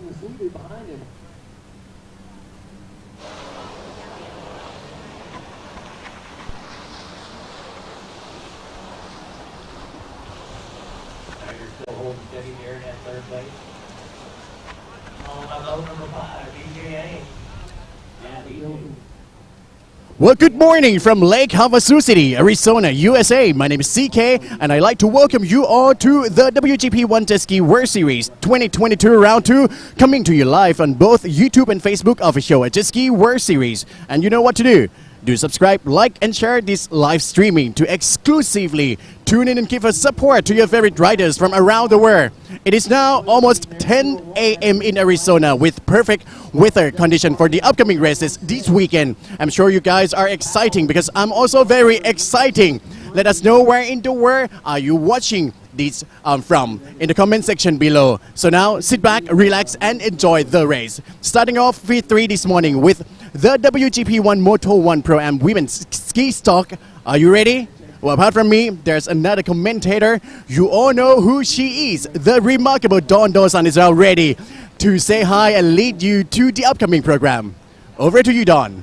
Still holding steady there in that third place. On boat number 5, DJA. Well, good morning from Lake Havasu City, Arizona, USA. My name is CK, and I'd like to welcome you all to the WGP One Jet Ski World Series 2022 Round 2, coming to you live on both YouTube and Facebook of a show at Jet Ski World Series. And you know what to do. Do subscribe, like, and share this live streaming to exclusively tune in and give us support to your favorite riders from around the world. It is now almost 10 a.m. in Arizona with perfect weather condition for the upcoming races this weekend. I'm sure you guys are exciting because I'm also very exciting. Let us know where in the world are you watching this from in the comment section below. So now sit back, relax, and enjoy the race. Starting off Feed3 this morning with the WGP 1 Moto 1 Pro-Am Women's Ski Stock. Are you ready? Well, apart from me, there's another commentator. You all know who she is. The remarkable Dawn Dawson is now ready to say hi and lead you to the upcoming program. Over to you, Dawn.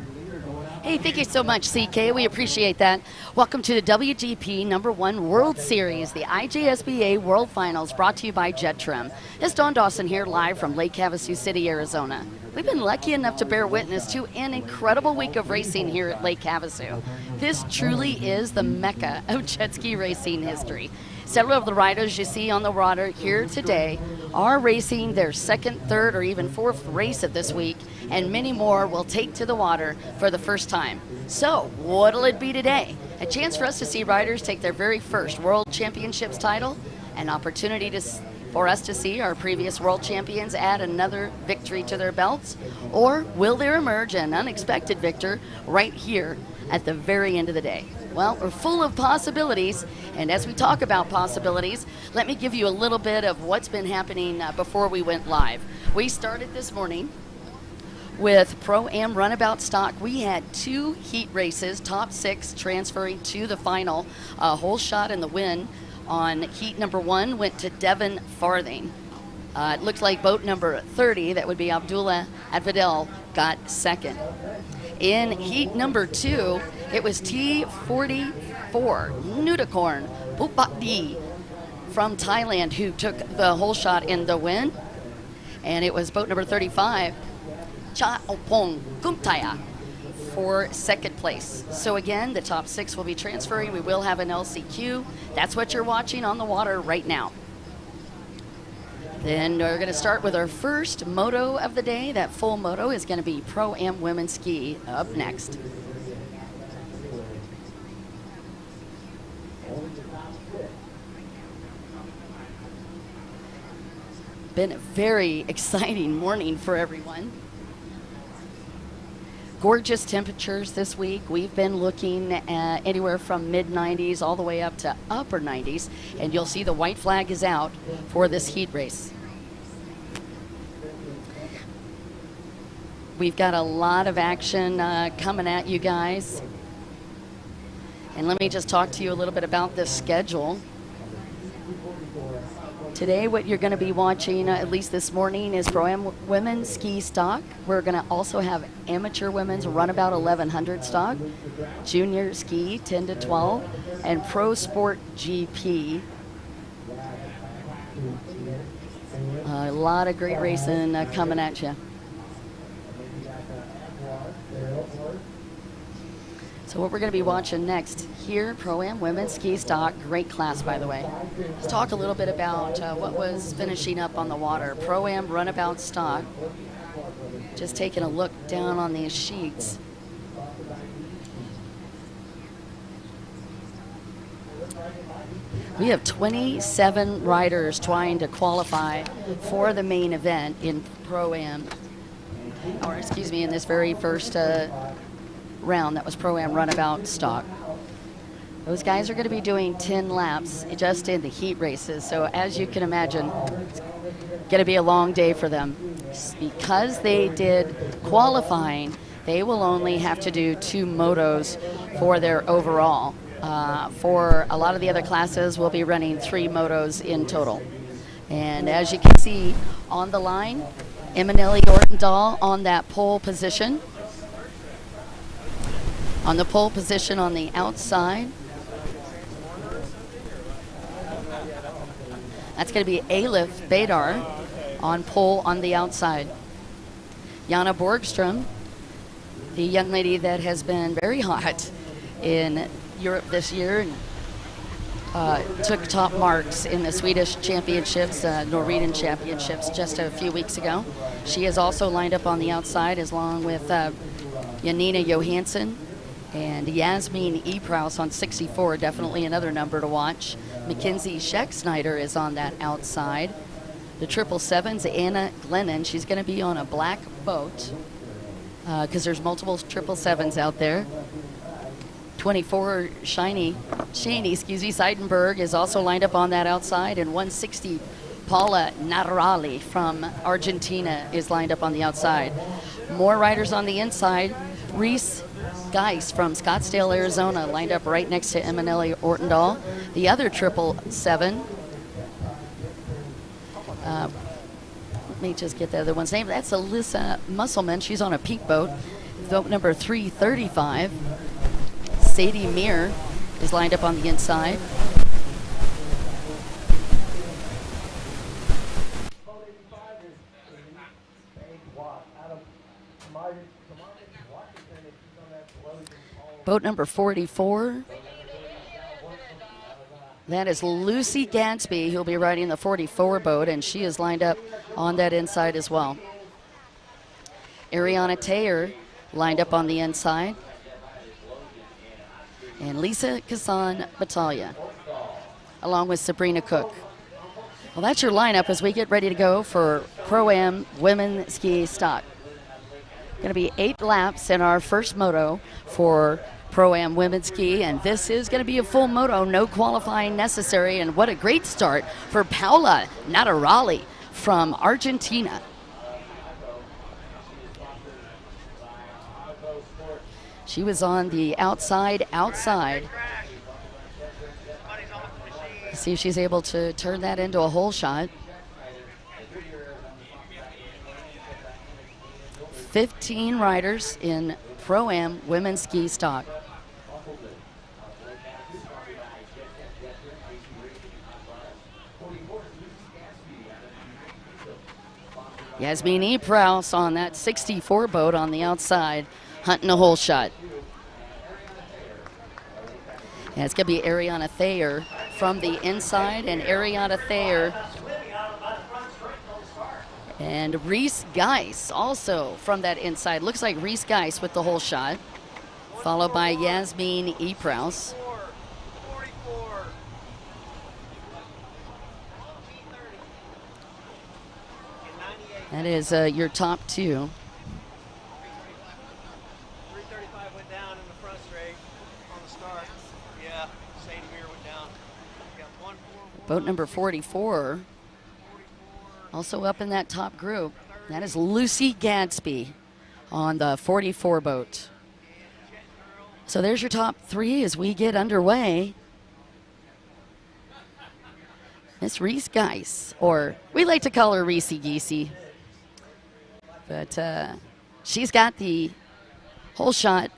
Hey, thank you so much, CK. We appreciate that. Welcome to the WGP #1 World Series, the IJSBA World Finals, brought to you by Jet Trim. It's Dawn Dawson here live from Lake Havasu City, Arizona. We've been lucky enough to bear witness to an incredible week of racing here at Lake Havasu. This truly is the mecca of jet ski racing history. Several of the riders you see on the water here today are racing their second, third, or even fourth race of this week, and many more will take to the water for the first time. So, what'll it be today? A chance for us to see riders take their very first World Championships title, an opportunity for us to see our previous world champions add another victory to their belts, or will there emerge an unexpected victor right here at the very end of the day? Well, we're full of possibilities, and as we talk about possibilities, let me give you a little bit of what's been happening before we went live. We started this morning with Pro-Am Runabout stock. We had 2 heat races, top 6 transferring to the final. A whole shot in the win on heat number 1 went to Devin Farthing. It looks like boat number 30, that would be Abdullah Advidel, got second. In heat number 2, it was T44 Nudakorn Bupakdi from Thailand who took the whole shot in the win. And it was boat number 35, Cha Opong Kumtaya, for second place. So again, the top 6 will be transferring. We will have an LCQ. That's what you're watching on the water right now. Then we're going to start with our first moto of the day. That full moto is going to be Pro-Am Women's Ski up next. Been a very exciting morning for everyone. Gorgeous temperatures this week. We've been looking at anywhere from mid-90s all the way up to upper 90s, and you'll see the white flag is out for this heat race. We've got a lot of action coming at you guys. And let me just talk to you a little bit about this schedule. Today, what you're going to be watching, at least this morning, is Pro-Am Women's Ski Stock. We're going to also have Amateur Women's Runabout 1100 Stock, Junior Ski 10 to 12, and Pro Sport GP. A lot of great racing coming at you. So what we're going to be watching next here, Pro-Am Women's Ski Stock, great class, by the way. Let's talk a little bit about what was finishing up on the water. Pro-Am Runabout Stock. Just taking a look down on these sheets. We have 27 riders trying to qualify for the main event in Pro-Am, or excuse me, in this very first round that was Pro-Am Runabout Stock. Those guys are going to be doing 10 laps just in the heat races, so as you can imagine, it's going to be a long day for them. Because they did qualifying, they will only have to do 2 motos for their overall. For a lot of the other classes, we'll be running 3 motos in total. And as you can see on the line, Eminelli Ortendahl on that pole position. On the pole position on the outside. That's going to be Alif Badar on pole on the outside. Jana Borgström, the young lady that has been very hot in Europe this year, and took top marks in the Swedish championships, Norwegian championships just a few weeks ago. She is also lined up on the outside along with Janina Johansson and Yasmin Epraus on 64, definitely another number to watch. Mackenzie Scheck-Snyder is on that outside. The 777's Anna Glennon. She's going to be on a black boat because there's multiple 777s out there. 24 Shaney Seidenberg is also lined up on that outside, and 160 Paula Natarali from Argentina is lined up on the outside. More riders on the inside. Reese Geis from Scottsdale, Arizona, lined up right next to Eminelli Ortendahl. The other 777, let me just get the other one's name. That's Alyssa Musselman. She's on a peak boat. Boat number 335. Sadie Meir is lined up on the inside. Boat number 44. That is Lucy Gadsby, who'll be riding the 44 boat, and she is lined up on that inside as well. Ariana Taylor lined up on the inside. And Lisa Kazan Batalha, along with Sabrina Cook. Well, that's your lineup as we get ready to go for Pro-Am Women Ski Stock. Going to be 8 laps in our first moto for Pro-Am Women's Ski, and this is going to be a full moto, no qualifying necessary, and what a great start for Paula Natarali from Argentina. She was on the outside. See if she's able to turn that into a hole shot. 15 riders in Pro-Am Women's Ski Stock. Yasmin Epraus on that 64 boat on the outside, hunting a hole shot. And it's going to be Ariana Thayer from the inside, and Ariana Thayer and Reese Geis also from that inside. Looks like Reese Geis with the hole shot, followed by Yasmin Epraus. That is your top 2. 335 went down in the front straight on the start. Yeah, Sadie Meir went down. Got 144. Boat number 44, also up in that top group. That is Lucy Gadsby on the 44 boat. So there's your top 3 as we get underway. Miss Reese Geis, or we like to call her Reese Geesey. But she's got the hole shot,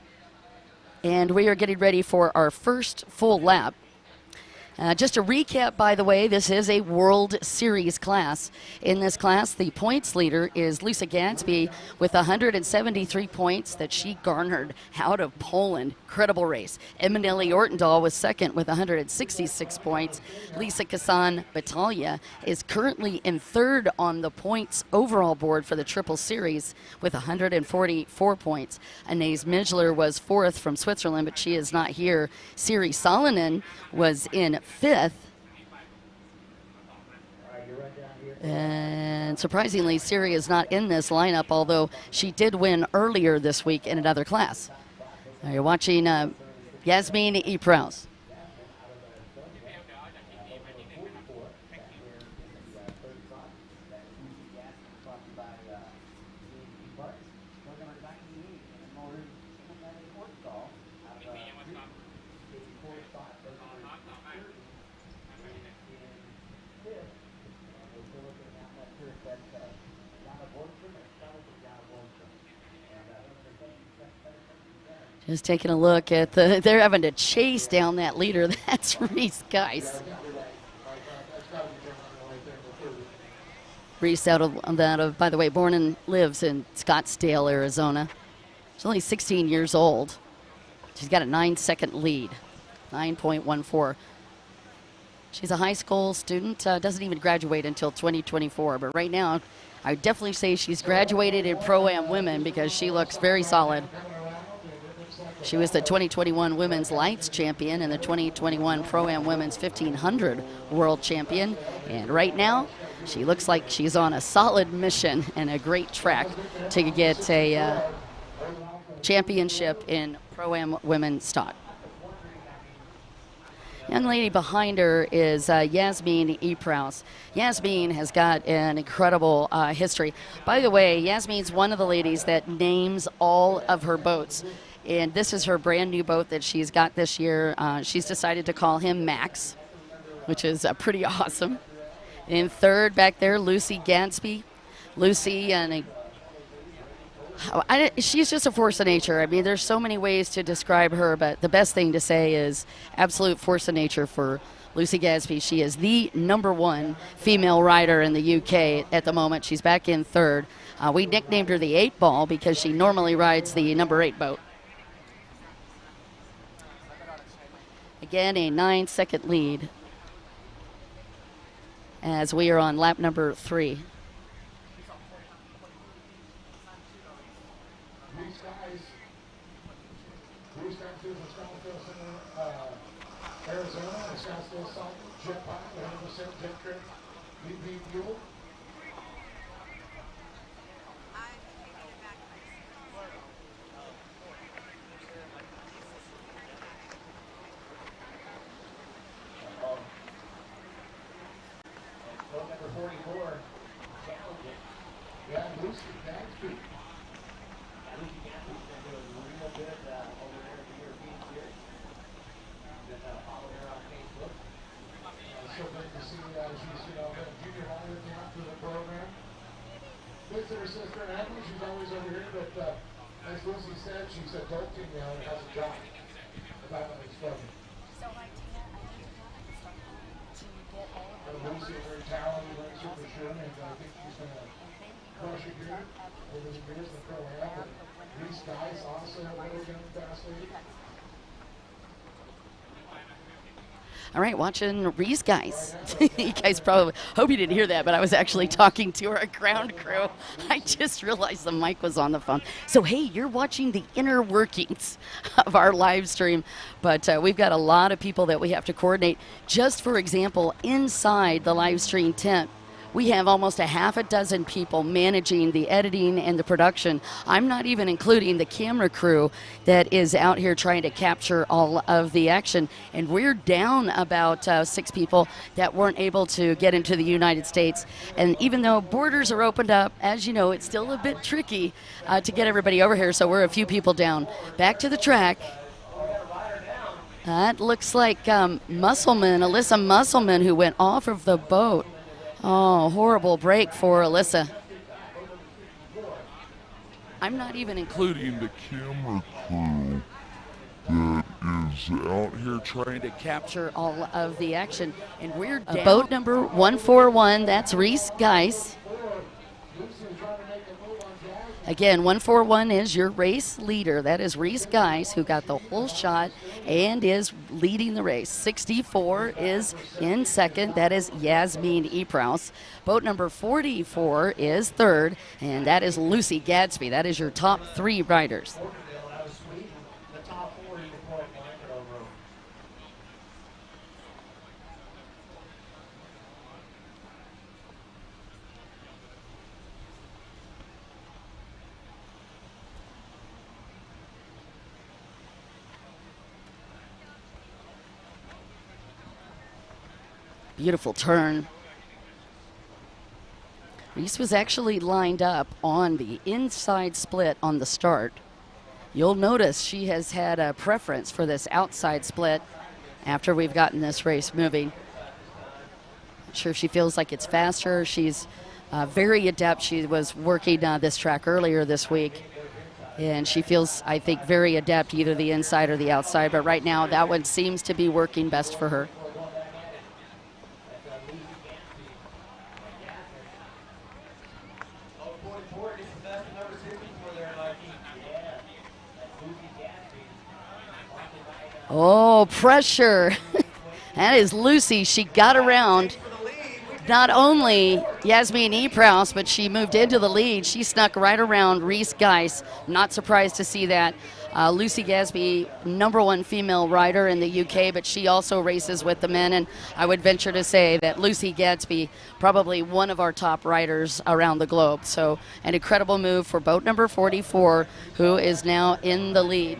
and we are getting ready for our first full lap. Just a recap, by the way, this is a World Series class. In this class, the points leader is Lisa Gadsby with 173 points that she garnered out of Poland. Incredible race. Eminelli Ortendahl was second with 166 points. Lisa Kazan Batalha is currently in third on the points overall board for the Triple Series with 144 points. Anais Midgler was fourth from Switzerland, but she is not here. Siri Salonen was in fifth. And surprisingly, Siri is not in this lineup, although she did win earlier this week in another class. Now you're watching Yasmin Epraus. Just taking a look at they're having to chase down that leader. That's Reese Geis. Reese by the way, born and lives in Scottsdale, Arizona. She's only 16 years old. She's got a 9-second lead, 9.14. She's a high school student, doesn't even graduate until 2024, but right now I would definitely say she's graduated in Pro-Am women because she looks very solid. She was the 2021 Women's Lights Champion and the 2021 Pro-Am Women's 1500 World Champion. And right now, she looks like she's on a solid mission and a great track to get a championship in Pro-Am women's stock. Young lady behind her is Yasmin Eprouse. Yasmin has got an incredible history. By the way, Yasmin's one of the ladies that names all of her boats. And this is her brand new boat that she's got this year. She's decided to call him Max, which is pretty awesome. In third back there, Lucy Gadsby. Lucy, and she's just a force of nature. I mean, there's so many ways to describe her, but the best thing to say is absolute force of nature for Lucy Gadsby. She is the #1 female rider in the UK at the moment. She's back in third. We nicknamed her the 8 ball because she normally rides the number 8 boat. Again, a 9-second lead as we are on lap number 3. Arizona, Scottsdale Salt, Jet Pop, 100% Jet Trip, VP Fuel. Number 44, yeah, Lucy Gadsby. Lucy Gadsby's been doing real good over there at the European Series. Follow her on Facebook. So great to see she's been a junior rider now through the program. Lives with her sister in Adelaide. She's always over here, but as Lucy said, she's adulting now and has a job. About that exploding. So like Tina, I need to start to get all of Lucy is very talented racer for sure, and I think she's going to crush it here over the years in the Pro-Am. These guys also a little young fast lady. All right, watching Reese Geis. You guys probably hope you didn't hear that, but I was actually talking to our ground crew. I just realized the mic was on the phone. So, hey, you're watching the inner workings of our live stream, but we've got a lot of people that we have to coordinate. Just for example, inside the live stream tent, we have almost a half a dozen people managing the editing and the production. I'm not even including the camera crew that is out here trying to capture all of the action. And we're down about 6 people that weren't able to get into the United States. And even though borders are opened up, as you know, it's still a bit tricky to get everybody over here. So we're a few people down. Back to the track. That looks like Alyssa Musselman, who went off of the boat. Oh, horrible break for Alyssa. I'm not even including the camera crew that is out here trying to capture all of the action. And we're down. Boat number 141, that's Reese Geis. Again, 141 is your race leader. That is Reese Geis, who got the whole shot and is leading the race. 64 is in second. That is Yasmin Eprouse. Boat number 44 is third, and that is Lucy Gadsby. That is your top 3 riders. Beautiful turn. Reese was actually lined up on the inside split on the start. You'll notice she has had a preference for this outside split after we've gotten this race moving. Not sure if she feels like it's faster. She's very adept. She was working this track earlier this week. And she feels, I think, very adept, either the inside or the outside. But right now, that one seems to be working best for her. Oh, pressure. That is Lucy. She got around not only Yasmin Eprouse, but she moved into the lead. She snuck right around Reese Geis. Not surprised to see that. Lucy Gadsby, #1 female rider in the UK, but she also races with the men. And I would venture to say that Lucy Gadsby, probably one of our top riders around the globe. So an incredible move for boat number 44, who is now in the lead.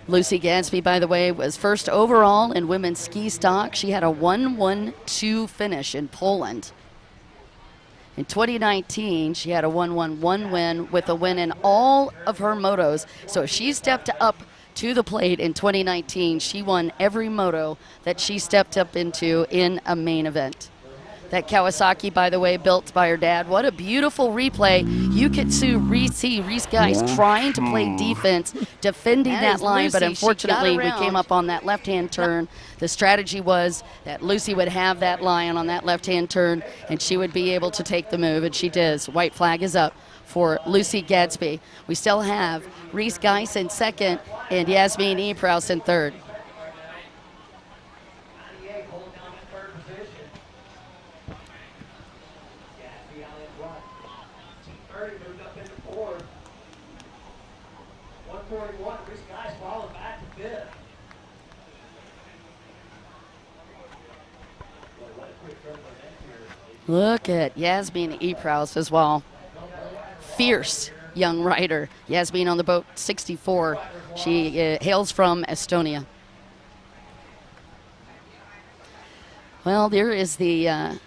Lucy Gadsby, by the way, was first overall in women's ski stock. She had a 1-1-2 finish in Poland. In 2019, she had a 1-1-1 win with a win in all of her motos. So she stepped up to the plate in 2019. She won every moto that she stepped up into in a main event. That Kawasaki, by the way, built by her dad. What a beautiful replay. You could see Reese Geis trying to play defense, defending that line, Lucy. But unfortunately we came up on that left-hand turn. The strategy was that Lucy would have that line on that left-hand turn, and she would be able to take the move, and she does. White flag is up for Lucy Gadsby. We still have Reese Geis in second and Yasmin Eprouse in third. Look at Yasmin Eprouse as well. Fierce young rider. Yasmin on the boat 64. She hails from Estonia. Well, there is the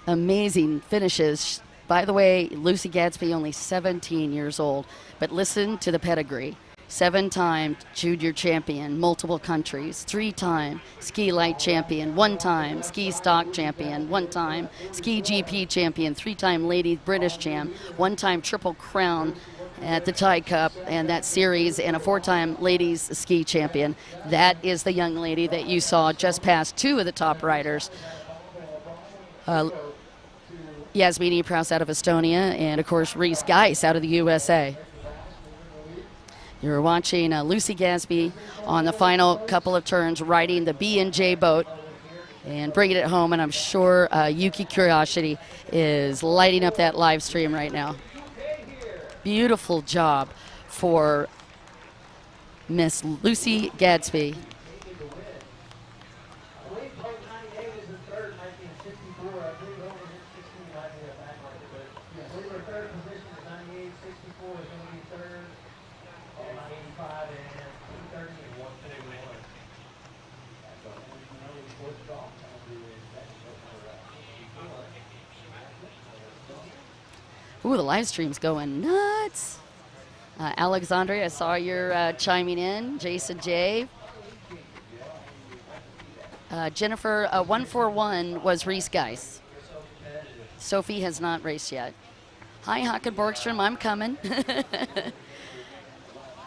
amazing finishes. By the way, Lucy Gadsby only 17 years old, but listen to the pedigree. 7-time junior champion, multiple countries, 3-time ski light champion, 1-time ski stock champion, 1-time ski GP champion, 3-time ladies British champ, 1-time triple crown at the Tide Cup and that series, and a 4-time ladies ski champion. That is the young lady that you saw just past 2 of the top riders. Yasmin Eprouse out of Estonia, and of course Reese Geis out of the USA. You're watching Lucy Gadsby on the final couple of turns riding the B&J boat and bringing it home, and I'm sure Yuki Curiosity is lighting up that live stream right now. Beautiful job for Miss Lucy Gadsby. Ooh, the live stream's going nuts. Alexandria, I saw you're chiming in. Jason J. Jennifer, 141 was Reese Geis. Sophie has not raced yet. Hi, Hakan Borgstrom, I'm coming.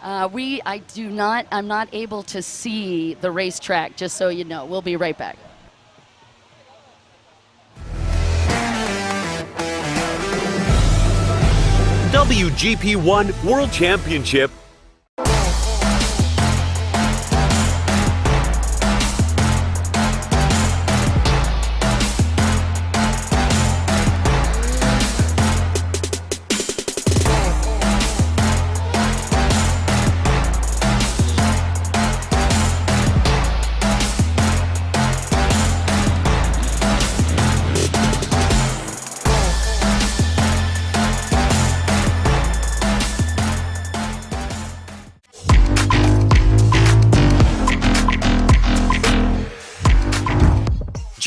I'm not able to see the racetrack, just so you know. We'll be right back. WGP 1 World Championship.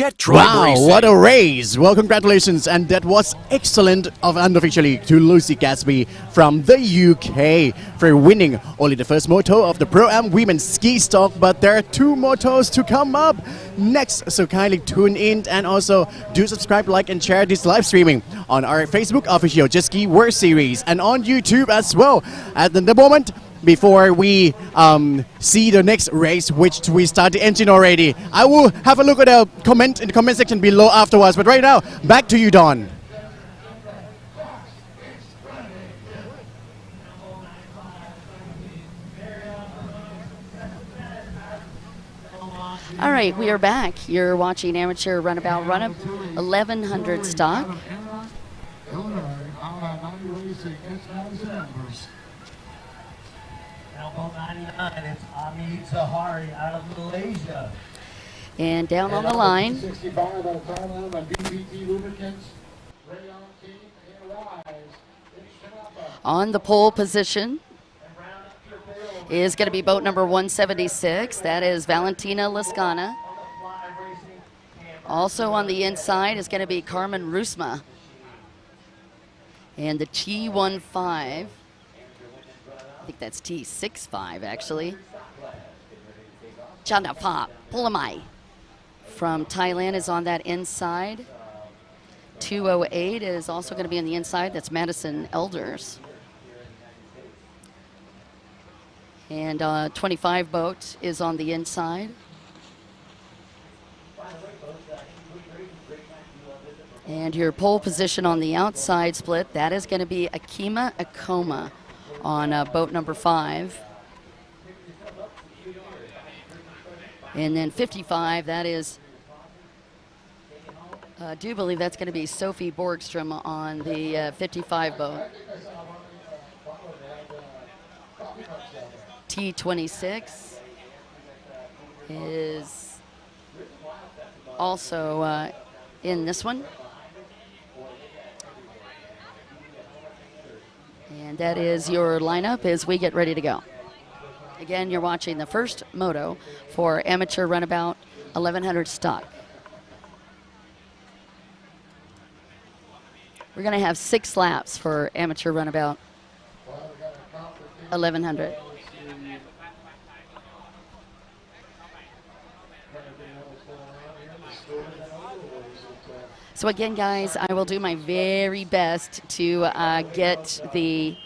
Jet Tribe Wow, Racing. what a race! Well, congratulations, and that was excellent of unofficially to Lucy Gatsby from the UK for winning only the first moto of the Pro-Am Women's Ski Stock, but there are 2 motos to come up next, so kindly tune in and also do subscribe, like, and share this live streaming on our Facebook official Jet Ski World Series and on YouTube as well. At the moment, before we see the next race, which we start the engine already, I will have a look at the comment in the comment section below afterwards. But right now, back to you, Don. All right, we are back. You're watching Amateur Runabout 1100 stock. Elbow 99, it's Amit Zahari out of Malaysia. And down on the line 65 out of Thailand on BPT Lubricants. Rayon King and Rise. on the pole position is going to be boat number 176. That is Valentina Lascana. Also on the inside is going to be Carmen Rusma. And the T15, I think that's T65 actually. Chandapa Pulamai from Thailand is on that inside. 208 is also going to be on the inside. That's Madison Elders. And 25 boat is on the inside. And your pole position on the outside split, that is going to be Akima Akoma on boat number 5. And then 55, that is, I do believe that's going to be Sophie Borgstrom on the 55 boat. T26 is also in this one. And that is your lineup as we get ready to go. Again, you're watching the first moto for Amateur Runabout 1100 stock. We're going to have 6 laps for Amateur Runabout 1100. So again, guys, I will do my very best to get the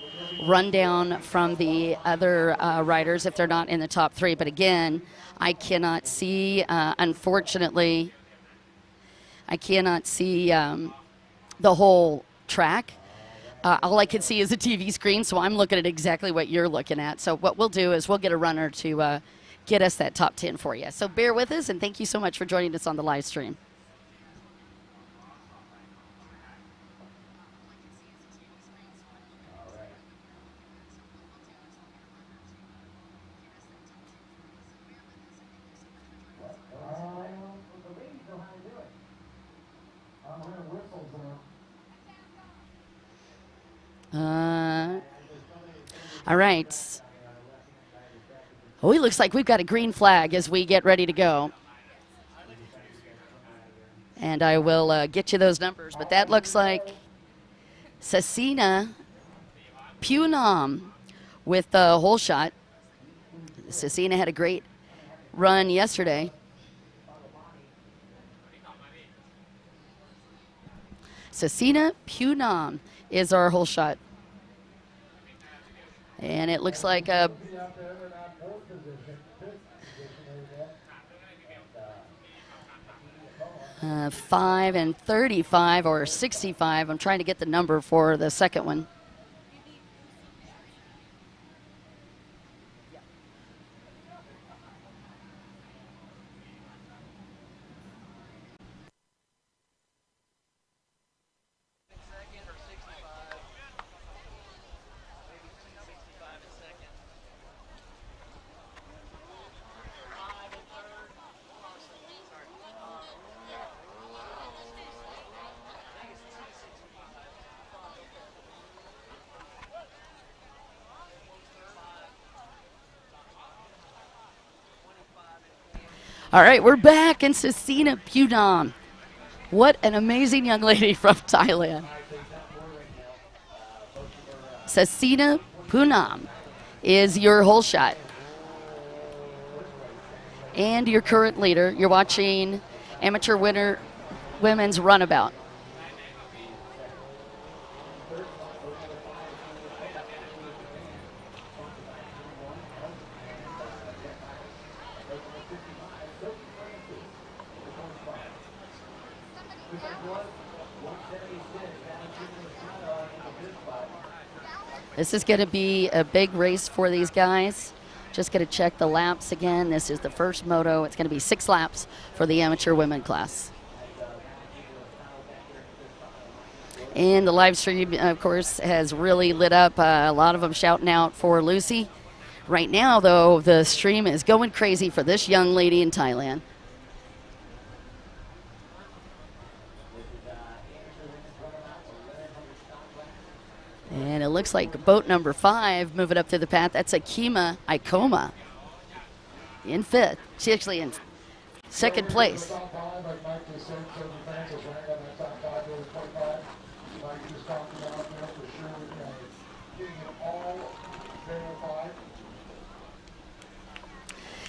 rundown from the other riders if they're not in the top 3. But again, I cannot see, unfortunately, I cannot see the whole track. All I can see is a TV screen, so I'm looking at exactly what you're looking at. So what we'll do is we'll get a runner to get us that top 10 for you. So bear with us, and thank you so much for joining us on the live stream. All right. Oh, it looks like we've got a green flag as we get ready to go. And I will get you those numbers. But that looks like Cecina Punam with the hole shot. Cecina had a great run yesterday. Cecina Punam is our hole shot. And it looks like a 5 and 35 or 65. I'm trying to get the number for the second one. All right, we're back in Sasina Punam. What an amazing young lady from Thailand. Sasina Punam is your hole shot. And your current leader. You're watching amateur winner women's runabout. This is going to be a big race for these guys. Just going to check the laps again. This is the first moto. It's going to be 6 laps for the amateur women class. And the live stream, of course, has really lit up. A lot of them shouting out for Lucy. Right now, though, the stream is going crazy for this young lady in Thailand. And it looks like boat number 5 moving up through the path. That's Akima Ikoma in 5th. She's actually in 2nd place.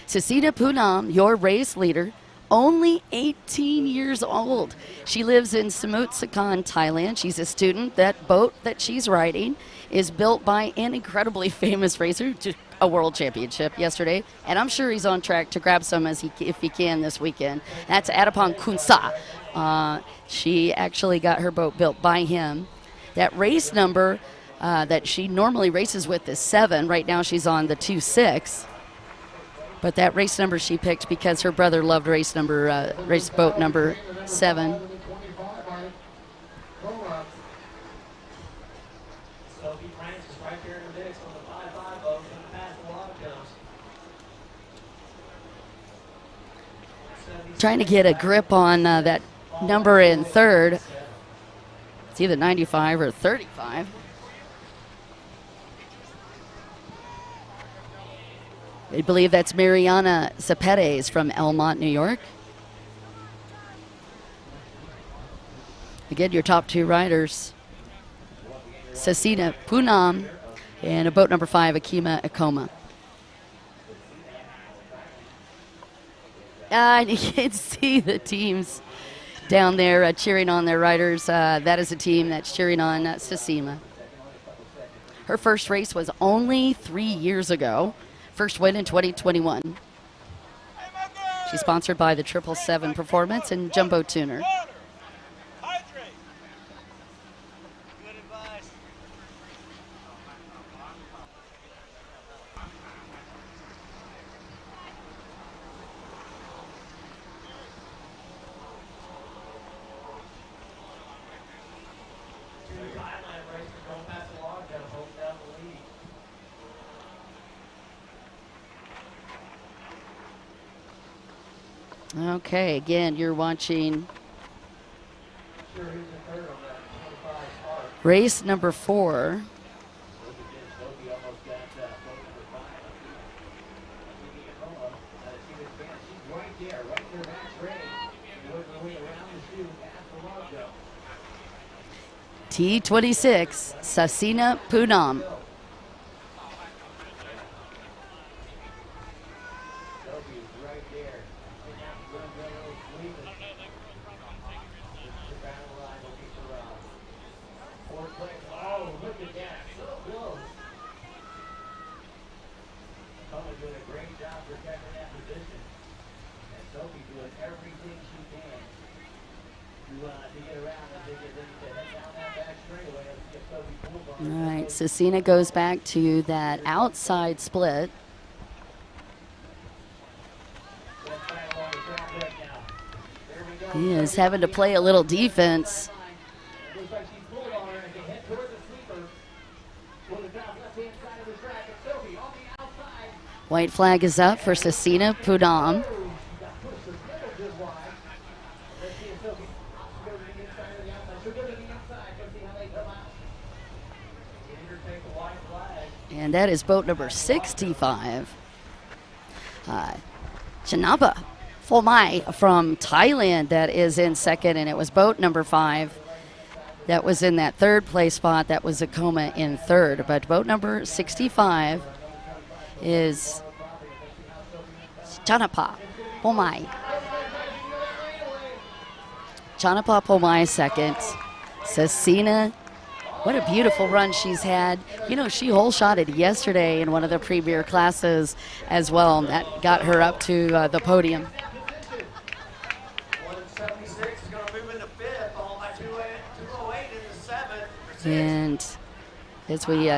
Sasina Punam, your race leader, only 18 years old. She lives in Samut Sakhon, Thailand. She's a student. That boat that she's riding is built by an incredibly famous racer to a world championship yesterday, and I'm sure he's on track to grab some if he can this weekend. That's Adapong Kunsa. She actually got her boat built by him. That race number that she normally races with is 7. Right now she's on the 2.6. But that race number she picked because her brother loved race boat number 7. Trying to get a grip on that number in 3rd. It's either 95 or 35. I believe that's Mariana Zapetes from Elmont, New York. Again, your top 2 riders, Sasina Punam and a boat number 5, Akima Ikoma. And you can see the teams down there cheering on their riders. That is a team that's cheering on Sasima. Her first race was only 3 years ago. First win in 2021. She's sponsored by the 777 Performance and Jumbo Tuner. Okay, again, you're watching race number 4. T26, Sasina Punam. All right, Sasina goes back to that outside split. He is having to play a little defense. White flag is up for Sasina Punam. And that is boat number 65. Chanapa Phomai from Thailand that is in second, and it was boat number 5 that was in that third place spot. That was Akoma in third, but boat number 65 is Chanapa Phomai. Chanapa Phomai second. Cecina, what a beautiful run she's had. You know, she hole shotted yesterday in one of the premier classes as well, and that got her up to the podium. 176 is going to move into fifth, followed by 208 into seventh. And as we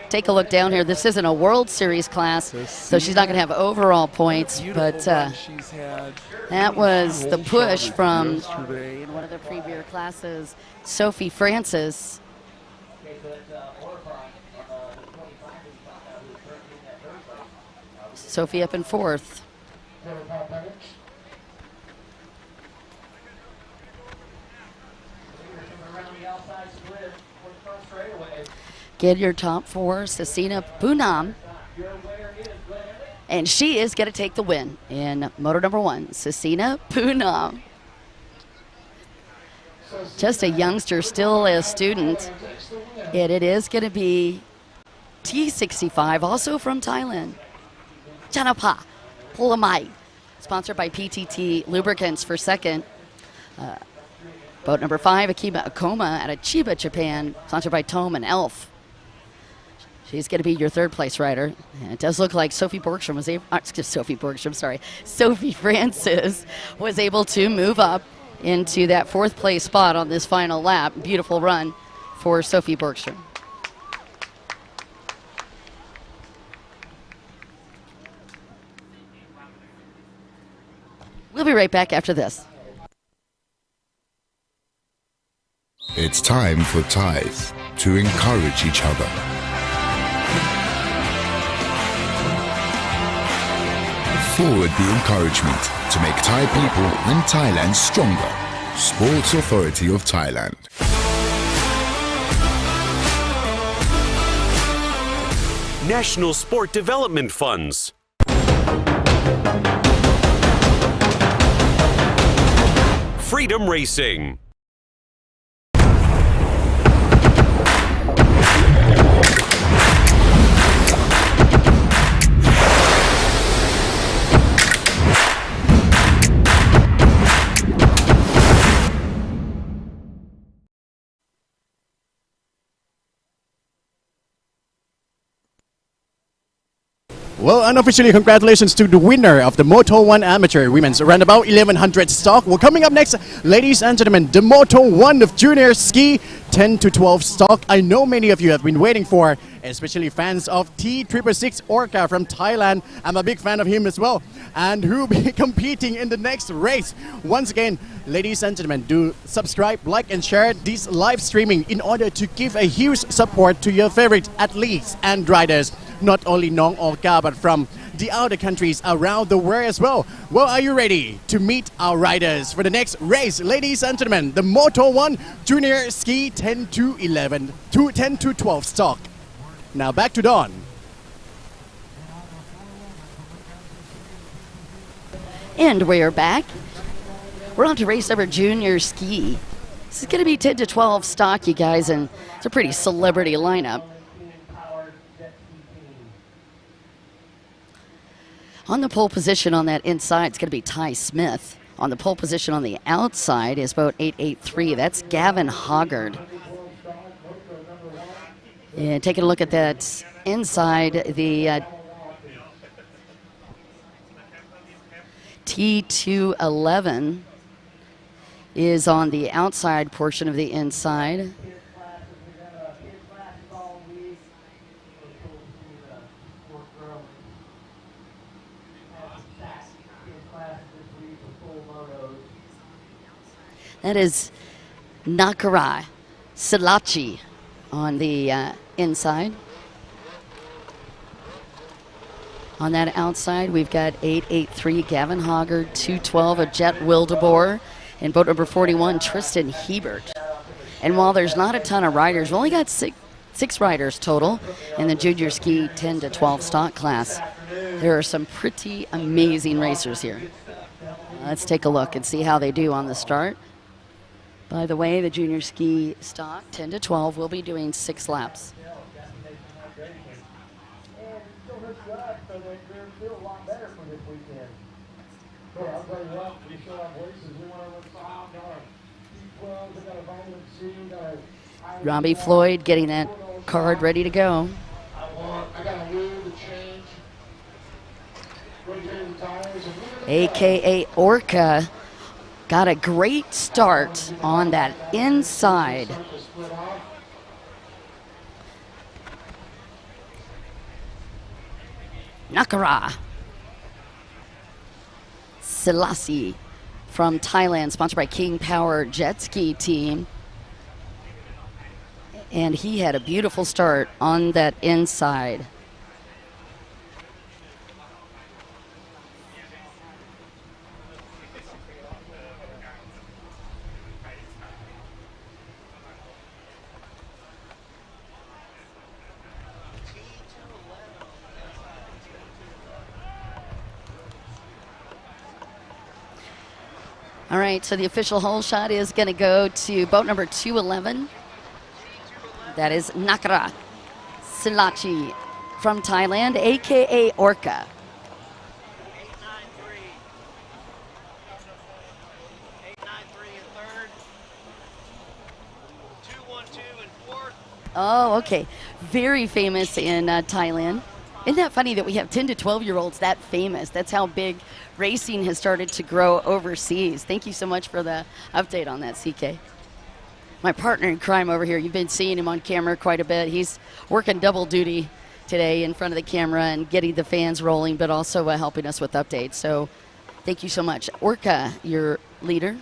take a look down here, this isn't a World Series class, so she's not going to have overall points, but that was the push from in one of the premier classes, Sophie Francis. Sophie up in fourth. Get your top 4, Cecina Poonam. And she is going to take the win in moto number 1, Cecina Poonam. Just a youngster, still a student. And it is going to be T65, also from Thailand. Chanapa Phomai, sponsored by PTT Lubricants for second. Boat number 5, Akoma out of Chiba, Japan, sponsored by Tome and Elf. She's going to be your third place rider. And it does look like Sophie Francis was able to move up into that fourth place spot on this final lap. Beautiful run for Sophie Borgstrom. We'll be right back after this. It's time for ties to encourage each other. Forward the encouragement to make Thai people and Thailand stronger. Sports Authority of Thailand. National Sport Development Funds. Freedom Racing. Well, unofficially, congratulations to the winner of the Moto 1 Amateur Women's Roundabout 1100 stock. Well, coming up next, ladies and gentlemen, the Moto 1 of Junior Ski 10 to 12 stock. I know many of you have been waiting for, especially fans of T666 Orca from Thailand. I'm a big fan of him as well. And who will be competing in the next race. Once again, ladies and gentlemen, do subscribe, like, and share this live streaming in order to give a huge support to your favorite athletes and riders. Not only Nong Orca, but from the other countries around the world as well. Well, are you ready to meet our riders for the next race? Ladies and gentlemen, the Moto 1 Junior Ski 10 to 12 stock. Now back to Dawn. And we're back. We're on to race number Junior Ski. This is going to be 10 to 12 stock, you guys, and it's a pretty celebrity lineup. On the pole position on that inside, it's going to be Ty Smith. On the pole position on the outside is boat 883. That's Gavin Hoggard. And taking a look at that inside, the T211 is on the outside portion of the inside. That is Nakarai Silachi on the inside. On that outside, we've got 883 Gavin Hoggard, 212 of Jet Wildeboer, and boat number 41 Tristan Hebert. And while there's not a ton of riders, we only got six riders total in the Junior Ski 10 to 12 stock class. There are some pretty amazing racers here. Let's take a look and see how they do on the start. By the way, the junior ski stock 10 to 12 will be doing 6 laps. And still hurts you up, so they're still a lot better for this weekend. So I'll tell you what, we still have voices. We want to look sound, got our D12, we got a vitamin C, got our Robbie Floyd getting that card ready to go. I got a wheel to change. Rotating tires. AKA Orca got a great start on that inside. Nakara Selassie from Thailand, sponsored by King Power Jet Ski Team. And he had a beautiful start on that inside. All right, so the official hole shot is going to go to boat number 211. That is Nakara Silachi from Thailand, AKA Orca. 893. 893 in third. 212 in fourth. Oh, okay. Very famous in Thailand. Isn't that funny that we have 10 to 12-year-olds that famous? That's how big racing has started to grow overseas. Thank you so much for the update on that, CK. My partner in crime over here, you've been seeing him on camera quite a bit. He's working double duty today in front of the camera and getting the fans rolling, but also helping us with updates. So thank you so much. Orca, your leader.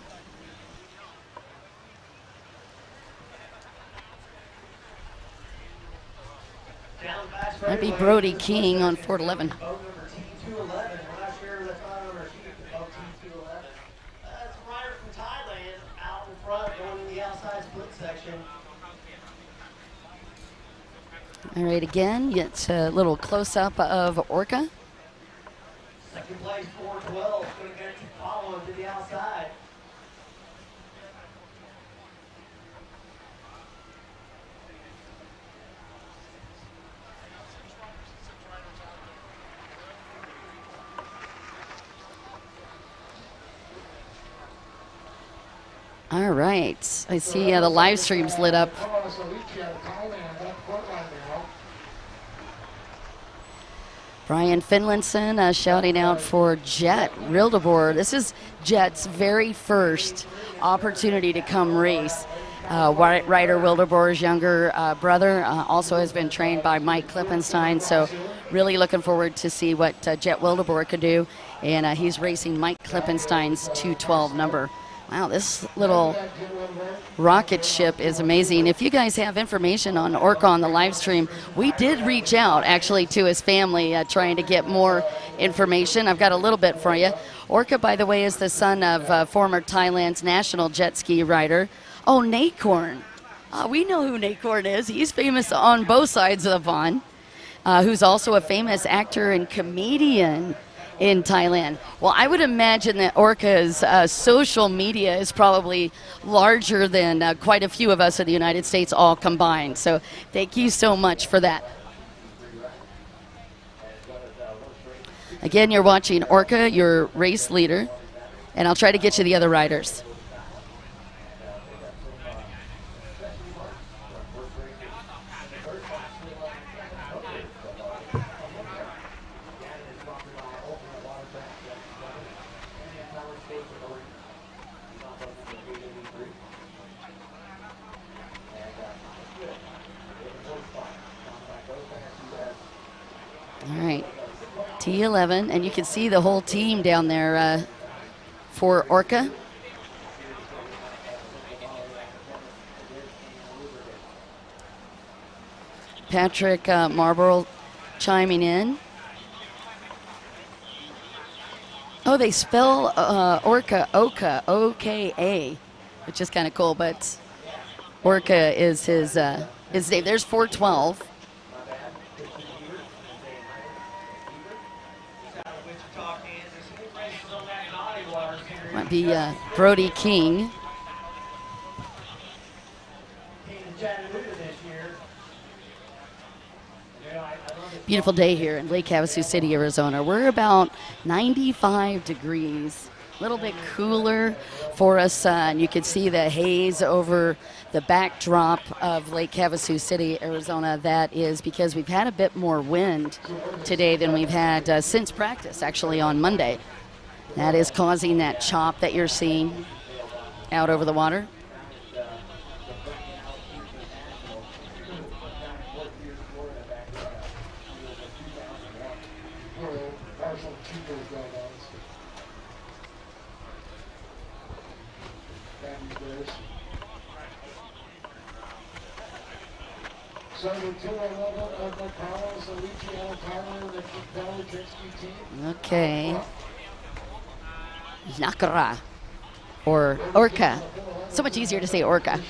Might be Brody King on 411. Boat number T211. We're not sure that's not on our sheet, but boat T211. That's a rider from Thailand out in front going in the outside split section. All right, again, get a little close-up of Orca. Second place, 412. Going to get following to the outside. All right, I see the live stream's lit up. Brian Finlinson shouting out for Jet Wildeboer. This is Jet's very first opportunity to come race. Ryder Wildeboer's younger brother also has been trained by Mike Klippenstein, so really looking forward to see what Jet Wildeboer could do. And he's racing Mike Klippenstein's 212 number. Wow, this little rocket ship is amazing. If you guys have information on Orca on the live stream, we did reach out actually to his family trying to get more information. I've got a little bit for you. Orca, by the way, is the son of former Thailand's national jet ski rider. Oh, Nakorn. We know who Nakorn is. He's famous on both sides of the pond, who's also a famous actor and comedian in Thailand. Well, I would imagine that Orca's social media is probably larger than quite a few of us in the United States all combined. So thank you so much for that. Again, you're watching Orca, your race leader, and I'll try to get you the other riders. All right, T11, and you can see the whole team down there for Orca. Patrick Marlborough chiming in. Oh, they spell Orca, Oka, O-K-A, which is kind of cool, but Orca is his name. There's 412. Races on that naughty water here the Brody King. Came to Chattanooga this year. You know, I love this. Beautiful day here in Lake Havasu City, Arizona. We're about 95 degrees, a little bit cooler for us, and you can see the haze over the backdrop of Lake Havasu City, Arizona. That is because we've had a bit more wind today than we've had since practice, actually on Monday. That is causing that chop that you're seeing out over the water. So the 211 of the Carlos Alicia Carlo, the Valley Trinsky team. Okay. Nakara, or Orca. So much easier to say Orca.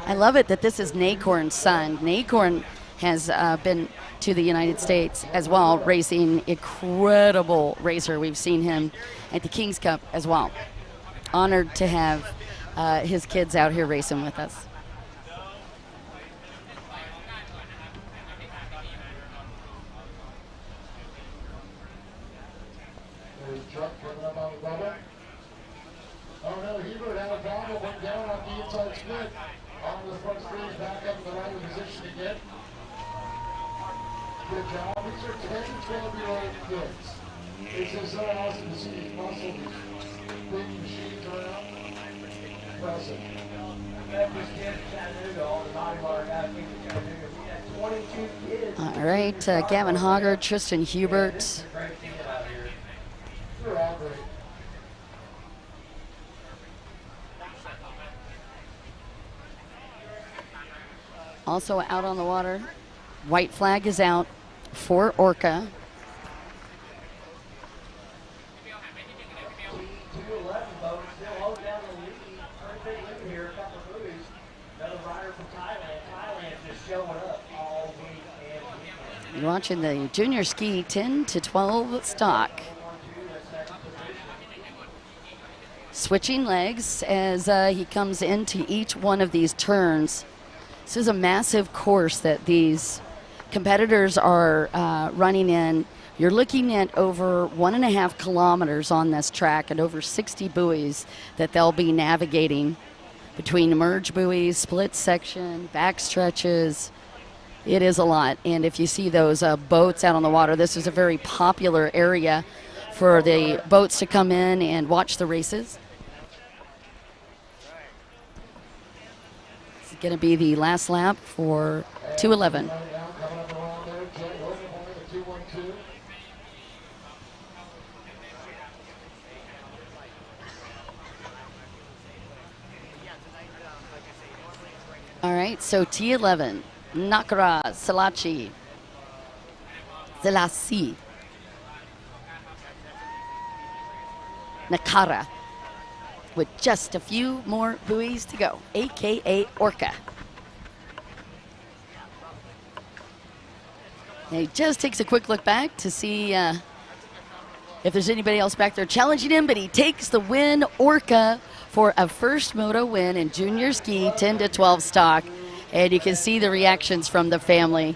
I love it that this is Nacorn's son. Nacorn has been to the United States as well, racing, incredible racer. We've seen him at the King's Cup as well. Honored to have his kids out here racing with us. There's Chuck coming up on the bubble. Oh no, Hebert had a problem, went down on the inside split. On the front straight, back up in the right position again. Good job. These are 10 to 12-year-old kids. It's just so awesome to see these muscles, big machines around. Impressive. That was kid in Chattanooga, all the bodybuilder guys came to Chattanooga. We had 22 kids. All right, Gavin Hogger, Tristan Hubert. It's a great team out here. They're all great. Also out on the water. White flag is out for Orca. 211 boat still hold down the lead. Pretty big lead here, a couple of buoys. Another rider from Thailand. Thailand just showing up all week and weekend. You're watching the junior ski 10 to 12 stock. 1-2, that's second position. Switching legs as he comes into each one of these turns. This is a massive course that these competitors are running in. You're looking at over 1.5 kilometers on this track and over 60 buoys that they'll be navigating between merge buoys, split section, back stretches. It is a lot. And if you see those boats out on the water, this is a very popular area for the boats to come in and watch the races. It's going to be the last lap for 211. Coming up around there, Jet Wilson only the 212. All right, so T11, Nakara, Salachi, Zelasi, Nakara, with just a few more buoys to go, AKA Orca. And he just takes a quick look back to see if there's anybody else back there challenging him, but he takes the win, Orca, for a first moto win in junior ski 10 to 12 stock. And you can see the reactions from the family.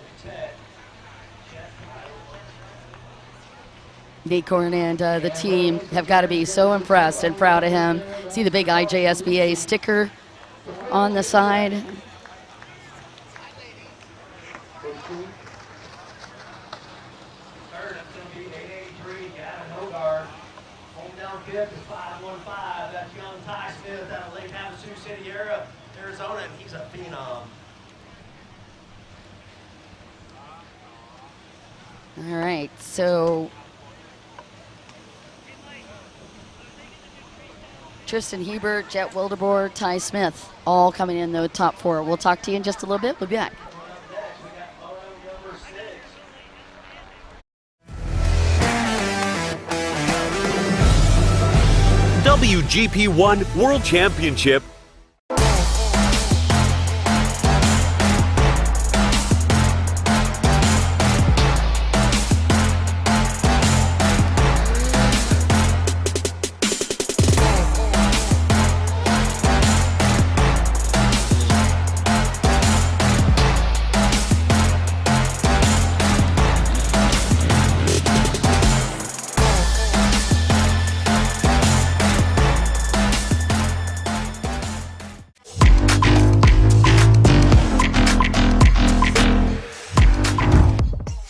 Nacorn and the team have got to be so impressed and proud of him. See the big IJSBA sticker on the side. Third, that's going to be 883, Gavin Hogard. Hometown fifth is 515. That's young Ty Smith out of Lake Havasu City, Arizona, and he's a phenom. All right, so Tristan Hebert, Jet Wildeboer, Ty Smith, all coming in the top four. We'll talk to you in just a little bit. We'll be back. Coming up next, we got moto number 6. WGP1 World Championship.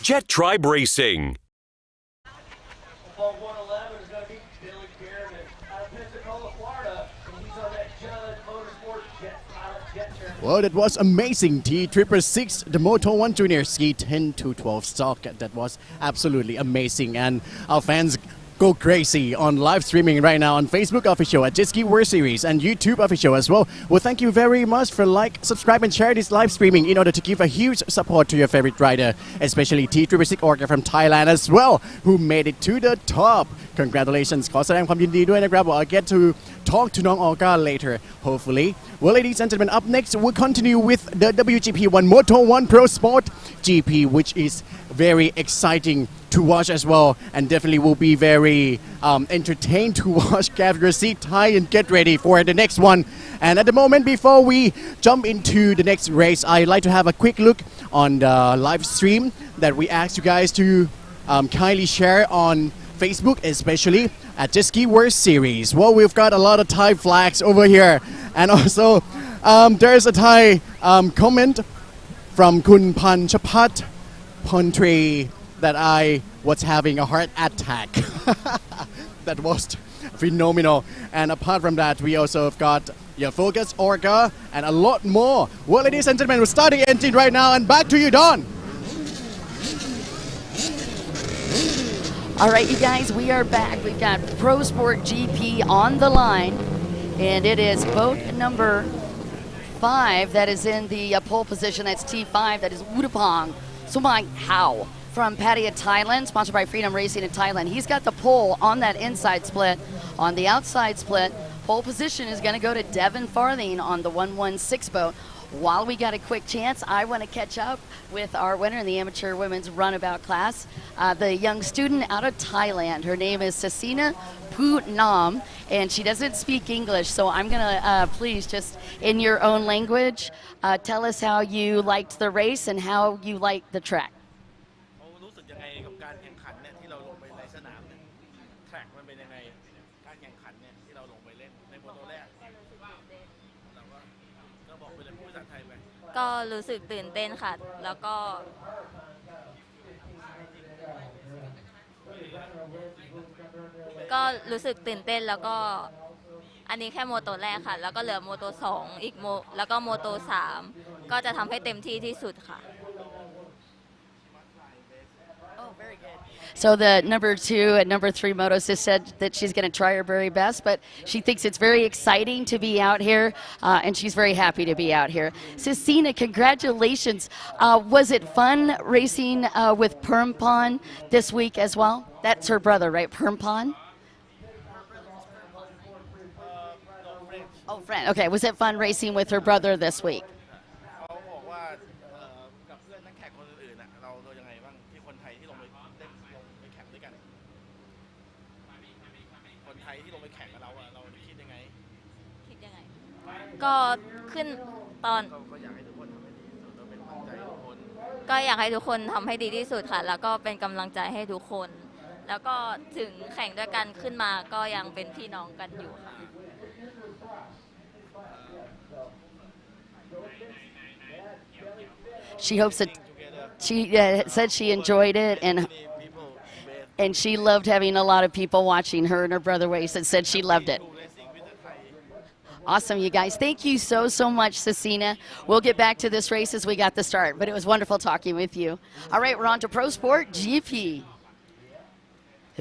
Jet Tribe Racing. Ball 111 is going to be Billy Dearman out of Pensacola, Florida. And he's on that Judd Motorsport Jet Trim. Well, that was amazing. T666, the Moto 1 Junior Ski 10 to 12 stock. That was absolutely amazing. And our fans go crazy on live streaming right now on Facebook official at Jet Ski World Series and YouTube official as well. Well, thank you very much for like, subscribe and share this live streaming in order to give a huge support to your favorite rider, especially T666 Orca from Thailand as well, who made it to the top. Congratulations. ขอแสดงความยินดีด้วยนะครับ. Well, I'll get to talk to Nong Orca later, hopefully. Well, ladies and gentlemen, up next, we'll continue with the WGP 1 Moto 1 Pro Sport GP, which is very exciting to watch as well, and definitely will be very entertained to watch. Grab your seat tight and get ready for the next one. And at the moment, before we jump into the next race, I'd like to have a quick look on the live stream that we asked you guys to kindly share on Facebook, especially at Jet Ski World Series. Well, we've got a lot of Thai flags over here, and also there's a Thai comment from Kun Panchapat Pontri that I was having a heart attack. That was phenomenal. And apart from that, we also have got your Focus Orca and a lot more. Well, ladies and gentlemen, we'll start the engine right now, and back to you, Don. All right, you guys, we are back. We've got Pro Sport GP on the line, and it is boat number 5 that is in the pole position. That's T5. That is Wudapong Sumai Hao from Pattaya, Thailand, sponsored by Freedom Racing in Thailand. He's got the pole on that inside split. On the outside split, pole position is going to go to Devin Farthing on the 116 boat. While we got a quick chance, I want to catch up with our winner in the amateur women's runabout class, the young student out of Thailand. Her name is Sasina Putnam, and she doesn't speak English, so I'm going to please just in your own language tell us how you liked the race and how you liked the track. รู้สึกยังไงกับการแข่งขันเนี่ยที่เราลงไปในสนามเนี่ยแทร็กมันเป็นยังไงการแข่งขันเนี่ยที่เราลงไปเล่นในโมโตแรกเราก็บอกไปเลยพูดภาษาไทยไปก็รู้สึกตื่นเต้นค่ะแล้วก็รู้สึกตื่นเต้นแล้วก็อันนี้แค่โมโตแรกค่ะแล้วก็เหลือโมโต2อีกแล้วก็โมโต3ก็จะทำให้เต็มที่ที่สุดค่ะ So the number 2 and number 3 motos just said that she's going to try her very best, but she thinks it's very exciting to be out here, and she's very happy to be out here. Sasina, congratulations. Was it fun racing with Permpon this week as well? That's her brother, right? Permpon? Oh, friend. Okay, was it fun racing with her brother this week?ก็อยากให้ทุกคนทำให้ดีที่สุดค่ะแล้วก็เป็นกำลังใจให้ทุกคนแล้วก็ถึงแข่งด้วยกันขึ้นมาก็ยังเป็นพี่น้องกันอยู่ค่ะ She hopes that she said she enjoyed it and she loved having a lot of people watching her and her brother race and said she loved it. Awesome, you guys. Thank you so much, Sasina. We'll get back to this race as we got the start, but it was wonderful talking with you. All right, we're on to Pro Sport GP.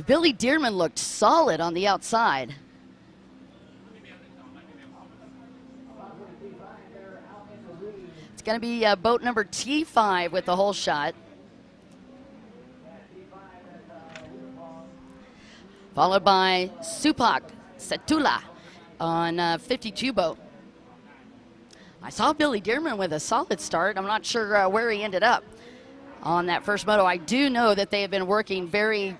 Billy Dearman looked solid on the outside. It's going to be boat number T5 with the whole shot. Followed by Supak Setula on 52 boat. I saw Billy Dearman with a solid start. I'm not sure where he ended up on that first moto. I do know that they have been working very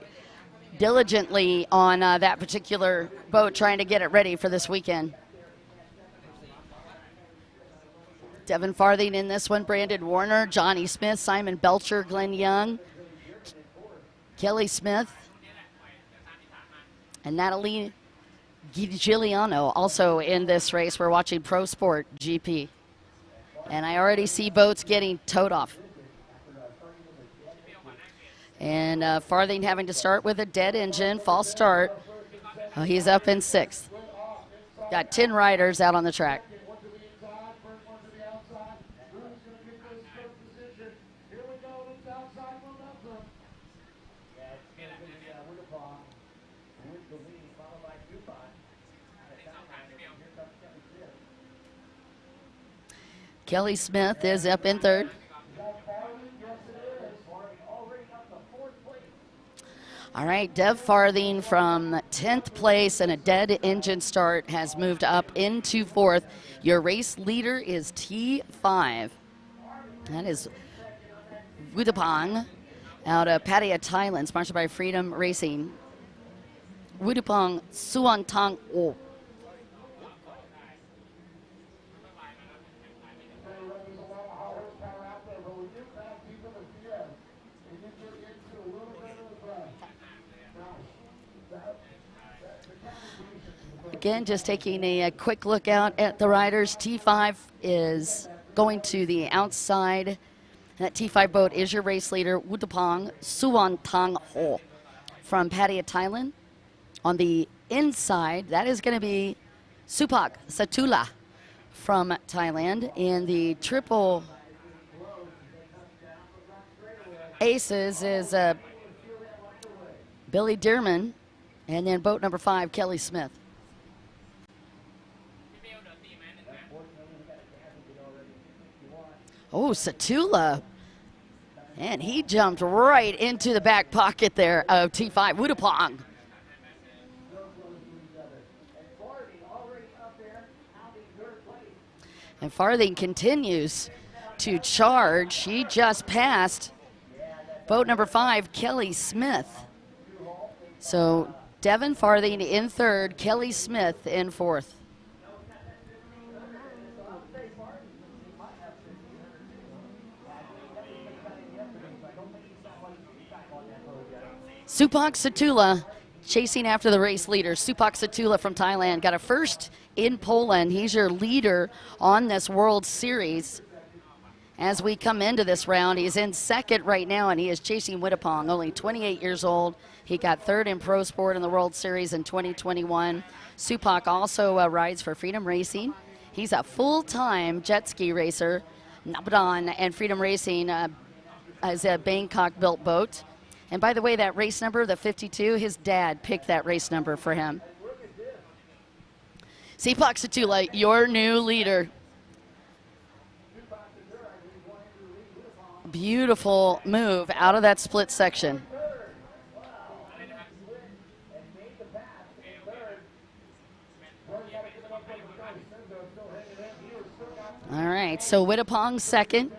diligently on that particular boat, trying to get it ready for this weekend. Devin Farthing in this one, Brandon Warner, Johnny Smith, Simon Belcher, Glenn Young, Kelly Smith, and Natalie Giuliano also in this race. We're watching Pro Sport GP. And I already see boats getting towed off. And Farthing having to start with a dead engine, false start. He's up in 6th. Got 10 riders out on the track. Kelly Smith is up in 3rd. All right, Dev Farthing from 10th place and a dead engine start has moved up into 4th. Your race leader is T5. That is Wudapong out of Pattaya, Thailand, sponsored by Freedom Racing. Wudapong Suantang O. Again, just taking a quick look out at the riders. T5 is going to the outside. That T5 boat is your race leader, Wudapong Suantang Ho from Pattaya, Thailand. On the inside, that is going to be Supak Satula from Thailand. In the triple aces is Billy Dearman, and then boat number 5, Kelly Smith. Oh, Satula. And he jumped right into the back pocket there of T5, Wudapong. And Farthing continues to charge. He just passed boat number 5, Kelly Smith. So Devin Farthing in 3rd, Kelly Smith in 4th. Supak Satula chasing after the race leader. Supak Satula from Thailand got a first in Poland. He's your leader on this World Series. As we come into this round, he's in 2nd right now, and he is chasing Wudapong, only 28 years old. He got 3rd in Pro Sport in the World Series in 2021. Supak also rides for Freedom Racing. He's a full-time jet ski racer. Nabdan and Freedom Racing is a Bangkok-built boat. And by the way, that race number, the 52, his dad picked that race number for him. Supak Satula, your new leader. Beautiful move out of that split section. All right, so Wudapong 2nd.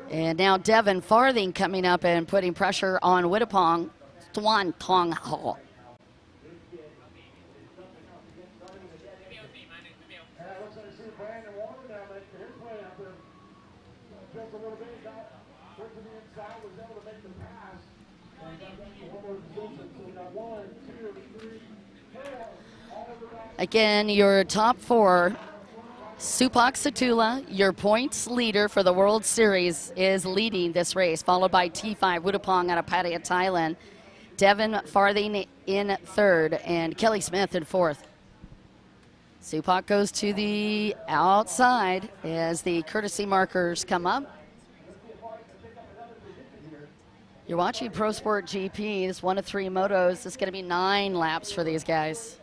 And now Devin Farthing coming up and putting pressure on Wudapong. Tuan Tong Ho. Again, your top 4. Supak Satula, your points leader for the World Series, is leading this race, followed by T5 Wudapong out of Pattaya, Thailand. Devin Farthing in 3rd, and Kelly Smith in 4th. Supak goes to the outside as the courtesy markers come up. You're watching Pro Sport GP. This 1 of 3 motos. It's going to be 9 laps for these guys.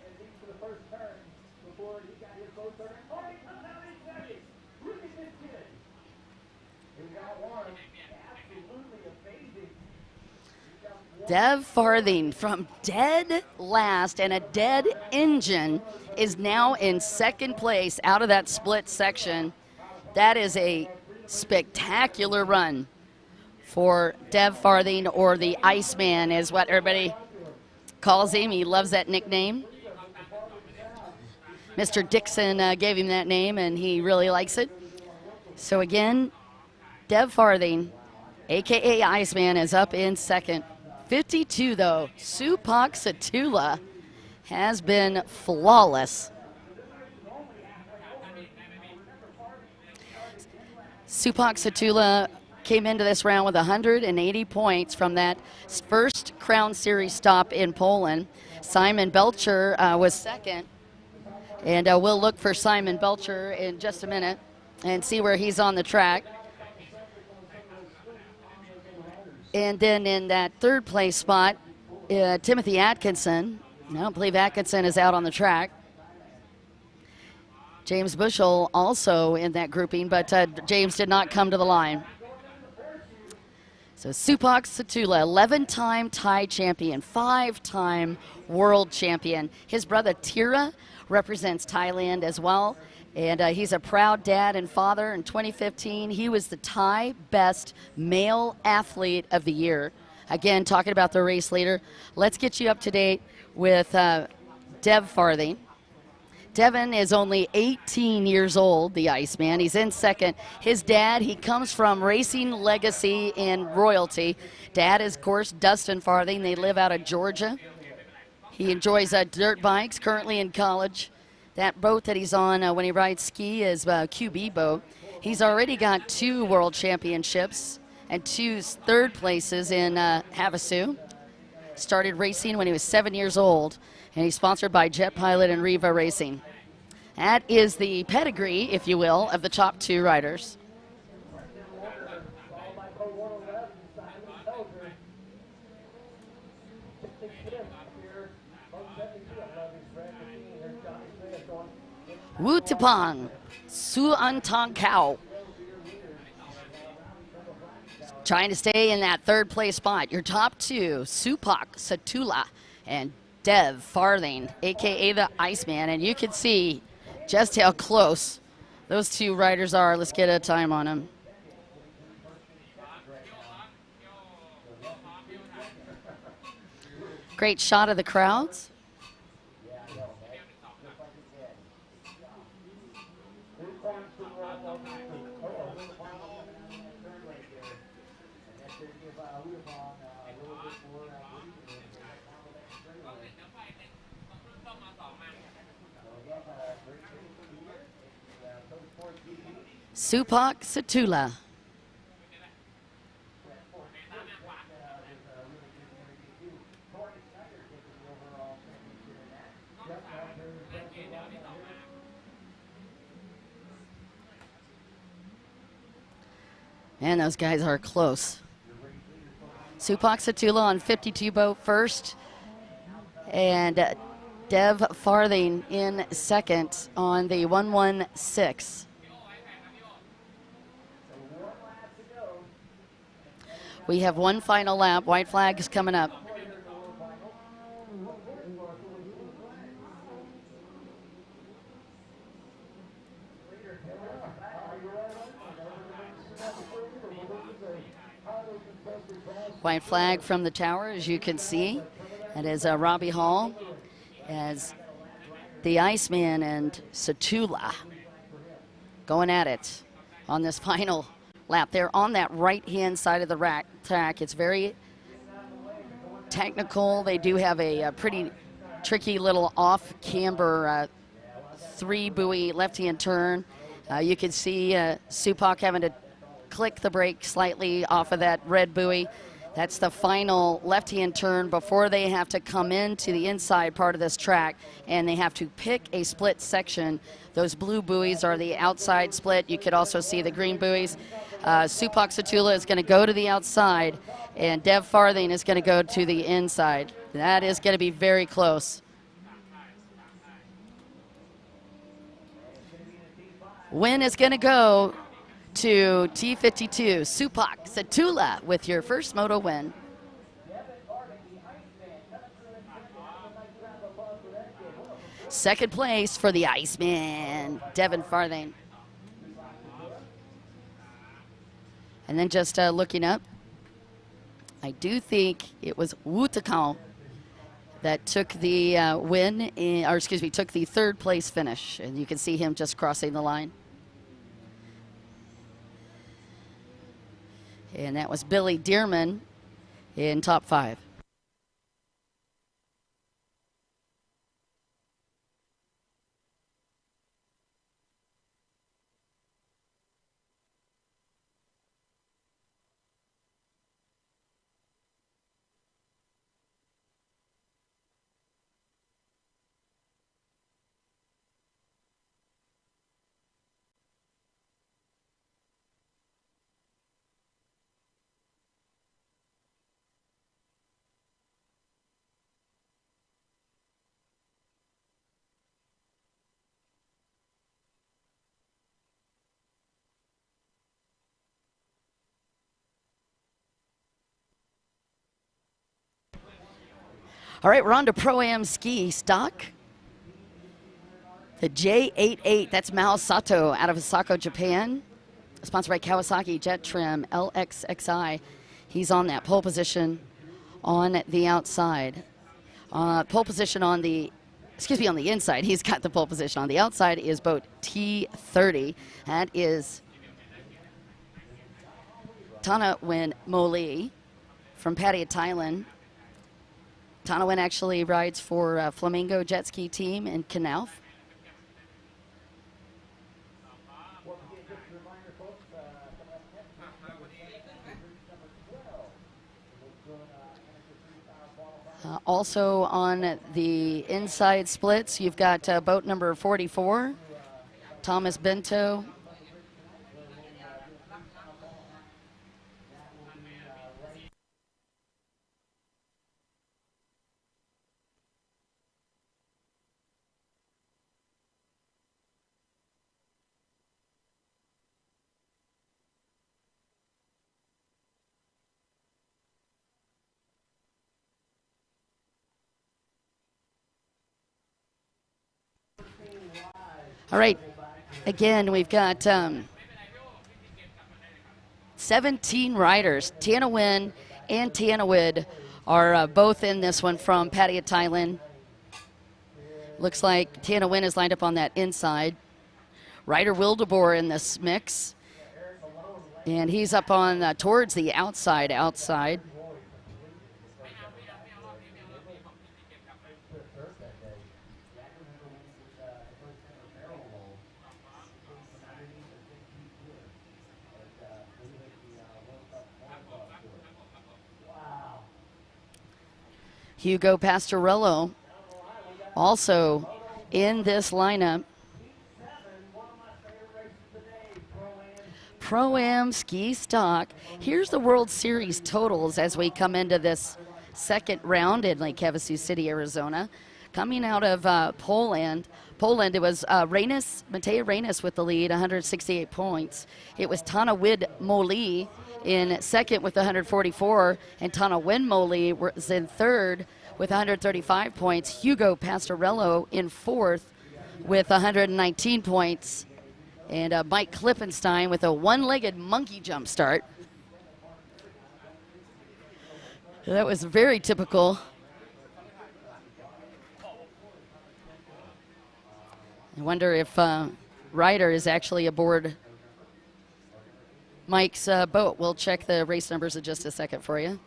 Dev Farthing from dead last and a dead engine is now in 2nd place out of that split section. That is a spectacular run for Dev Farthing, or the Iceman is what everybody calls him. He loves that nickname. Mr. Dixon gave him that name, and he really likes it. So again, Dev Farthing, a.k.a. Iceman, is up in 2nd. 52, though. Supak Satula has been flawless. Supak Satula came into this round with 180 points from that first Crown Series stop in Poland. Simon Belcher was second. And we'll look for Simon Belcher in just a minute and see where he's on the track. And then in that third place spot, Timothy Atkinson. I don't believe Atkinson is out on the track. James Bushell also in that grouping, but James did not come to the line. So Supak Satula, 11-time Thai champion, 5-time world champion. His brother Tira represents Thailand as well, and he's a proud dad and father. In 2015, he was the Thai best male athlete of the year. Again, talking about the race leader, let's get you up to date with Dev Farthing. Devin is only 18 years old, the Iceman. He's in second. His dad, he comes from racing legacy and royalty. Dad is, of course, Dustin Farthing. They live out of Georgia. He enjoys dirt bikes, currently in college. That boat that he's on when he rides ski is a QB boat. He's already got 2 world championships and 2 third places in Havasu. Started racing when he was 7 years old, and he's sponsored by Jet Pilot and Riva Racing. That is the pedigree, if you will, of the top 2 riders. Wu Tipang, Su Antong Kao. Trying to stay in that third place spot. Your top 2, Supak Satula and Dev Farthing, a.k.a. the Iceman. And you can see just how close those 2 riders are. Let's get a time on them. Great shot of the crowds. Supak Satula. Man, those guys are close. Supak Satula on 52 boat first, and Dev Farthing in second on the 116. We have one final lap. White flag is coming up. White flag from the tower, as you can see. That is Robbie Hall as the Iceman and Satula going at it on this final lap. They're on that right-hand side of the track. It's very technical. They do have a pretty tricky little off-camber 3-buoy left-hand turn. You can see Supak having to click the brake slightly off of that red buoy. That's the final left-hand turn before they have to come into the inside part of this track, and they have to pick a split section. Those blue buoys are the outside split. You could also see the green buoys. Supak Satula is going to go to the outside, and Dev Farthing is going to go to the inside. That is going to be very close. Win is going to go to T52, Supak Satula with your first moto win. Second place for the Iceman, Devin Farthing. And then just looking up, I do think it was Wu Tipang that took the win, took the third place finish. And you can see him just crossing the line. And that was Billy Dearman in top 5. All right, we're on to Pro-Am ski stock. The J88, that's Mao Sato out of Osaka, Japan. Sponsored by Kawasaki Jet Trim LXXI. He's on that pole position on the outside. Pole position on the, on the inside. He's got the pole position. On the outside is boat T30. That is Tanawin Moli from Pattaya, Thailand. Tanawin actually rides for Flamingo Jet Ski Team in Knauf. Also on the inside splits, you've got boat number 44, Thomas Bento. All right, again, we've got 17 riders. Tanawin and Tanawid are both in this one from Pattaya, Thailand. Looks like Tanawin is lined up on that inside. Ryder Wildeboer in this mix. And he's up on towards the outside. Hugo Pastorello also in this lineup. Pro-Am ski stock. Here's the World Series totals as we come into this second round in Lake Havasu City, Arizona. Coming out of Poland, it was Matej Reynes with the lead, 168 points. It was Tanawid Moli in second with 144, and Tanawin Moli was in third with 135 points. Hugo Pastorello in fourth with 119 points. And Mike Klippenstein with a one-legged monkey jump start. That was very typical. I wonder if Ryder is actually aboard Mike's boat. We'll check the race numbers in just a second for you.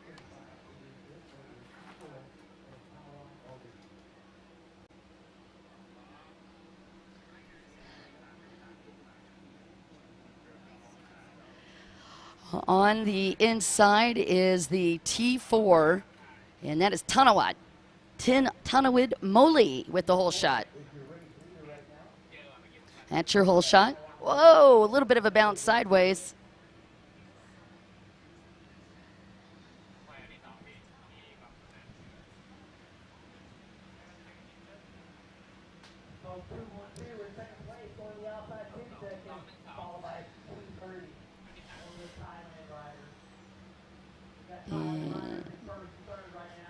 On the inside is the T4, and that is Tanawid Moli with the whole shot. That's your whole shot. Whoa, a little bit of a bounce sideways.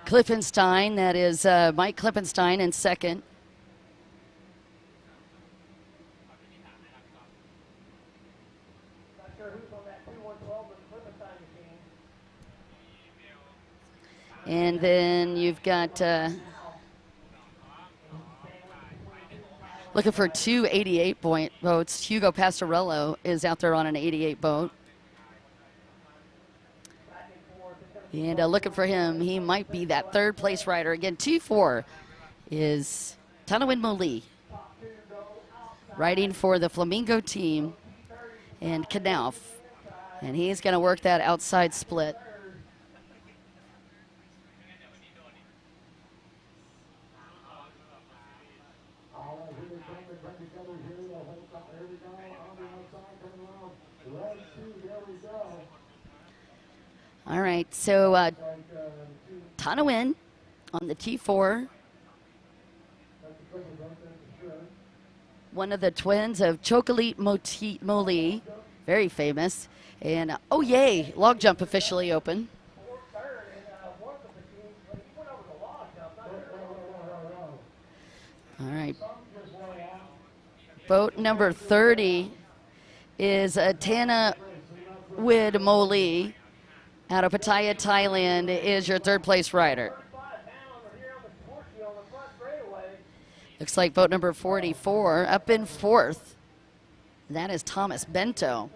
Klippenstein, that is Mike Klippenstein in second. And then you've got looking for two 88-point boats. Hugo Pastorello is out there on an 88 boat. And looking for him, he might be that third place rider. Again, T4 is Tanawin Moli, riding for the Flamingo team and Knauf. And he's going to work that outside split. All right, so Tanawin on the T4. One of the twins of Chocolate Moli, very famous. And oh yay, log jump officially open. All right. Boat number 30 is Tana Wid Moli out of Pattaya, Thailand, is your third place rider. Looks like boat number 44 up in fourth. That is Thomas Bento.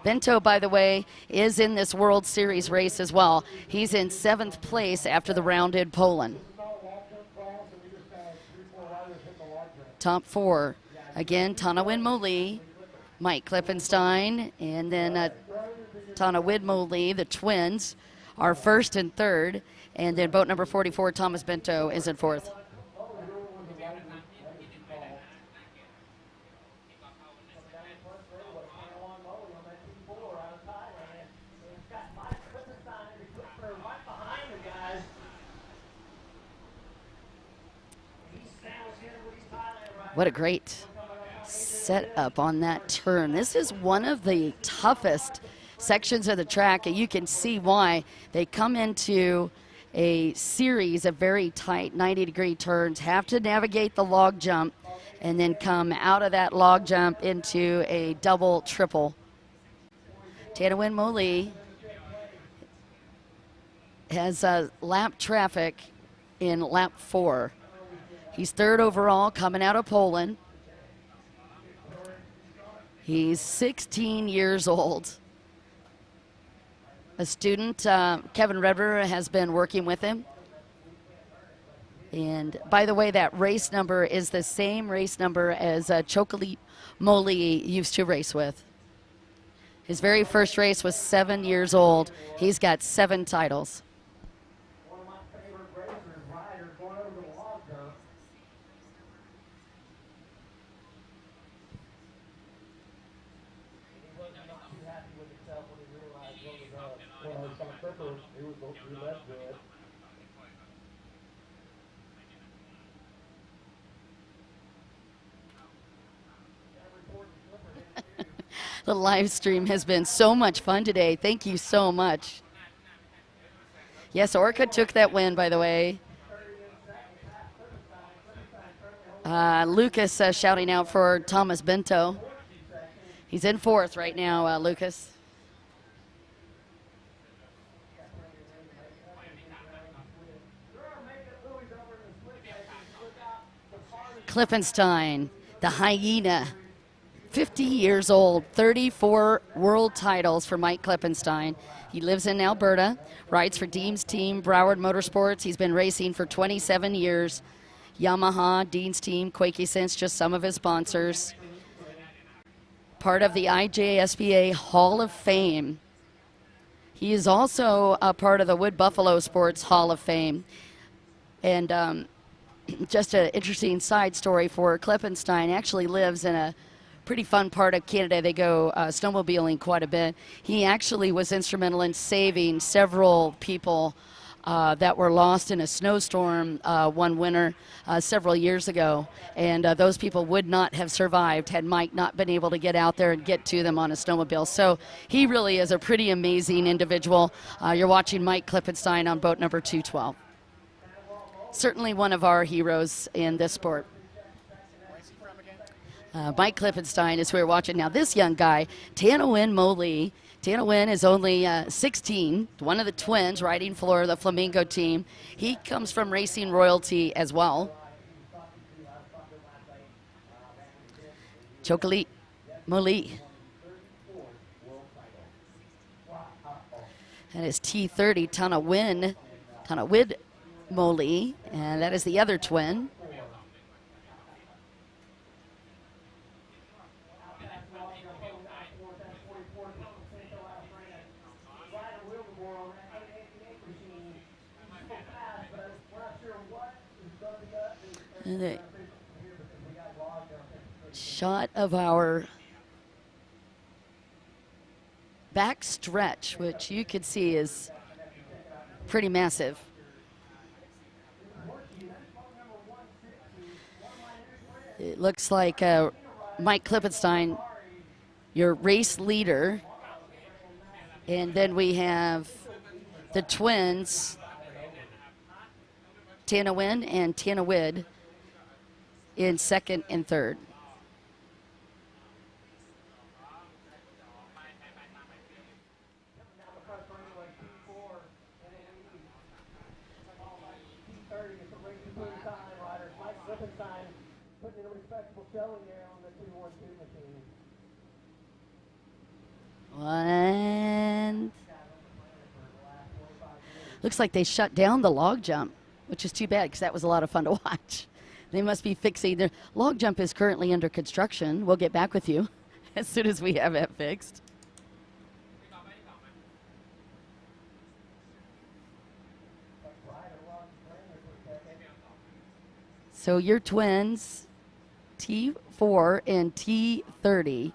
Bento, by the way, is in this World Series race as well. He's in 7th place after the round in Poland. Top 4, again, Tanawin Moli, Mike Klippenstein, and then Tanawid Moli, the twins, are 1st and 3rd. And then boat number 44, Thomas Bento, is in 4th. What a great setup on that turn. This is one of the toughest sections of the track, and you can see why. They come into a series of very tight 90-degree turns, have to navigate the log jump, and then come out of that log jump into a double, triple. Tanawin Moli has lap traffic in lap 4. He's 3rd overall, coming out of Poland. He's 16 years old. A student, Kevin Redder, has been working with him. And by the way, that race number is the same race number as Chocolate Moli used to race with. His very first race was 7 years old. He's got 7 titles. The live stream has been so much fun today. Thank you so much. Yes, Orca took that win, by the way. Lucas shouting out for Thomas Bento. He's in 4th right now, Lucas. Klippenstein, the hyena. 50 years old, 34 world titles for Mike Klippenstein. He lives in Alberta, rides for Dean's team, Broward Motorsports. He's been racing for 27 years. Yamaha, Dean's team, Quakey Sense, just some of his sponsors. Part of the IJSBA Hall of Fame. He is also a part of the Wood Buffalo Sports Hall of Fame. And just an interesting side story for Klippenstein, actually lives in a pretty fun part of Canada. They go snowmobiling quite a bit. He actually was instrumental in saving several people that were lost in a snowstorm one winter several years ago. And those people would not have survived had Mike not been able to get out there and get to them on a snowmobile. So he really is a pretty amazing individual. You're watching Mike Klippenstein on boat number 212. Certainly one of our heroes in this sport. Mike Klippenstein is who we're watching now. This young guy, Tanawin Moli. Tanawin is only 16, one of the twins riding for the Flamingo team. He comes from Racing Royalty as well. Chocolate Moli. That is T30, Tanawid Moli, and that is the other twin. And a shot of our back stretch, which you could see is pretty massive. It looks like Mike Klippenstein, your race leader. And then we have the twins, Tana Wynn and Tana Wid in second and third. Putting in a respectable showing there on the 2-1-2 machine. And looks like they shut down the log jump, which is too bad because that was a lot of fun to watch. They must be fixing their log jump is currently under construction. We'll get back with you as soon as we have it fixed. So your twins, T4 and T30.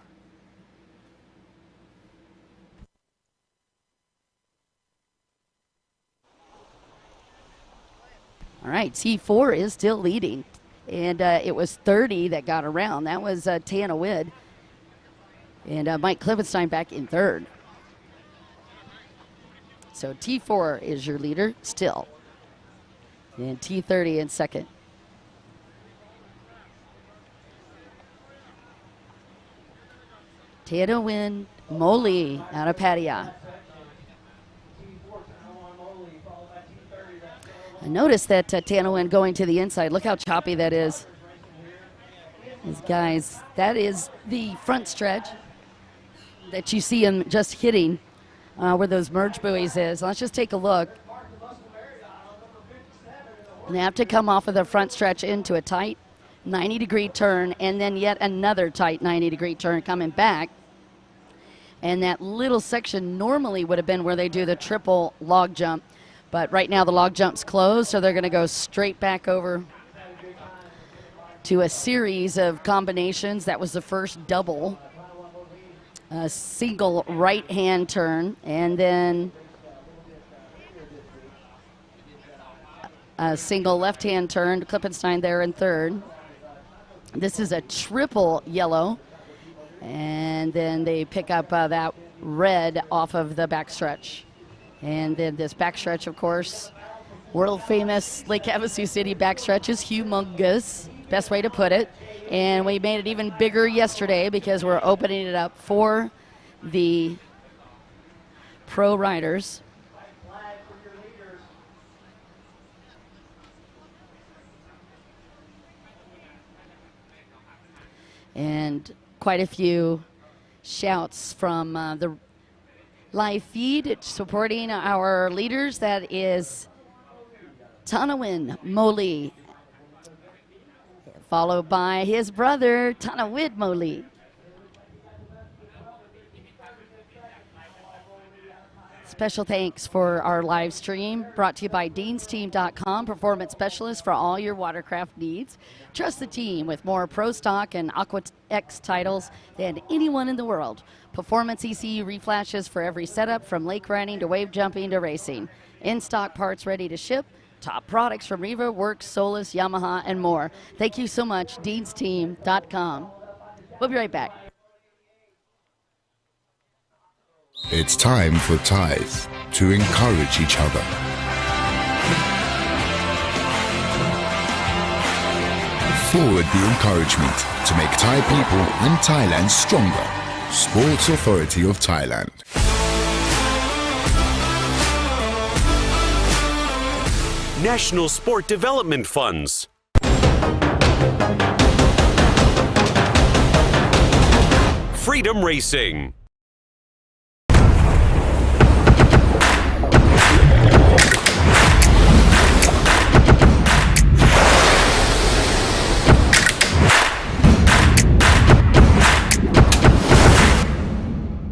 All right, T4 is still leading. And it was 30 that got around. That was Tana Wid. And Mike Klivenstein back in third. So T4 is your leader still. And T30 in second. Tana Wynn Moley out of Pattaya. I noticed that Tana Wynn going to the inside. Look how choppy that is. These guys, that is the front stretch that you see him just hitting where those merge buoys is. Let's just take a look. And they have to come off of the front stretch into a tight 90-degree turn and then yet another tight 90-degree turn coming back. And that little section normally would have been where they do the triple log jump. But right now the log jump's closed, so they're going to go straight back over to a series of combinations. That was the first double. A single right-hand turn, and then a single left-hand turn. Klippenstein there in third. This is a triple yellow, and then they pick up that red off of the backstretch. And then this backstretch, of course, world famous Lake Havasu City backstretch is humongous, best way to put it. And we made it even bigger yesterday because we're opening it up for the pro riders. And quite a few shouts from the live feed supporting our leaders. That is Tana Wynn Moley, followed by his brother Tana Wid Moley. Special thanks for our live stream brought to you by DeansTeam.com, performance specialist for all your watercraft needs. Trust the team with more Pro Stock and Aqua X titles than anyone in the world. Performance ECU reflashes for every setup, from lake riding to wave jumping to racing. In-stock parts ready to ship. Top products from Riva, Works, Solus, Yamaha, and more. Thank you so much, DeansTeam.com. We'll be right back. It's time for ties to encourage each other. Forward the encouragement to make Thai people and Thailand stronger. Sports Authority of Thailand. National Sport Development Funds. Freedom Racing.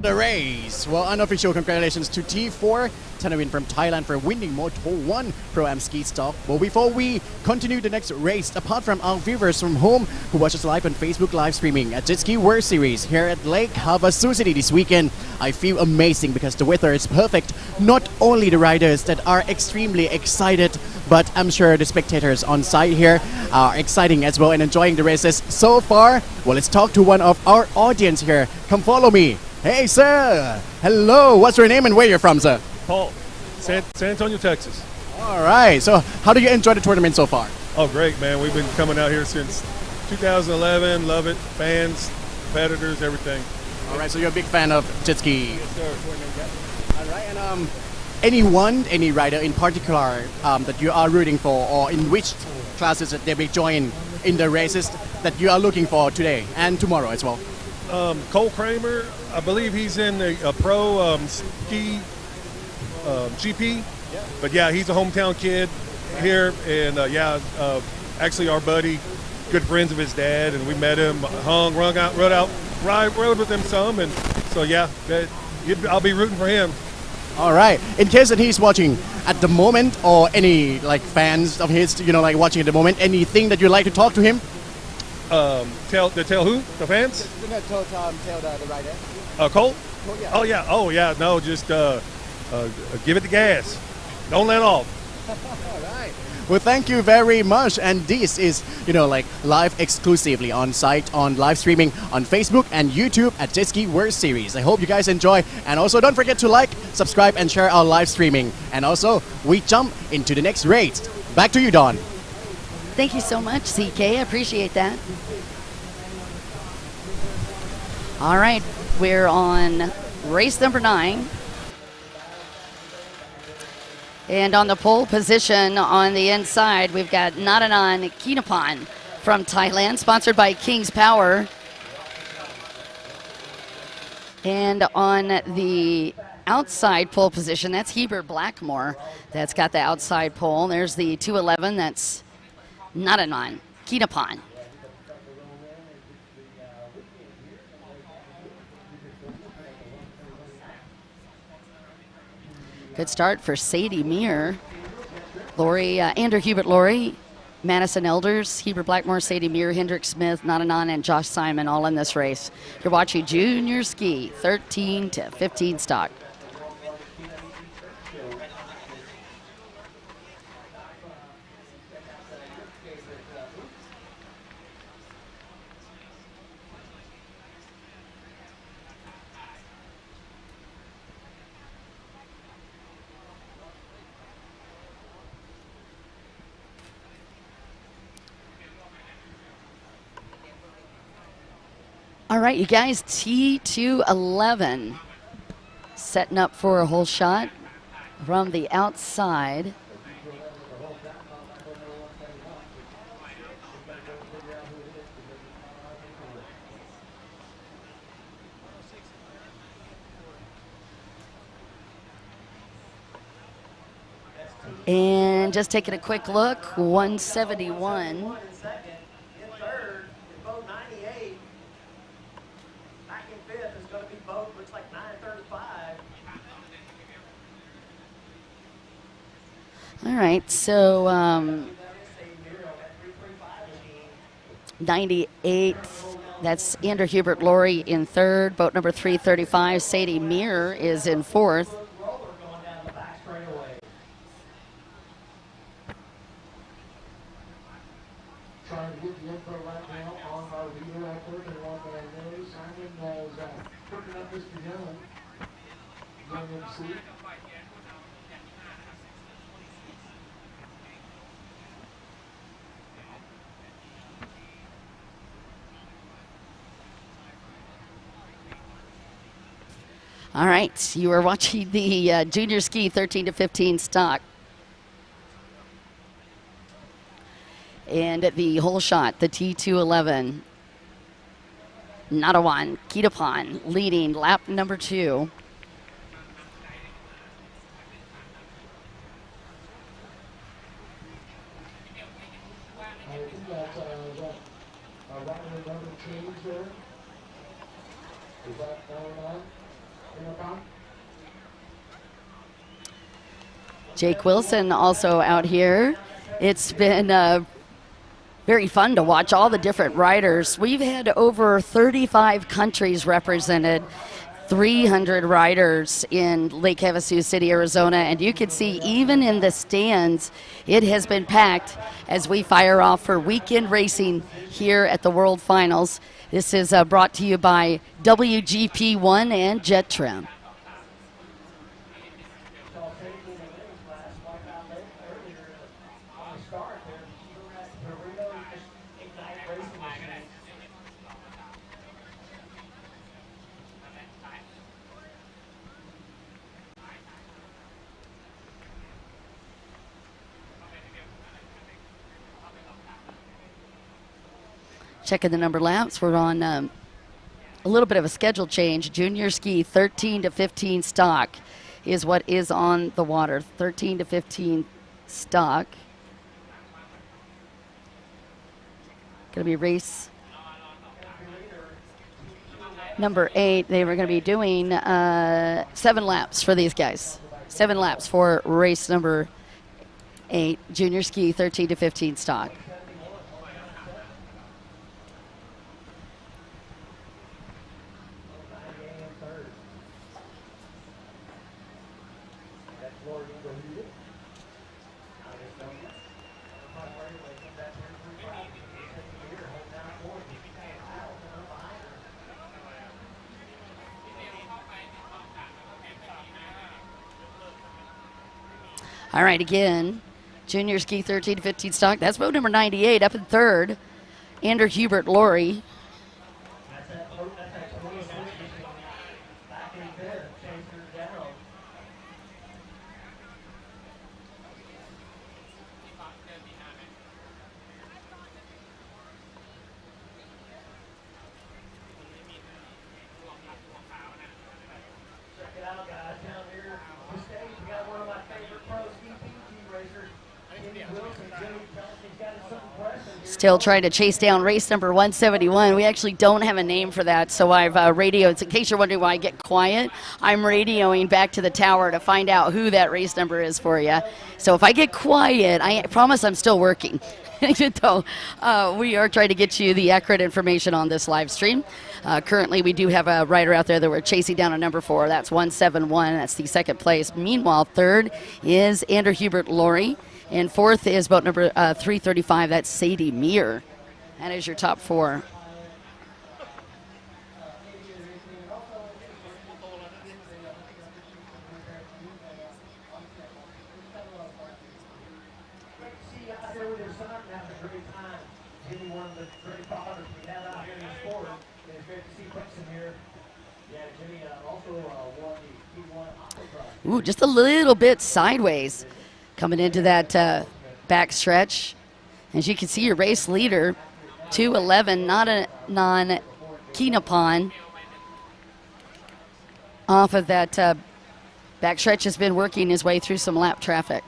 The race. Well, unofficial congratulations to T4, Tana Wynn from Thailand for winning Moto 1 Pro-Am ski stock. Well, before we continue the next race, apart from our viewers from home who watch us live on Facebook live streaming at Jet Ski World Series here at Lake Havasu City this weekend, I feel amazing because the weather is perfect. Not only the riders that are extremely excited, but I'm sure the spectators on site here are exciting as well and enjoying the races so far. Well, let's talk to one of our audience here. Come follow me. Hey, sir. Hello. What's your name and where you're from, sir? Paul, San Antonio, Texas. All right. So how do you enjoy the tournament so far? Oh, great, man. We've been coming out here since 2011. Love it. Fans, competitors, everything. All right. So you're a big fan of jet ski. Yes, sir. All right. And any rider in particular that you are rooting for, or in which classes that they will join in the races that you are looking for today and tomorrow as well? Cole Kramer, I believe he's in a pro ski GP. But yeah, he's a hometown kid here, and actually our buddy, good friends of his dad, and we met him, rode with him some, and so yeah, I'll be rooting for him. All right. In case that he's watching at the moment, or any like fans of his, like watching at the moment, anything that you'd like to talk to him? Tell who? The fans? Tell the rider. Cole? Oh, yeah. Oh yeah. No, just give it the gas. Don't let off. All right. Well, thank you very much. And this is, live exclusively on site, on live streaming on Facebook and YouTube at Jet Ski World Series. I hope you guys enjoy. And also don't forget to like, subscribe, and share our live streaming. And also, we jump into the next race. Back to you, Dawn. Thank you so much, CK. I appreciate that. All right, we're on race number 9. And on the pole position on the inside, we've got Naranan Kinapan from Thailand, sponsored by King's Power. And on the outside pole position, that's Heber Blackmore. That's got the outside pole. There's the 211, that's Naranan Kinapan. Good start for Sadie Meir. Lori, Andrew Hubert Lori, Madison Elders, Heber Blackmore, Sadie Meir, Hendrick Smith, Nananan, and Josh Simon all in this race. You're watching Junior Ski, 13 to 15 stock. All right, you guys, T211 setting up for a whole shot from the outside. And just taking a quick look, 171. All right, so 98, that's Andrew Hubert Lori in third. Boat number 335, Sadie Meir is in fourth. Trying to get the info right now on our video effort and what they know. Simon is picking up Mr. Young MC. All right, you are watching the Junior Ski 13 to 15 stock. And the whole shot, the T211. Narawan Kinapan leading lap number 2. I think that's another change there. Is that going on? Jake Wilson also out here. It's been very fun to watch all the different riders. We've had over 35 countries represented, 300 riders in Lake Havasu City, Arizona, and you can see even in the stands, it has been packed as we fire off for weekend racing here at the World Finals. This is brought to you by WGP One and Jet Trim. Checking the number laps. We're on a little bit of a schedule change. Junior ski 13 to 15 stock is what is on the water. 13 to 15 stock. Going to be race number 8. They were going to be doing 7 laps for these guys. 7 laps for race number 8, junior ski 13 to 15 stock. All right, again, junior ski 13 to 15 stock. That's boat number 98 up in third. Andrew Hubert Laurie. Still trying to chase down race number 171. We actually don't have a name for that, so I've radioed. In case you're wondering why I get quiet, I'm radioing back to the tower to find out who that race number is for you. So if I get quiet, I promise I'm still working. Even though we are trying to get you the accurate information on this live stream. Currently, we do have a rider out there that we're chasing down a number 4. That's 171. That's the second place. Meanwhile, third is Andrew Hubert Laurie. And fourth is boat number 335. That's Sadie Meir. That is your top 4. Ooh, just a little bit sideways coming into that back stretch. As you can see, your race leader, 211, not a non-Keenapon. Off of that back stretch has been working his way through some lap traffic.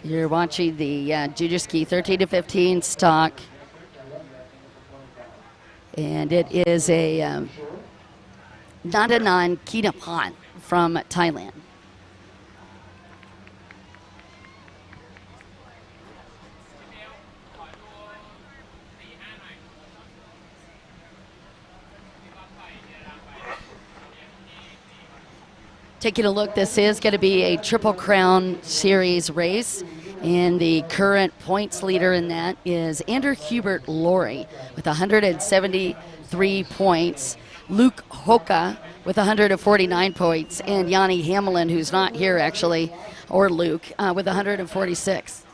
You're watching the junior ski 13 to 15 stock, and it is a Nadanan Kinapan from Thailand. Taking a look, this is going to be a Triple Crown Series race, and the current points leader in that is Andrew Hubert Laurie with 173 points, Luke Hoka with 149 points, and Yanni Hamelin, who's not here actually, or Luke, with 146.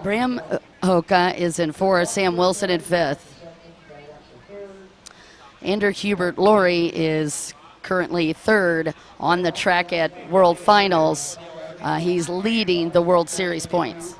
Bram Hoka is in 4th, Sam Wilson in 5th. Andrew Hubert Laurie is currently 3rd on the track at World Finals. He's leading the World Series points.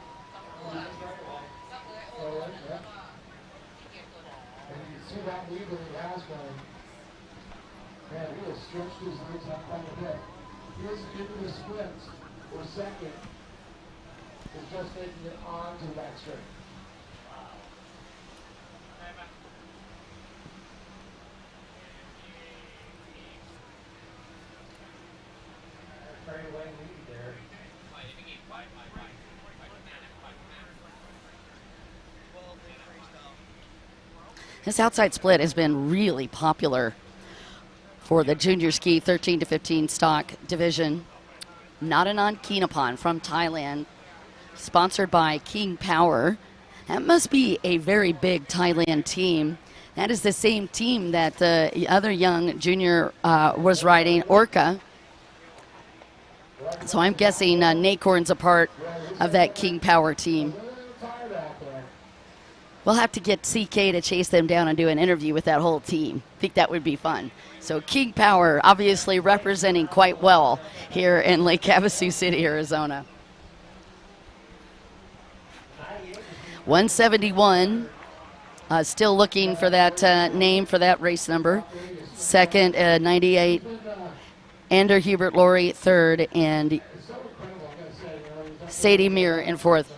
This outside split has been really popular for the junior ski 13 to 15 stock division. Nadanan Kinapan from Thailand, sponsored by King Power. That must be a very big Thailand team. That is the same team that the other young junior was riding, Orca. So I'm guessing Nakorn's a part of that King Power team. We'll have to get CK to chase them down and do an interview with that whole team. I think that would be fun. So King Power obviously representing quite well here in Lake Havasu City, Arizona. 171, still looking for that name for that race number. Second, 98, Ander Hubert Laurie, third, and Sadie Muir in fourth.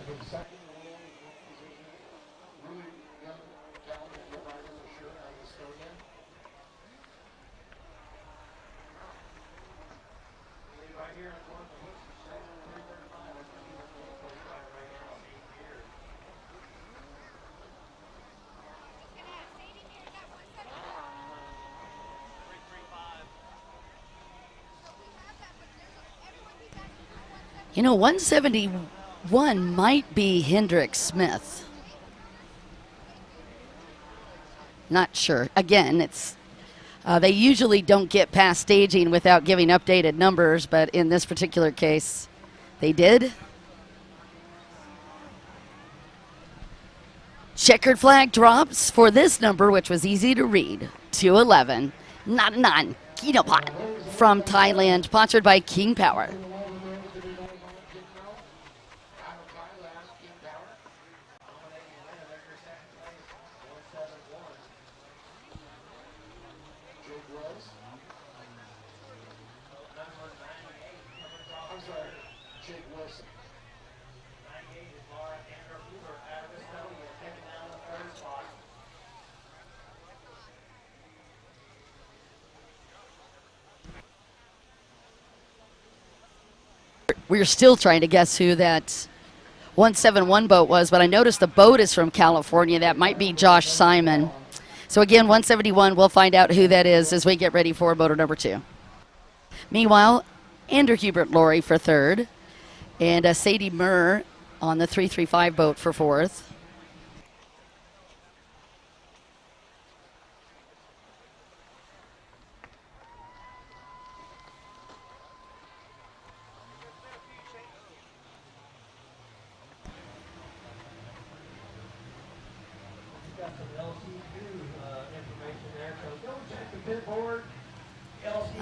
You know, 171 might be Hendrick Smith. Not sure. Again, it's they usually don't get past staging without giving updated numbers, but in this particular case, they did. Checkered flag drops for this number, which was easy to read. 211, Nananan Kinopot from Thailand, sponsored by King Power. We're still trying to guess who that 171 boat was, but I noticed the boat is from California. That might be Josh Simon. So again, 171, we'll find out who that is as we get ready for motor number 2. Meanwhile, Ander Hubert Laurie for third, and Sadie Muir on the 335 boat for fourth.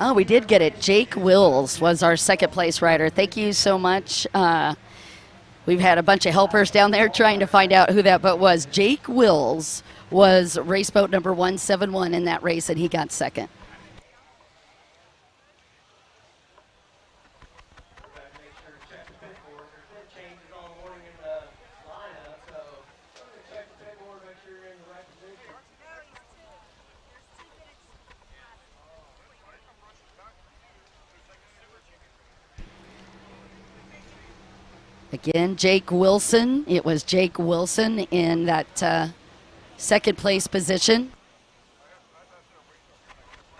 Oh, we did get it. Jake Wills was our second place rider. Thank you so much. We've had a bunch of helpers down there trying to find out who that boat was. Jake Wills was race boat number 171 in that race, and he got second. Again, Jake Wilson. It was Jake Wilson in that second place position.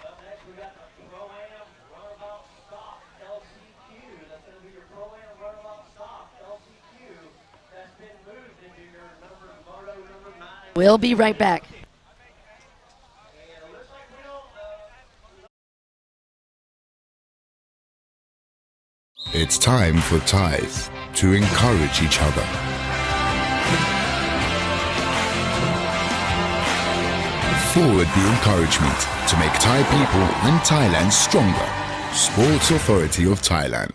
Up next, we got the Pro-Am Runabout Stock LCQ. That's going to be your Pro-Am Runabout Stock LCQ. That's been moved into your Moto number 9. We'll be right back. It's time for ties to encourage each other. Forward the encouragement to make Thai people and Thailand stronger. Sports Authority of Thailand.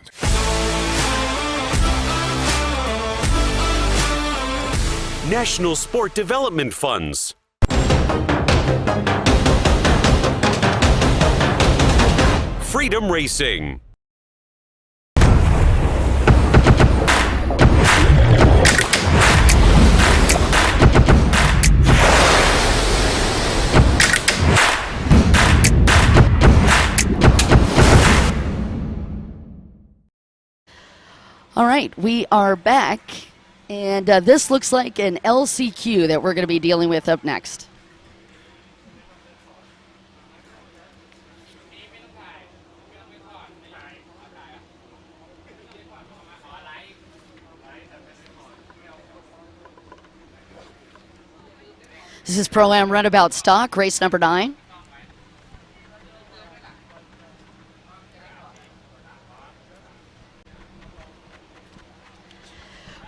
National Sport Development Funds. Freedom Racing. All right, we are back, and this looks like an LCQ that we're going to be dealing with up next. This is Pro-Am Runabout Stock, race number 9.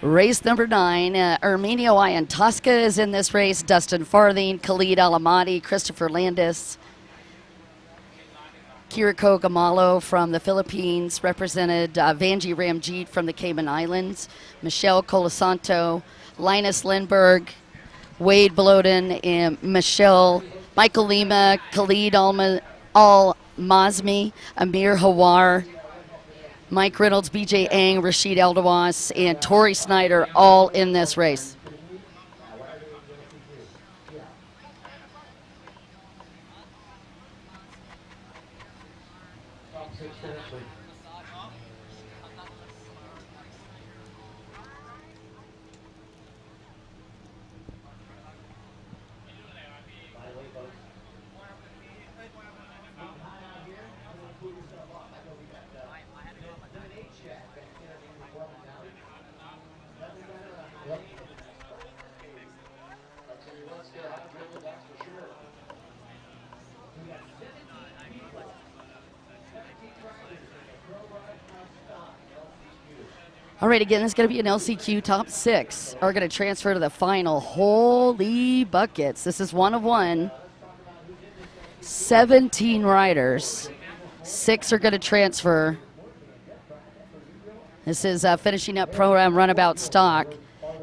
Race number 9, Erminio Iantosca is in this race, Dustin Farthing, Khalid Alamati, Christopher Landis, Kiriko Gamalo from the Philippines, represented Vanji Ramjeet from the Cayman Islands, Michelle Colasanto, Linus Lindbergh, Wade Bloden, and Michael Lima, Khalid Al-Mazmi, Amir Hawar, Mike Reynolds, BJ Ang, Rashid Eldawas, and Tori Snyder all in this race. All right, again, this is going to be an LCQ top 6. Are going to transfer to the final. Holy buckets. This is 1 of 1. 17 riders. 6 are going to transfer. This is finishing up Pro-Am Runabout Stock.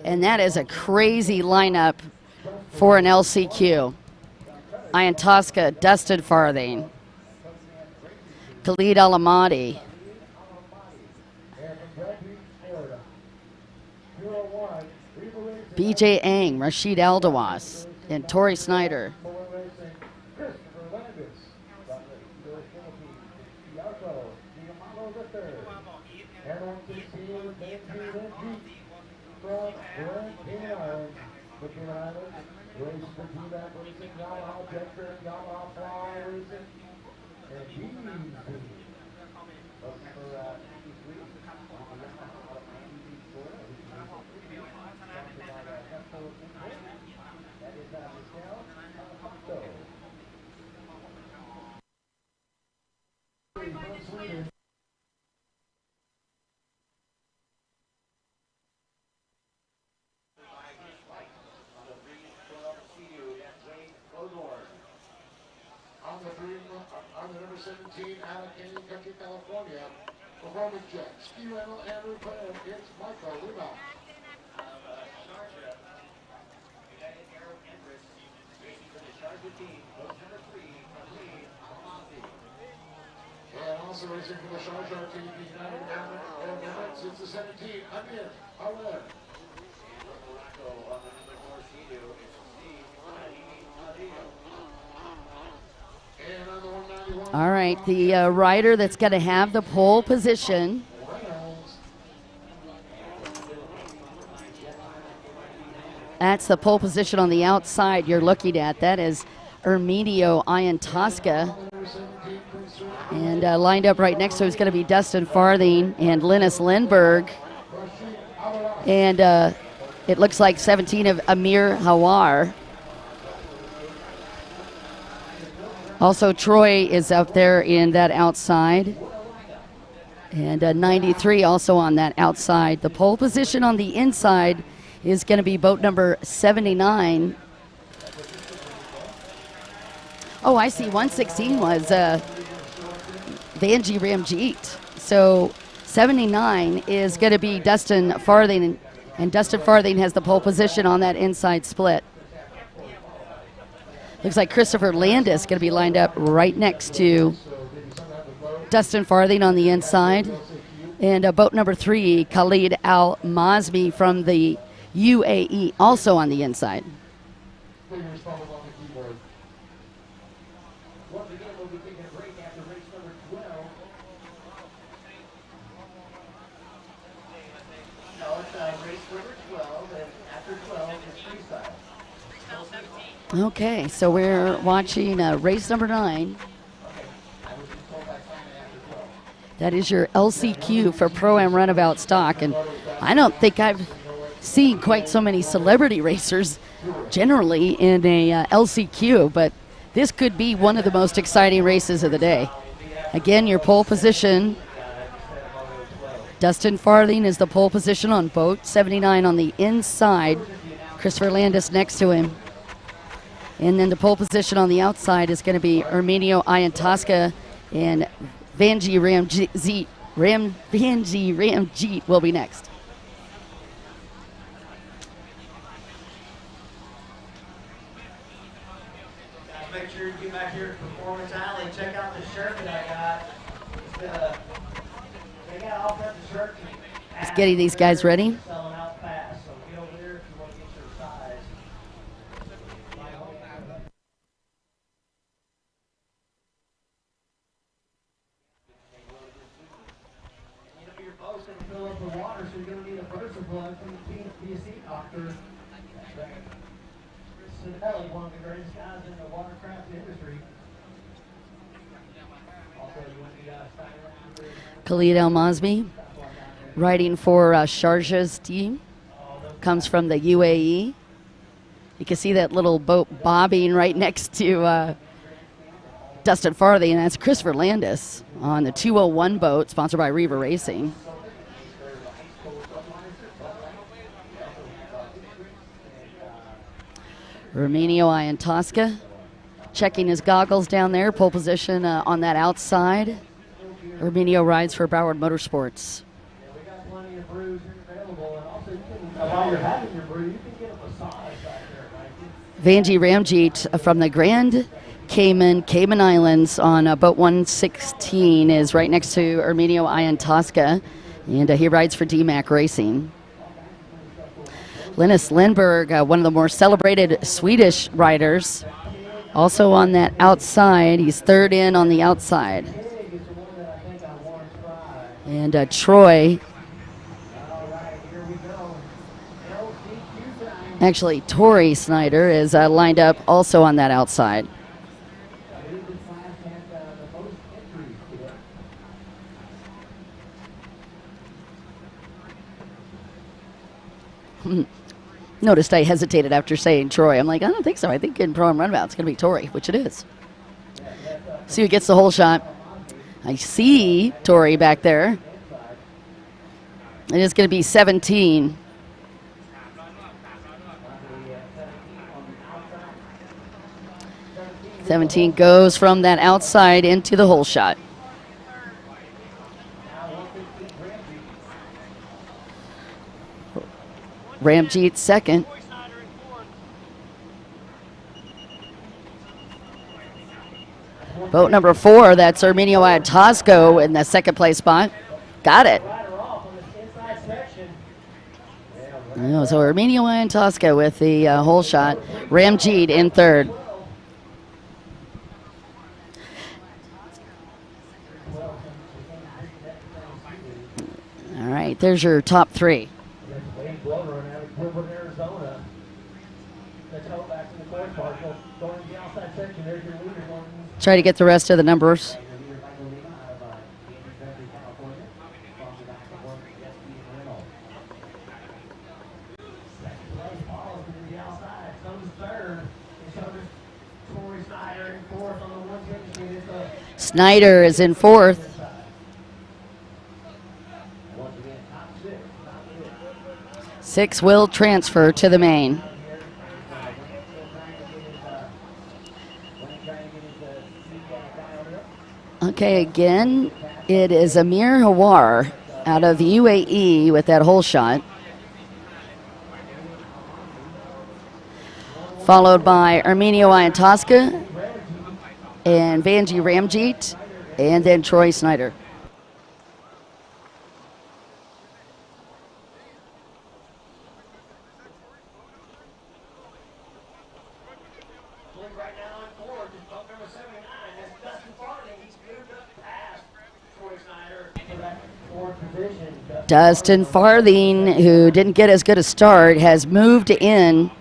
And that is a crazy lineup for an LCQ. Iantosca, Dustin Farthing, Khalid Alamati, BJ Ang, Rashid Eldawas, and Tori Snyder. On the number 17 out of Canyon Country, California, Performance Jet, Ski Rental, and Repair. It's Michael Lima. And also racing for the Sharjah team, the United Arab Emirates, it's the 17, Amir Hawar. All right, the rider that's going to have the pole position. That's the pole position on the outside you're looking at. That is Erminio Iantosca. And lined up right next to him is going to be Dustin Farthing and Linus Lindbergh. And it looks like 17 of Amir Hawar. Also, Troy is up there in that outside. And 93 also on that outside. The pole position on the inside is going to be boat number 79. Oh, I see. 116 was Vanji Ramjeet. So 79 is going to be Dustin Farthing. And Dustin Farthing has the pole position on that inside split. Looks like Christopher Landis going to be lined up right next to Dustin Farthing on the inside. And boat number 3, Khalid Al-Mazmi from the UAE, also on the inside. Okay, so we're watching race number 9. That is your LCQ for Pro-Am Runabout Stock, and I don't think I've seeing quite so many celebrity racers generally in a LCQ, but this could be one of the most exciting races of the day. Again, your pole position, Dustin Farthing is the pole position on boat, 79 on the inside, Christopher Landis next to him. And then the pole position on the outside is going to be Erminio Iantasca, and Vanji Ramjeet will be next. Make sure you get back here to Performance Alley. Check out the shirt that I got. Check out all kinds of shirts. Just getting these guys ready. Selling out fast, so get over there if you want to get your size. You know your boat's going to fill up with water, so you're going to need a burst plug from the PSC doctor. Sinelli, one of the greatest guys in the watercraft industry. Also, you want the Khalid El Mazmi, riding for Sharjah's team, comes from the UAE. You can see that little boat bobbing right next to Dustin Farthing, and that's Christopher Landis on the 201 boat, sponsored by Riva Racing. Erminio Iantasca checking his goggles down there, pole position on that outside. Erminio rides for Broward Motorsports. We got plenty of brews available, and also you can, while you're having your brew, you can get a massage back there, right? Vanji Ramjeet from the Grand Cayman Islands on boat 116 is right next to Erminio Iantasca, and he rides for DMAC Racing. Linus Lindberg, one of the more celebrated Swedish riders, also on that outside. He's third in on the outside. And Troy, actually Tori Snyder, is lined up also on that outside. Noticed I hesitated after saying Troy. I'm like, I don't think so. I think in Pro-Am Runabout it's going to be Tori, which it is. See who gets the whole shot. I see Tori back there. It is going to be 17. '17 goes from that outside into the hole shot. Ramjeet second. Boat number 4, that's Erminio Iantasca in the second place spot. Got it. Oh, so Erminio Iantasca with the hole shot. Ramjeet in third. All right, there's your top 3. Try to get the rest of the numbers. Snyder is in 4th. Six will transfer to the main. Okay, again, it is Amir Hawar out of the UAE with that hole shot. Followed by Erminio Iantasca and Vanji Ramjeet, and then Troy Snyder. Dustin Farthing, who didn't get as good a start, has moved in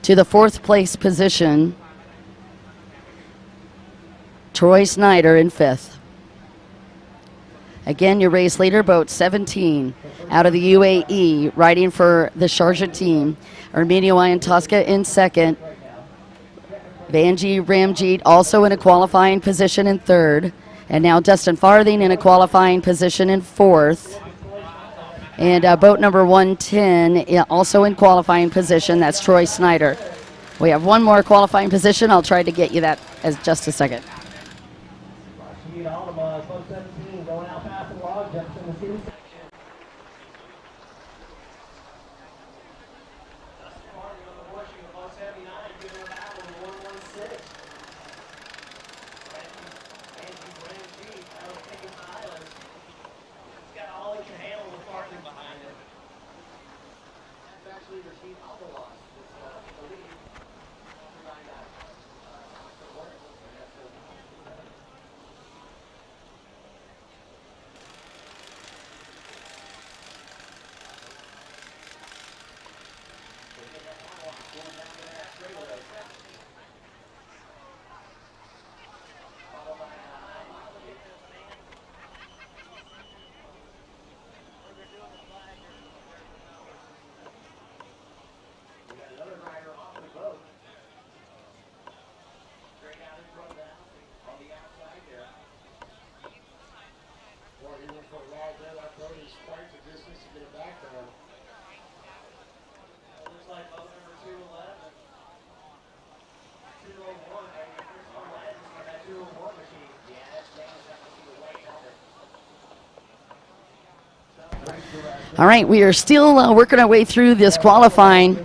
to the 4th place position. Troy Snyder in 5th. Again, your race leader, boat 17, out of the UAE, riding for the Sharjah team. Armenio Ion Tosca in second. Vanji Ramjeet also in a qualifying position in third. And now Dustin Farthing in a qualifying position in fourth. And boat number 110 also in qualifying position. That's Troy Snyder. We have one more qualifying position. I'll try to get you that as just a second. All right, we are still working our way through this qualifying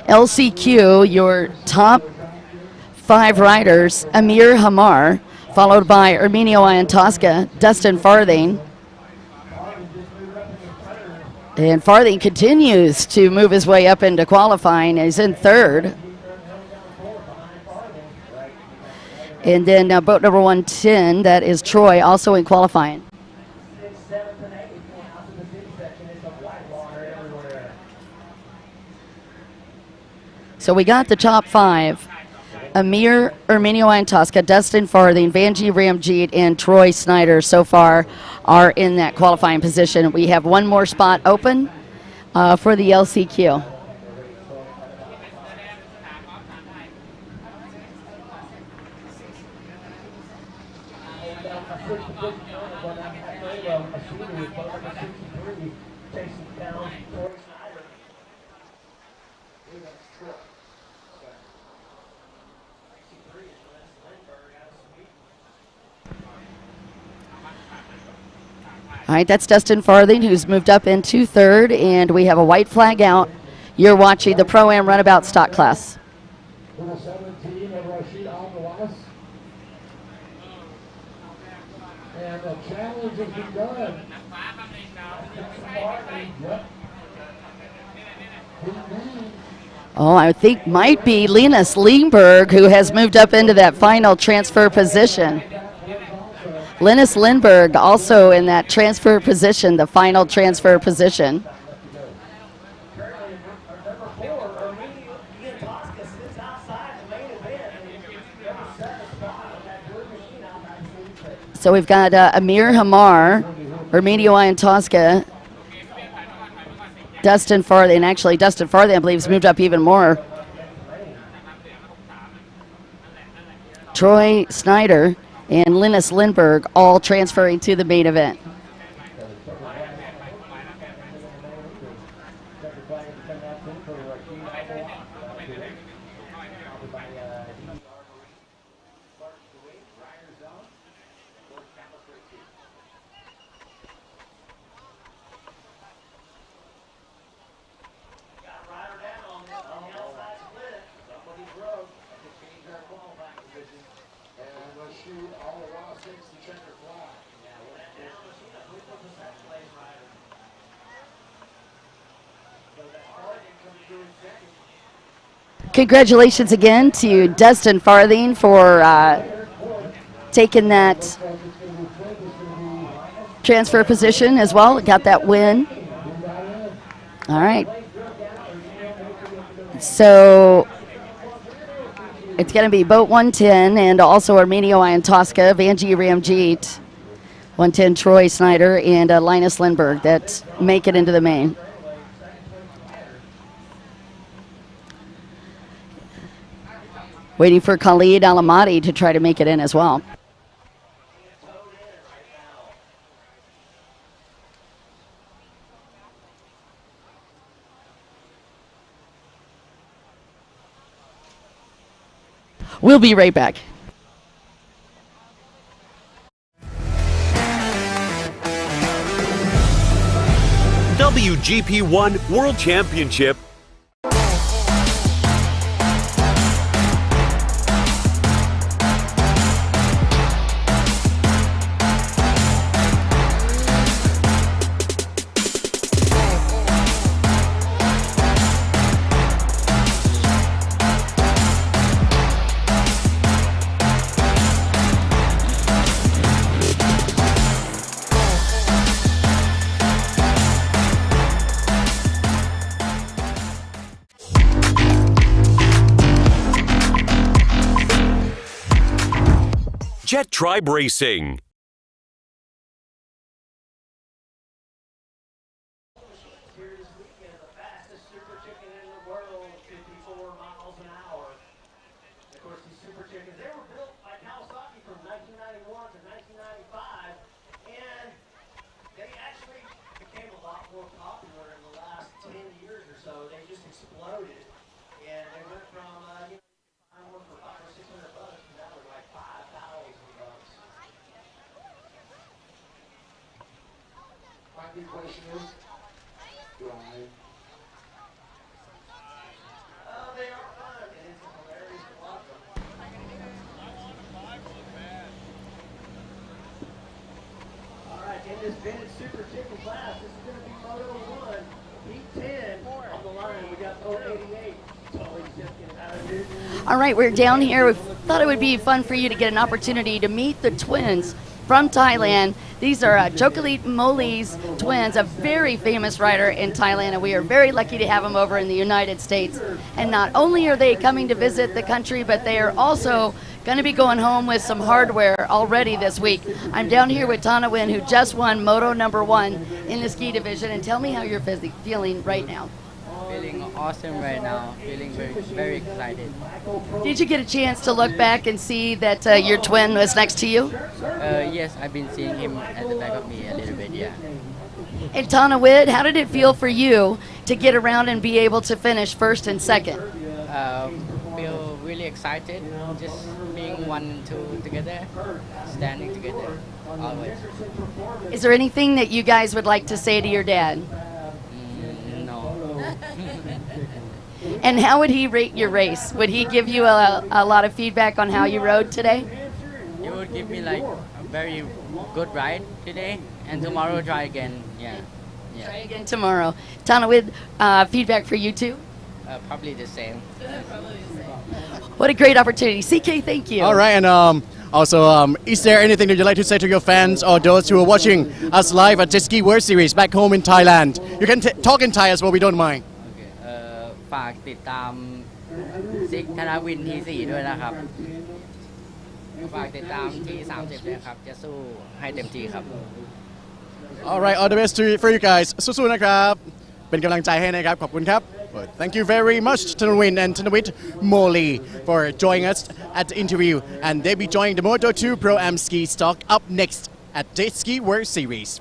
LCQ. Your top 5 riders: Amir Hamar, followed by Armenio Ion Tosca, Dustin Farthing. And Farthing continues to move his way up into qualifying. He's in third. And then boat number 110, that is Troy, also in qualifying. So we got the top 5. Amir, Armenio Ion Tosca, Dustin Farthing, Vanji Ramjeet, and Troy Snyder so far are in that qualifying position. We have one more spot open for the LCQ. All right, that's Dustin Farthing, who's moved up into third, and we have a white flag out. You're watching the Pro-Am Runabout stock class. Number 17 of Rashid Al-Nawas. And the challenge has begun. Oh, I think might be Linus Lindberg, who has moved up into that final transfer position. Linus Lindberg also in that transfer position, the final transfer position. So we've got Amir Hamar, Armenio Ion Tosca, Dustin Farthing, and actually Dustin Farthing, I believe, has moved up even more. Troy Snyder and Linus Lindberg all transferring to the main event. Congratulations again to Dustin Farthing for taking that transfer position as well. Got that win. All right. So it's going to be boat 110 and also Armenio Ion Tosca, Vanji Ramjeet, 110 Troy Snyder and Linus Lindbergh that make it into the main. Waiting for Khalid Alamati to try to make it in as well. We'll be right back. WGP1 World Championship. Jet Tribe Racing. Here this weekend, the fastest super chicken in the world, 54 miles an hour. Of course, these super chickens, they were built by Kawasaki from 1991 to 1995, and they actually became a lot more popular in the last 10 years or so. They just exploded, and they went from, you know, I one for $500 or $600 to now they're like $5,000. My big question is, drive. They are fun, and it's hilarious to watch them. All right, in this vintage super chicken class, this is going to be Moto 1, Heat 10 on the line. We got Moto 88. Totally just getting out of Newton. All right, we're down here. We thought it would be fun for you to get an opportunity to meet the twins from Thailand. These are Jokelit Moli's twins, a very famous rider in Thailand, and we are very lucky to have them over in the United States. And not only are they coming to visit the country, but they are also going to be going home with some hardware already this week. I'm down here with Tana Nguyen, who just won Moto #1 in the ski division. And tell me how you're feeling right now. Feeling awesome right now. Feeling very excited. Did you get a chance to look back and see that your twin was next to you? Yes, I've been seeing him at the back of me a little bit, yeah. And Tana Nguyen, how did it feel for you to get around and be able to finish first and second? Feel really excited, just being 1 and 2 together, standing together, always. Is there anything that you guys would like to say to your dad? And how would he rate your race? Would he give you a lot of feedback on how you rode today? He would give me like a very good ride today, and tomorrow try again. Yeah. Try again tomorrow. Tana Nguyen, feedback for you too? Probably the same. What a great opportunity. CK, thank you. All right, and also, is there anything that you'd like to say to your fans or those who are watching us live at SKI World Series back home in Thailand? You can talk in Thai as well, we don't mind. ฝากติดตามซิกธนวินที่ 4 ด้วยนะครับฝากติดตามที่ 30 ด้วยครับจะสู้ให้เต็มที่ครับ All right, all the best for you guys. สู้ๆนะครับ เป็นกำลังใจให้นะครับ ขอบคุณครับ Thank you very much, Tanawin and Tanawit Moli, for joining us at the interview. And they'll be joining the Moto 2 Pro-Am Ski Stock up next at the SKI World Series.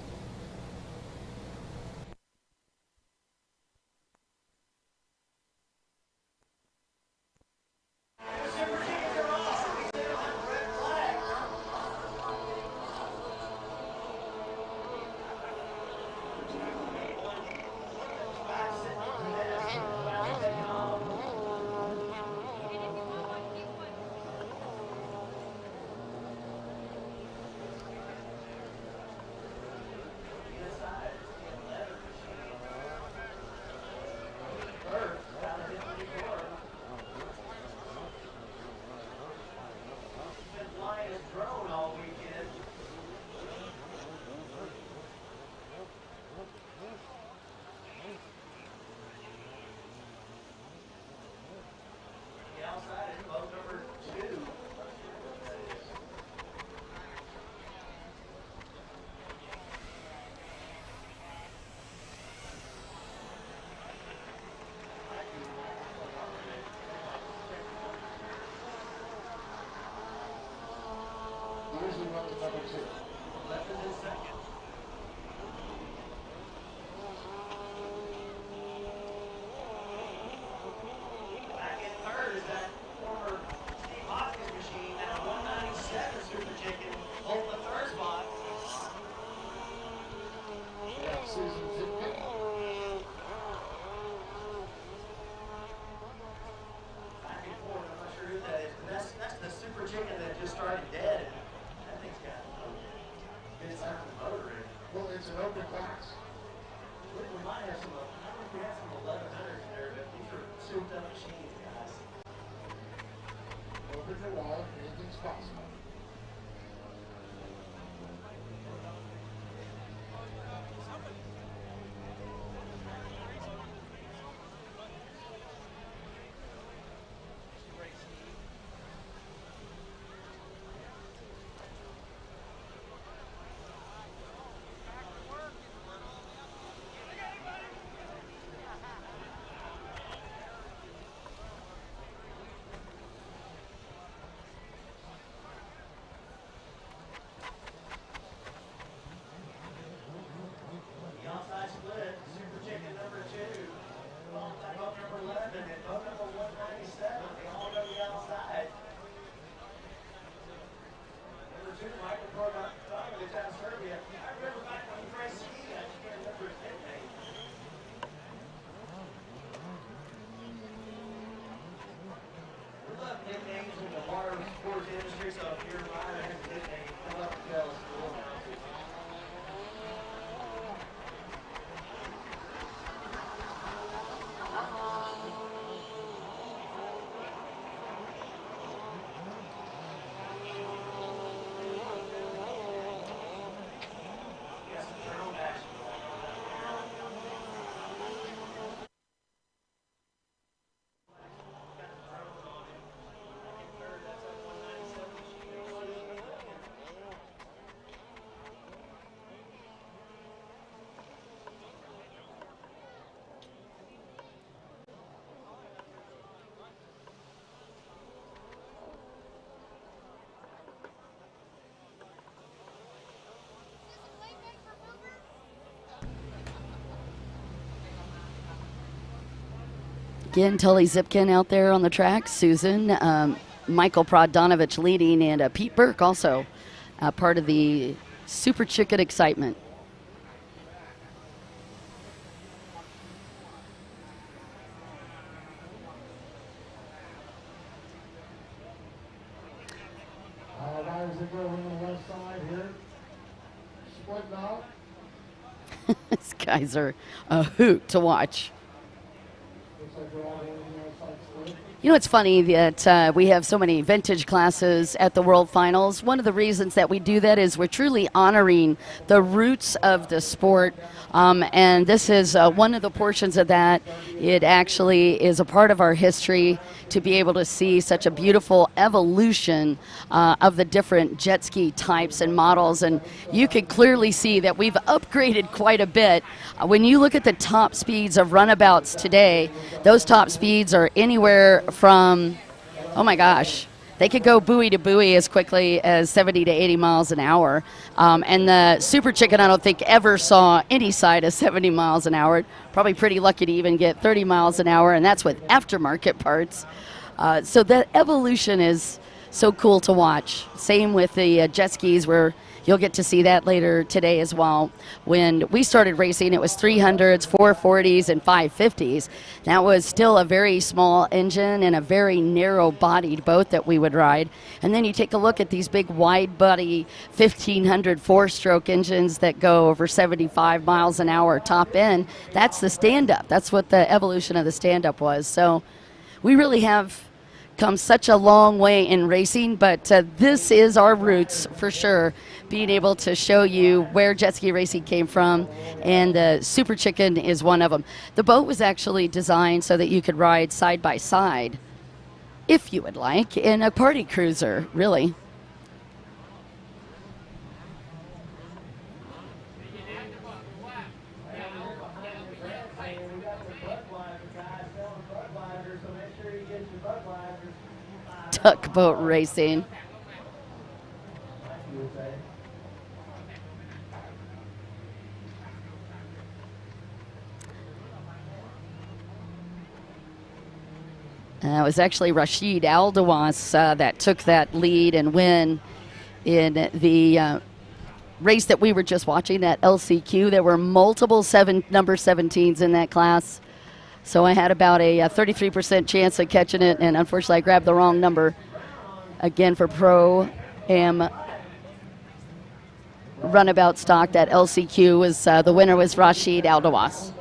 usually runs number 2. Left is in second. Back in third is that former Steve Hoskins machine, that 197 Super Chicken, holding the third spot. We got Susan Zipkin. Back and forth, I'm not sure who that is, but that's the Super Chicken that just started dead. That thing's got good sound motor in it. Well, it's an open class. We might have some, I don't know if we have some 1100s in there, but these are souped up machines, guys. Open your wallet, anything's possible. The outside split, Super Chicken number 2, well, back up number 11, and both number 197, they all go to the outside. Number 2, Michael Prodanovich out of Serbia. I remember back when he raced ski, I just can't remember his nickname. We love nicknames in the water sports industry, so if you're a rider and has a nickname, come up and tell us. We'll announce it. Yes, drone action. Again, Tully Zipkin out there on the track, Susan, Michael Prodanovich leading, and Pete Burke also part of the Super Chicken excitement. Riders that go on the left side here. Splitting out. These guys are a hoot to watch. Looks like they're all going on the outside split. You know, it's funny that we have so many vintage classes at the World Finals. One of the reasons that we do that is we're truly honoring the roots of the sport. And this is one of the portions of that. It actually is a part of our history to be able to see such a beautiful evolution of the different jet ski types and models. And you can clearly see that we've upgraded quite a bit. When you look at the top speeds of runabouts today, those top speeds are anywhere from, oh my gosh, they could go buoy to buoy as quickly as 70 to 80 miles an hour. And the Super Chicken, I don't think ever saw any side of 70 miles an hour. Probably pretty lucky to even get 30 miles an hour, and that's with aftermarket parts. So that evolution is so cool to watch. Same with the jet skis, where you'll get to see that later today as well. When we started racing, it was 300s, 440s, and 550s. That was still a very small engine and a very narrow-bodied boat that we would ride. And then you take a look at these big wide-body 1500 four-stroke engines that go over 75 miles an hour top end. That's the stand-up. That's what the evolution of the stand-up was. So we really have come such a long way in racing, but this is our roots for sure, being able to show you where jet ski racing came from, and the Super Chicken is one of them. The boat was actually designed so that you could ride side by side, if you would like, in a party cruiser, really. Tugboat racing. would say. It was actually Rashid Aldawas that took that lead and win in the race that we were just watching, that LCQ. There were multiple number 17s in that class. So I had about a 33% chance of catching it, and unfortunately I grabbed the wrong number. Again, for Pro-Am runabout stock, that LCQ was, the winner was Rashid Aldawas.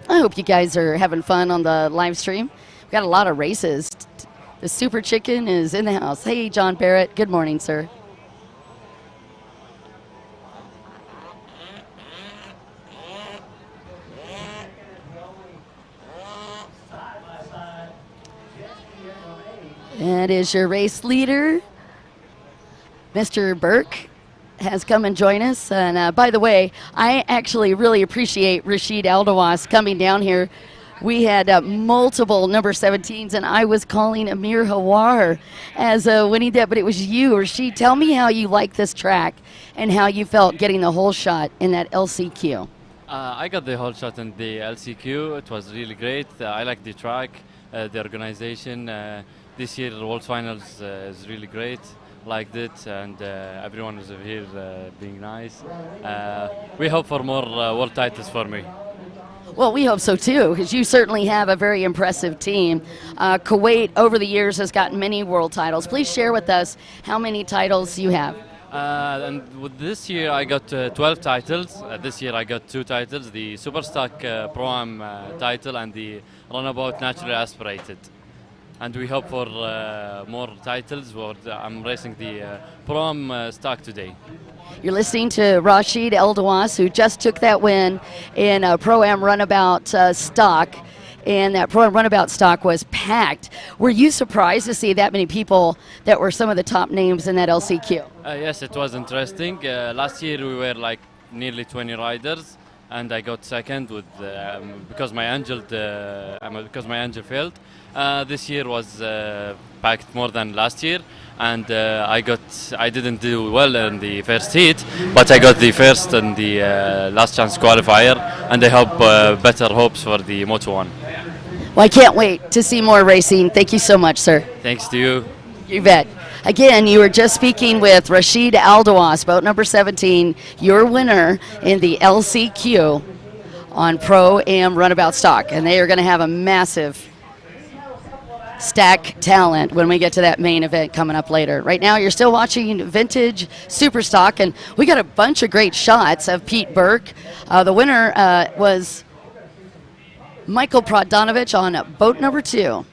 I hope you guys are having fun on the live stream. We've got a lot of races. The Super Chicken is in the house. Hey, John Barrett. Good morning, sir. That is your race leader, Mr. Burke. Has come and joined us. And by the way, I actually really appreciate Rashid Aldawas coming down here. We had multiple number 17s, and I was calling Amir Hawar as winning that, but it was you. Rashid, tell me how you like this track and how you felt getting the whole shot in that LCQ. I got the whole shot in the LCQ. It was really great. I like the track, the organization. This year, the World Finals is really great. Liked it, and everyone was here being nice. We hope for more world titles for me. Well, we hope so too, because you certainly have a very impressive team. Kuwait over the years has gotten many world titles. Please share with us how many titles you have. And with this year I got 12 titles. This year I got 2 titles, the Superstock Pro-Am title and the Runabout Naturally Aspirated. And we hope for more titles. I'm racing the Pro-Am stock today. You're listening to Rashid Aldawas, who just took that win in Pro-Am Runabout stock. And that Pro-Am Runabout stock was packed. Were you surprised to see that many people that were some of the top names in that LCQ? Yes, it was interesting. Last year we were like nearly 20 riders, and I got second with because my angel failed. This year was packed more than last year, and I didn't do well in the first heat, but I got the first in the last chance qualifier, and I hope better hopes for the Moto 1. Well, I can't wait to see more racing. Thank you so much, sir. Thanks to you. You bet. Again, you were just speaking with Rashid Aldawas, boat number 17, your winner in the LCQ on Pro-Am Runabout stock, and they are going to have a massive stack talent when we get to that main event coming up later. Right now, you're still watching Vintage Superstock, and we got a bunch of great shots of Pete Burke. The winner was Michael Prodanovich on boat number 2.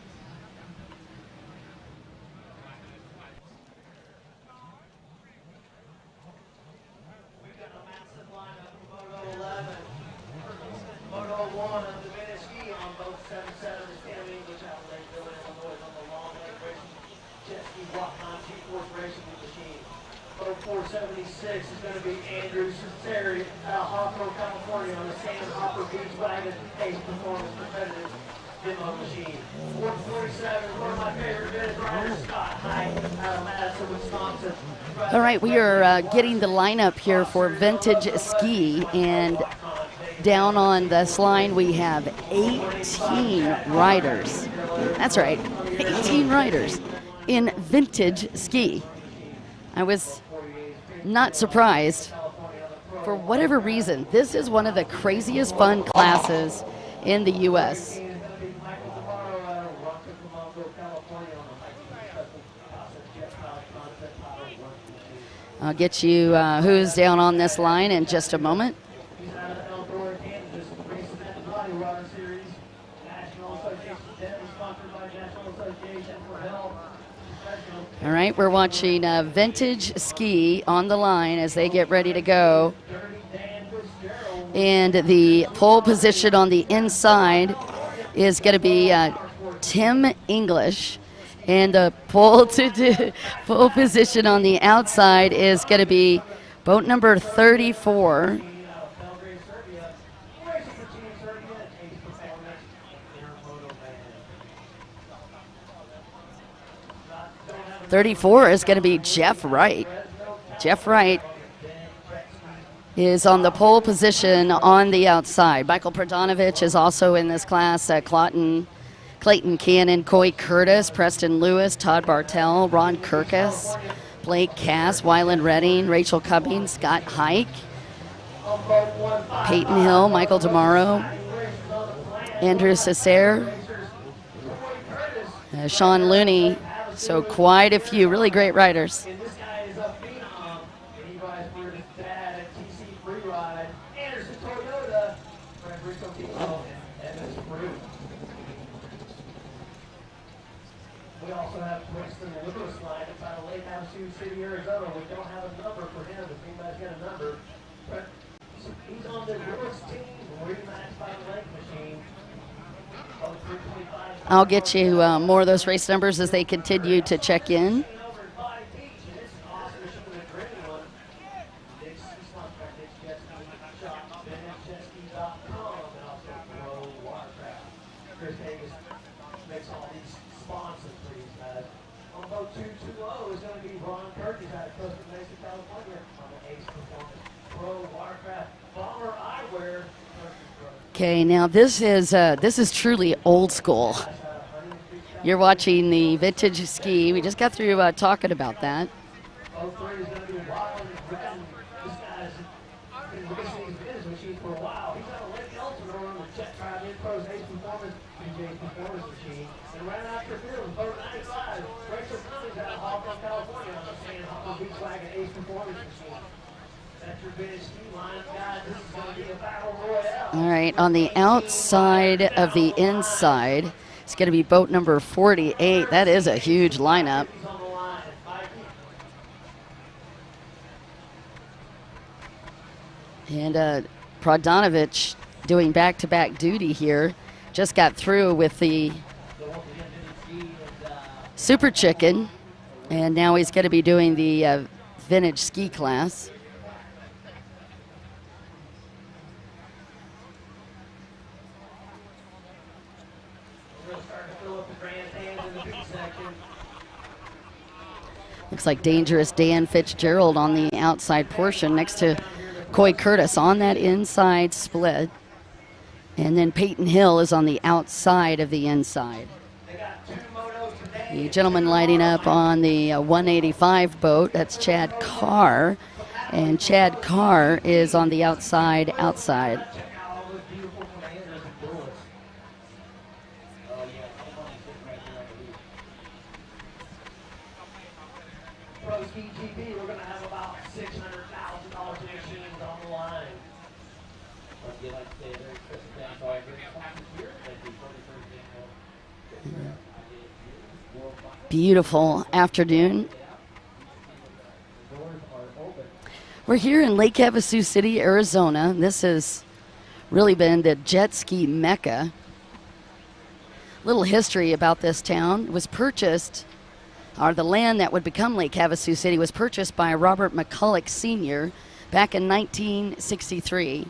All right, we are getting the lineup here for Vintage Ski, and down on this line we have 18 riders. That's right, 18 riders in Vintage Ski. I was not surprised. For whatever reason, this is one of the craziest fun classes in the U.S. I'll get you who's down on this line in just a moment. All right, we're watching Vintage Ski on the line as they get ready to go. And the pole position on the inside is going to be Tim English. And the pole position on the outside is going to be boat number 34. 34 is going to be Jeff Wright. Jeff Wright is on the pole position on the outside. Michael Prodanovich is also in this class. Clayton Cannon, Coy Curtis, Preston Lewis, Todd Bartell, Ron Kirkus, Blake Cass, Wyland Redding, Rachel Cummings, Scott Hike, Peyton Hill, Michael DeMauro, Andrew Cesare, Sean Looney. So quite a few really great riders. And this guy is a phenom. And he rides for his dad at TC Freeride. Anderson Toyota, Frederico Kiko, and Evans Fruit. We also have Winston Lewis line inside of Lake Havasu City, Arizona. We don't have a number for him. If anybody's got a number, but he's on the Lewis team, rematched by the Lake Machine. I'll get you more of those race numbers as they continue to check in. Okay, now this is truly old school. You're watching the vintage ski. We just got through talking about that. All right, on the outside of the inside, it's going to be boat number 48. That is a huge lineup. And Prodanovich doing back-to-back duty here. Just got through with the Super Chicken, and now he's going to be doing the vintage ski class. Looks like Dangerous Dan Fitzgerald on the outside portion next to Coy Curtis on that inside split. And then Peyton Hill is on the outside of the inside. The gentleman lighting up on the 185 boat, that's Chad Carr. And Chad Carr is on the outside. WGP, we're going to have about $600,000 in machines on the line. But you like to say a very special thanks to all your great sponsors here. Thank you for the first annual Beautiful afternoon. We're here in Lake Havasu City, Arizona. This has really been the jet ski mecca. Little history about this town. It was purchased, or the land that would become Lake Havasu City was purchased by Robert McCulloch Sr. back in 1963.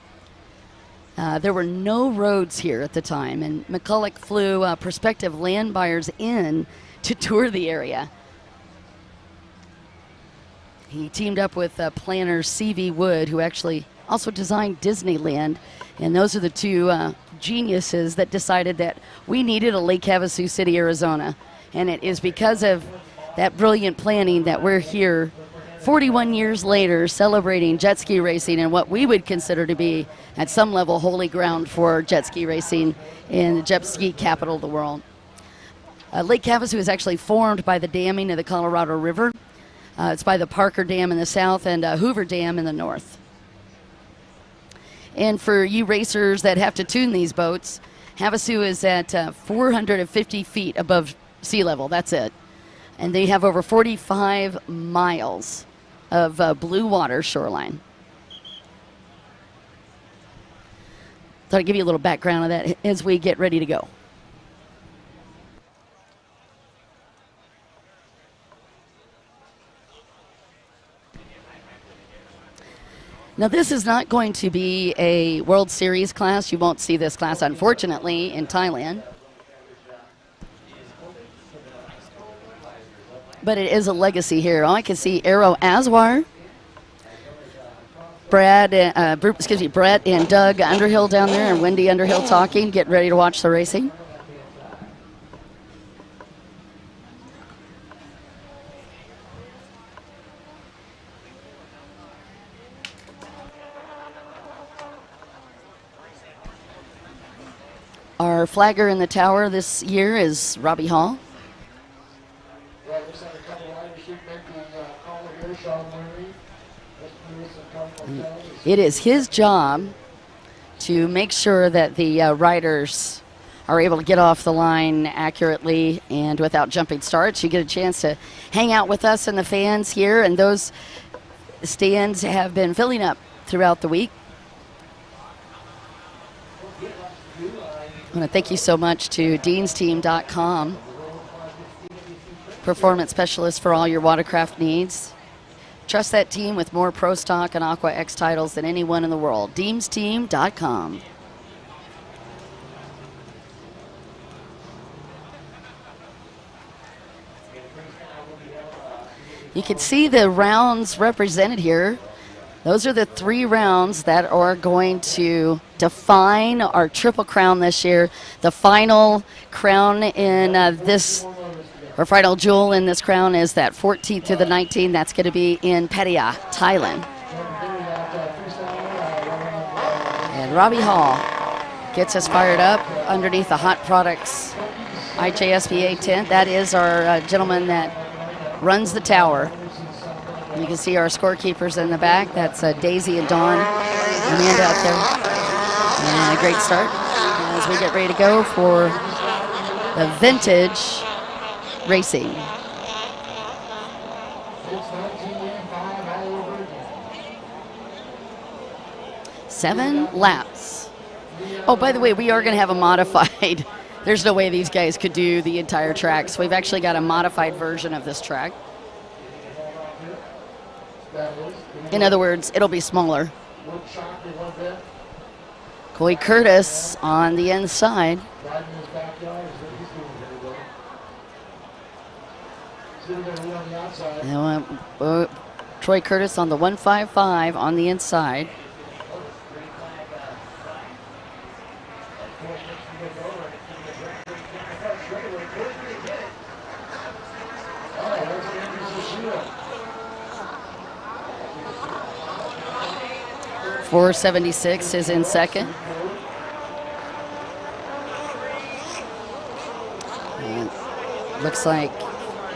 There were no roads here at the time, and McCulloch flew prospective land buyers in to tour the area. He teamed up with planner C.V. Wood, who actually also designed Disneyland, and those are the two geniuses that decided that we needed a Lake Havasu City, Arizona. And it is because of that brilliant planning that we're here 41 years later celebrating jet ski racing and what we would consider to be, at some level, holy ground for jet ski racing in the jet ski capital of the world. Lake Havasu is actually formed by the damming of the Colorado River. It's by the Parker Dam in the south and Hoover Dam in the north. And for you racers that have to tune these boats, Havasu is at 450 feet above sea level. That's it. And they have over 45 miles of blue water shoreline. Thought I'd give you a little background of that as we get ready to go. Now, this is not going to be a World Series class. You won't see this class, unfortunately, in Thailand. but it is a legacy here. Oh, I can see Arrow Aswar, Brett and Doug Underhill down there, and Wendy Underhill talking, getting ready to watch the racing. Our flagger in the tower this year is Robbie Hall. It is his job to make sure that the riders are able to get off the line accurately and without jumping starts. You get a chance to hang out with us and the fans here, and those stands have been filling up throughout the week. I want to thank you so much to deansteam.com, performance specialist for all your watercraft needs. Trust that team with more Pro Stock and Aqua X titles than anyone in the world. deansteam.com. You can see the rounds represented here. Those are the 3 rounds that are going to define our Triple Crown this year. The final crown in our final jewel in this crown is that 14th through the 19th. That's going to be in Pattaya, Thailand. And Robbie Hall gets us fired up underneath the Hot Products IJSBA tent. That is our gentleman that runs the tower. You can see our scorekeepers in the back. That's Daisy and Dawn, Amanda out there. And a great start as we get ready to go for the vintage racing. Seven laps. Oh, by the way, we are going to have a modified. There's no way these guys could do the entire track, so we've actually got a modified version of this track. In other words, it'll be smaller. Coy Curtis on the inside. Troy Curtis on the 155 on the inside. .476 is in second. And looks like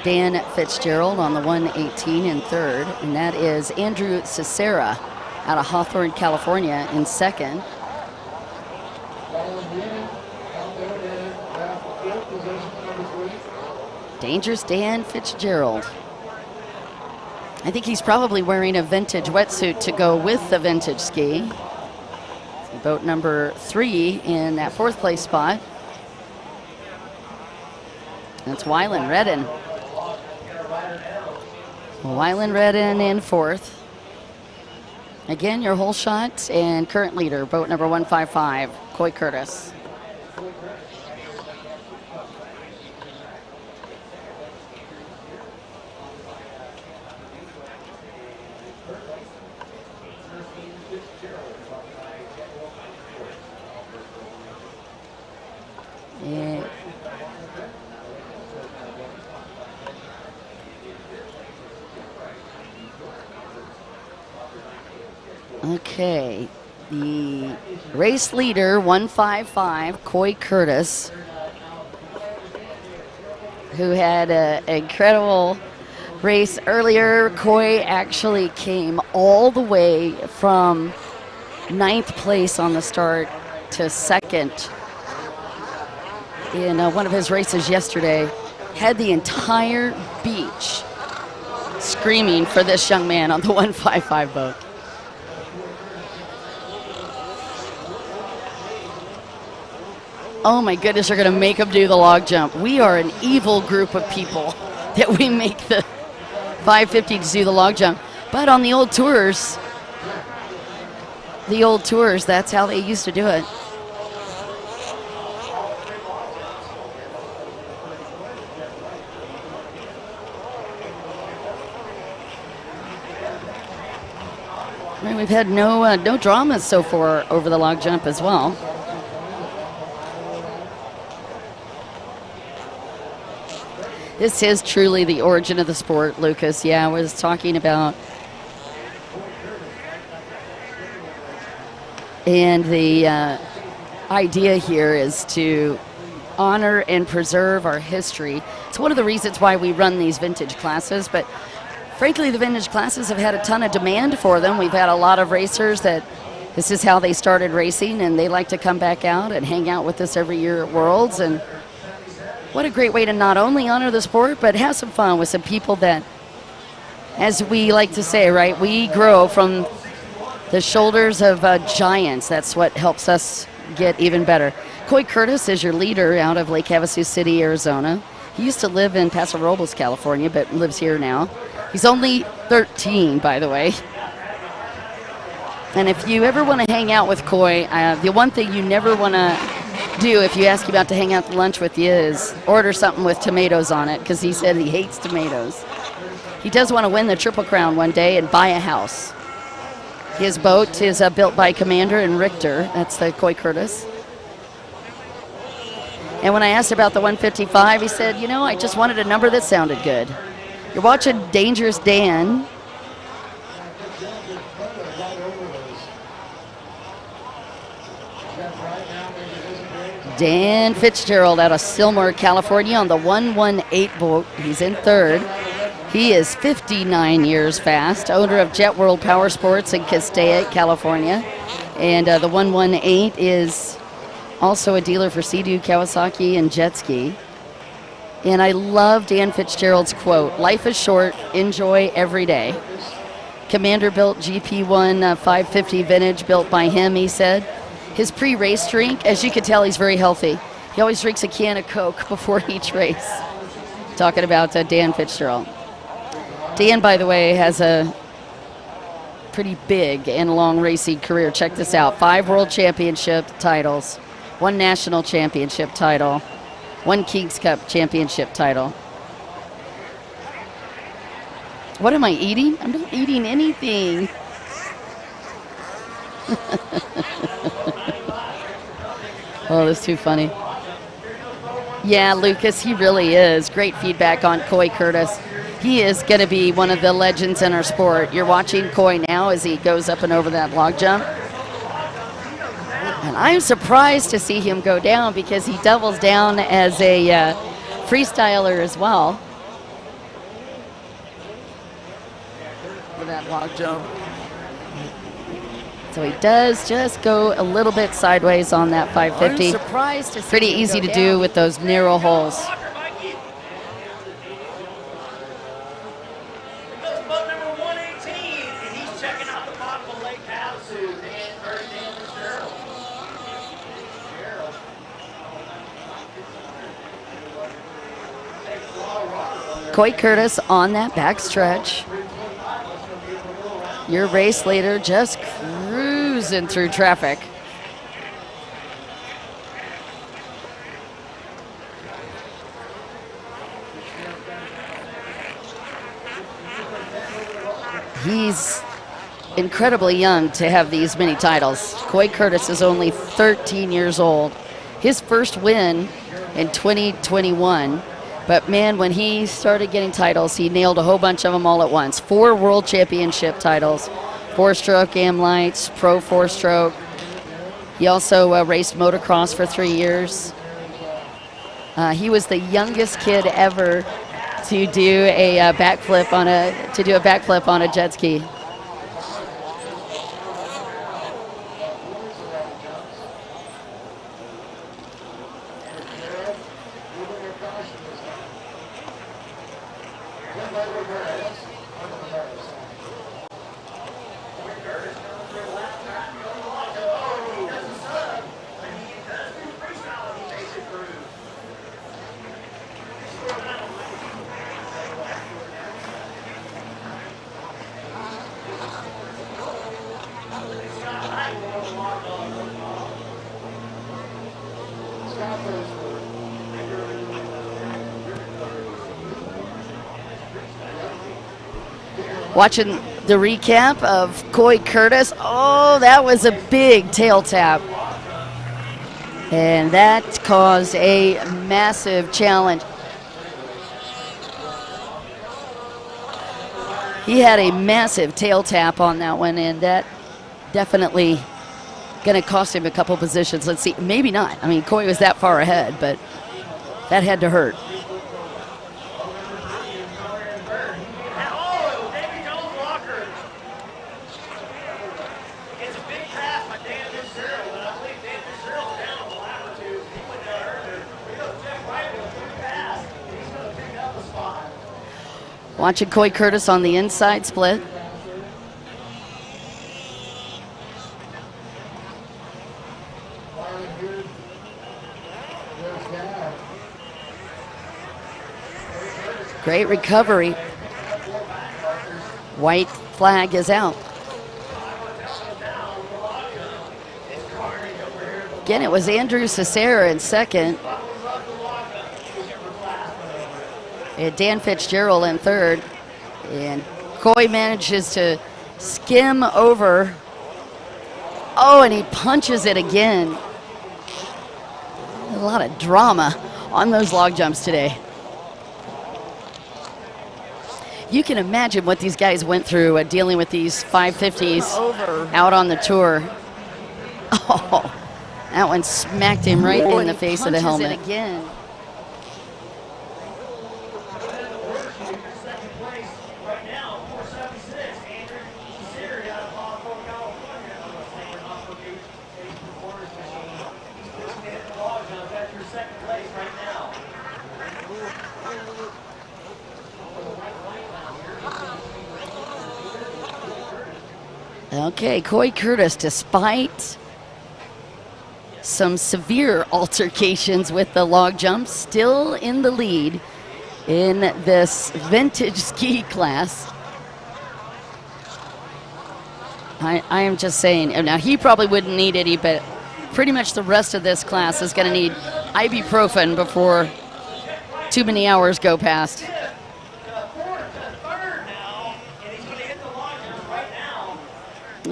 Dan Fitzgerald on the 118 in third, and that is Andrew Cicera out of Hawthorne, California in second. Dangerous Dan Fitzgerald. I think he's probably wearing a vintage wetsuit to go with the vintage ski. Boat number 3 in that 4th place spot. That's Wyland Redden. Wyland Redden in 4th. Again, your whole shot and current leader, boat number 155, Coy Curtis. Yeah. Okay, the race leader, 155, Coy Curtis, who had an incredible race earlier. Coy actually came all the way from 9th place on the start to 2nd in one of his races yesterday. Had the entire beach screaming for this young man on the 155 boat. Oh my goodness, they're going to make him do the log jump. We are an evil group of people that we make the 550 to do the log jump. But on the old tours, that's how they used to do it. Right, we've had no dramas so far over the log jump as well. This is truly the origin of the sport, Lucas. Yeah, I was talking about. And the idea here is to honor and preserve our history. It's one of the reasons why we run these vintage classes, but frankly, the vintage classes have had a ton of demand for them. We've had a lot of racers that this is how they started racing, and they like to come back out and hang out with us every year at Worlds. And what a great way to not only honor the sport, but have some fun with some people that, as we like to say, right, we grow from the shoulders of giants. That's what helps us get even better. Coy Curtis is your leader out of Lake Havasu City, Arizona. He used to live in Paso Robles, California, but lives here now. He's only 13, by the way. And if you ever want to hang out with Coy, the one thing you never want to do if you ask him out to hang out to lunch with you is order something with tomatoes on it, because he said he hates tomatoes. He does want to win the Triple Crown one day and buy a house. His boat is built by Commander and Richter. That's the Coy Curtis. And when I asked about the 155, he said, you know, I just wanted a number that sounded good. You're watching Dangerous Dan. Dan Fitzgerald out of Sylmar, California on the 118 boat. He's in third. He is 59 years fast, owner of Jet World Power Sports in Castaic, California. And the 118 is also a dealer for Sea-Doo, Kawasaki, and Jet Ski. And I love Dan Fitzgerald's quote, life is short, enjoy every day. Commander built GP1 550 vintage built by him, he said. His pre-race drink, as you can tell, he's very healthy. He always drinks a can of Coke before each race. Talking about Dan Fitzgerald. Dan, by the way, has a pretty big and long racing career. Check this out. 5 world championship titles, 1 national championship title, 1 King's Cup championship title. What am I eating? I'm not eating anything. Oh, that's too funny. Yeah, Lucas, he really is. Great feedback on Coy Curtis. He is going to be one of the legends in our sport. You're watching Coy now as he goes up and over that log jump. And I'm surprised to see him go down because he doubles down as a freestyler as well. For that log jump. So he does just go a little bit sideways on that 550. I'm surprised to see Pretty him easy go to down. do with those narrow holes. Boat number 118, and he's checking out the bottom of Lake Havasu. Coy Curtis on that back stretch. Your race leader just cruising through traffic. He's incredibly young to have these many titles. Coy Curtis is only 13 years old. His first win in 2021. But man, when he started getting titles, he nailed a whole bunch of them all at once. 4 world championship titles, 4-stroke AM lights, pro 4-stroke. He also raced motocross for 3 years. He was the youngest kid ever to do a backflip on a jet ski. Watching The recap of Coy Curtis. Oh, that was a big tail tap. And that caused a massive challenge. He had a massive tail tap on that one, and that definitely going to cost him a couple positions. Let's see, maybe not. I mean, Coy was that far ahead, but that had to hurt. Watching Coy Curtis on the inside split. Great recovery. White flag is out. Again, it was Andrew Cesare in second. And Dan Fitzgerald in third. And Coy manages to skim over. Oh, and he punches it again. A lot of drama on those log jumps today. You can imagine what these guys went through dealing with these 550s out on the tour. Oh, that one smacked him right in the face of the helmet. It again. Okay, Coy Curtis, despite some severe altercations with the log jumps, still in the lead in this vintage ski class. I am just saying, now he probably wouldn't need any, but pretty much the rest of this class is going to need ibuprofen before too many hours go past.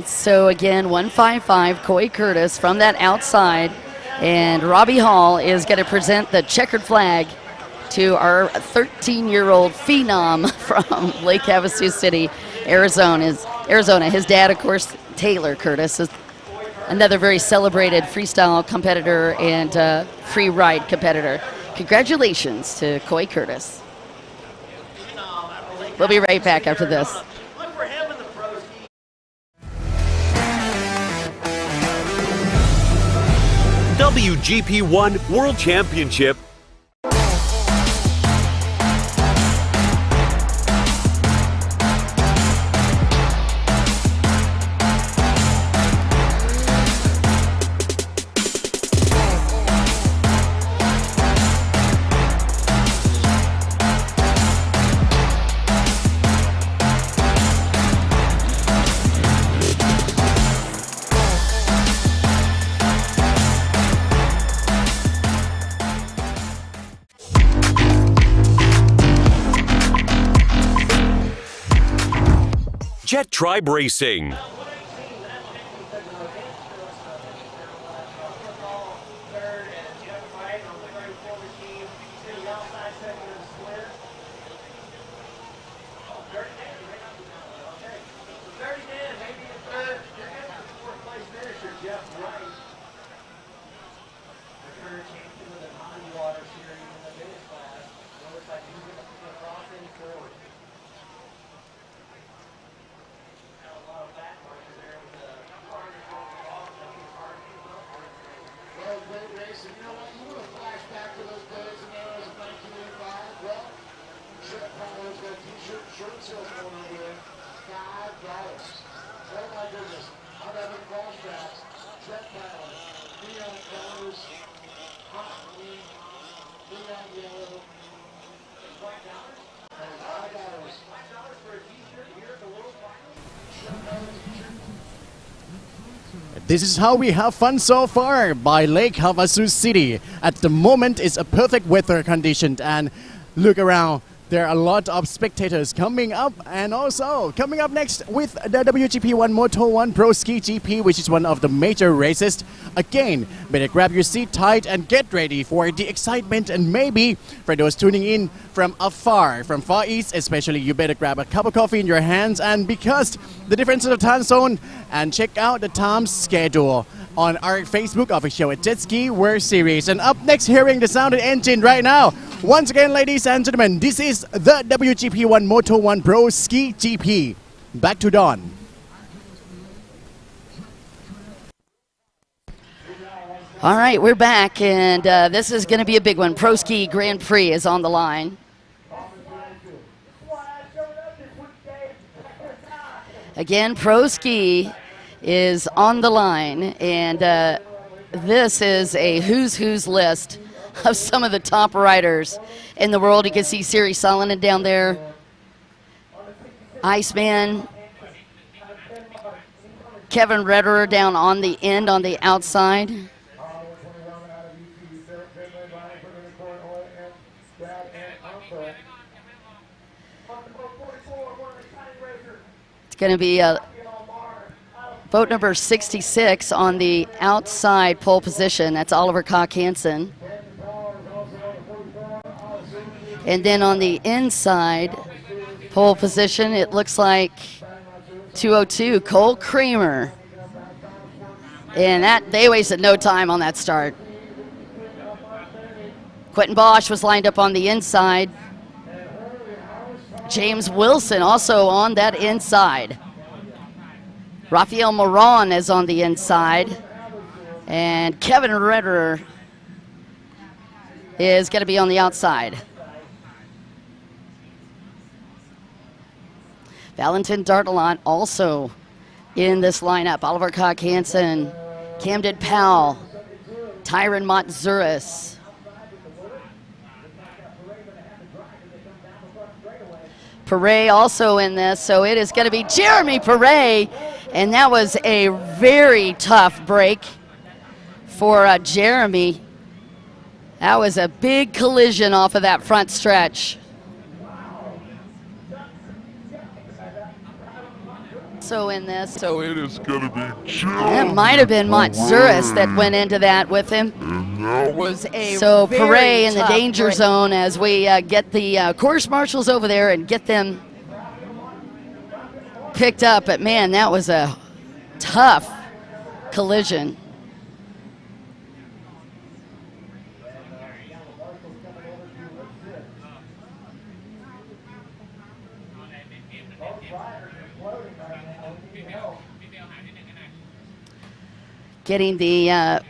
So again, 155, Coy Curtis from that outside, and Robbie Hall is going to present the checkered flag to our 13-year-old phenom from Lake Havasu City, Arizona. His dad, of course, Taylor Curtis, is another very celebrated freestyle competitor and free ride competitor. Congratulations to Coy Curtis. We'll be right back after this. WGP 1 World Championship. Jet Tribe Racing. This is how we have fun so far by Lake Havasu City. At the moment, it's a perfect weather condition, and look around. There are a lot of spectators coming up, and also coming up next with the WGP 1 Moto 1 Pro Ski GP, which is one of the major races. Again, better grab your seat tight and get ready for the excitement, and maybe for those tuning in from afar, from Far East especially, you better grab a cup of coffee in your hands, and because the difference of the time zone, and check out the time schedule on our Facebook official at Jet Ski World Series. And up next, hearing the sound of the engine right now. Once again, ladies and gentlemen, this is the WGP 1 Moto 1 Pro Ski GP. Back to Don. All right, we're back, and this is going to be a big one. Pro Ski Grand Prix is on the line. Again, Pro Ski is on the line, and this is a who's list of some of the top riders in the world. You can see Siri Salonen down there, Iceman, Kevin Redderer down on the end on the outside. It's going to be boat number 66 on the outside pole position. That's Oliver Koch-Hansen. And then on the inside pole position, it looks like 202, Cole Kramer. And that they wasted no time on that start. Quentin Bosch was lined up on the inside. James Wilson also on that inside. Rafael Moran is on the inside. And Kevin Redderer is going to be on the outside. Valentin Dartelant also in this lineup. Oliver Koch-Hansen, Camden Powell, Tyron Montzuris. Perret also in this, so it is going to be Jeremy Perret, and that was a very tough break for Jeremy. That was a big collision off of that front stretch. So in this, so it is going to be it might have been Montzuris that went into that with him. So Perret in the danger zone as we get the course marshals over there and get them picked up. But man, that was a tough collision. Getting the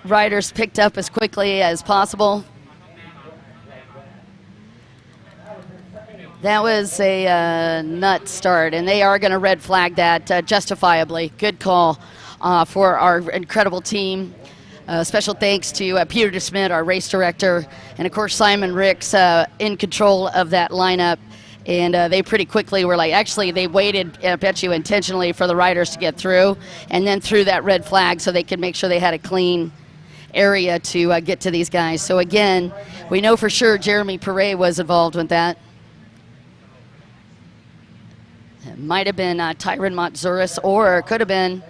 riders picked up as quickly as possible. That was a nut start, and they are going to red flag that justifiably. Good call for our incredible team. Special thanks to Peter DeSmit, our race director, and of course Simon Ricks in control of that lineup. And they pretty quickly were like, actually they waited, I bet you intentionally, for the riders to get through, and then threw that red flag so they could make sure they had a clean area to get to these guys. So again, we know for sure Jeremy Perret was involved with that. It might have been Tyron Montzuris, or it could have been,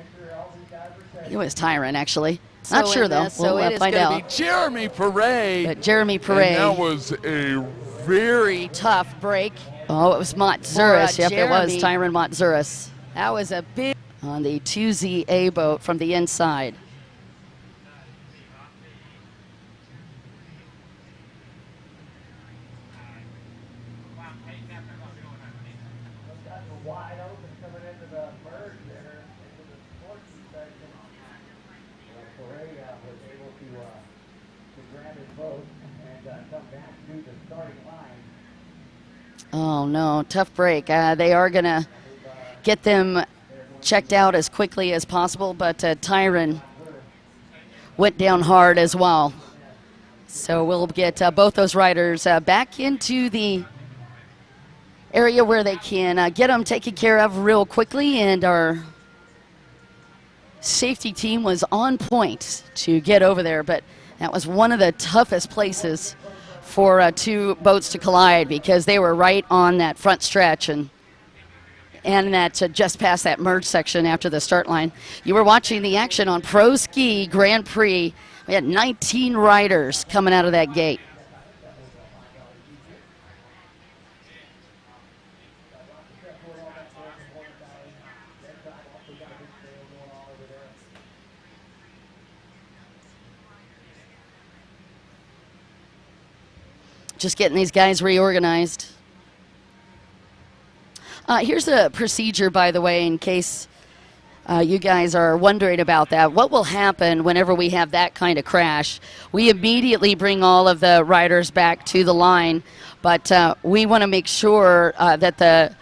it was Tyron actually. Not sure though, we'll find out. Jeremy Perret. But Jeremy Perret. And that was a very tough break. Oh, it was Montzuris. Yep, it was Tyron Montzuris. That was a big on the 2ZA boat from the inside. Oh no, tough break. They are going to get them checked out as quickly as possible, but Tyron went down hard as well. So we'll get both those riders back into the area where they can get them taken care of real quickly, and our safety team was on point to get over there, but that was one of the toughest places for two boats to collide because they were right on that front stretch and that just past that merge section after the start line. You were watching the action on Pro Ski Grand Prix. We had 19 riders coming out of that gate. Just getting these guys reorganized. Here's a procedure, by the way, in case you guys are wondering about that. What will happen whenever we have that kind of crash? We immediately bring all of the riders back to the line, but we want to make sure that the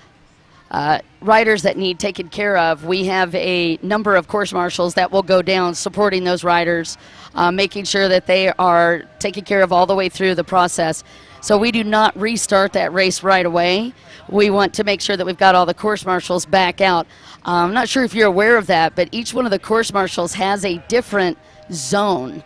riders that need taken care of, we have a number of course marshals that will go down supporting those riders, making sure that they are taken care of all the way through the process. So we do not restart that race right away. We want to make sure that we've got all the course marshals back out. I'm not sure if you're aware of that, but each one of the course marshals has a different zone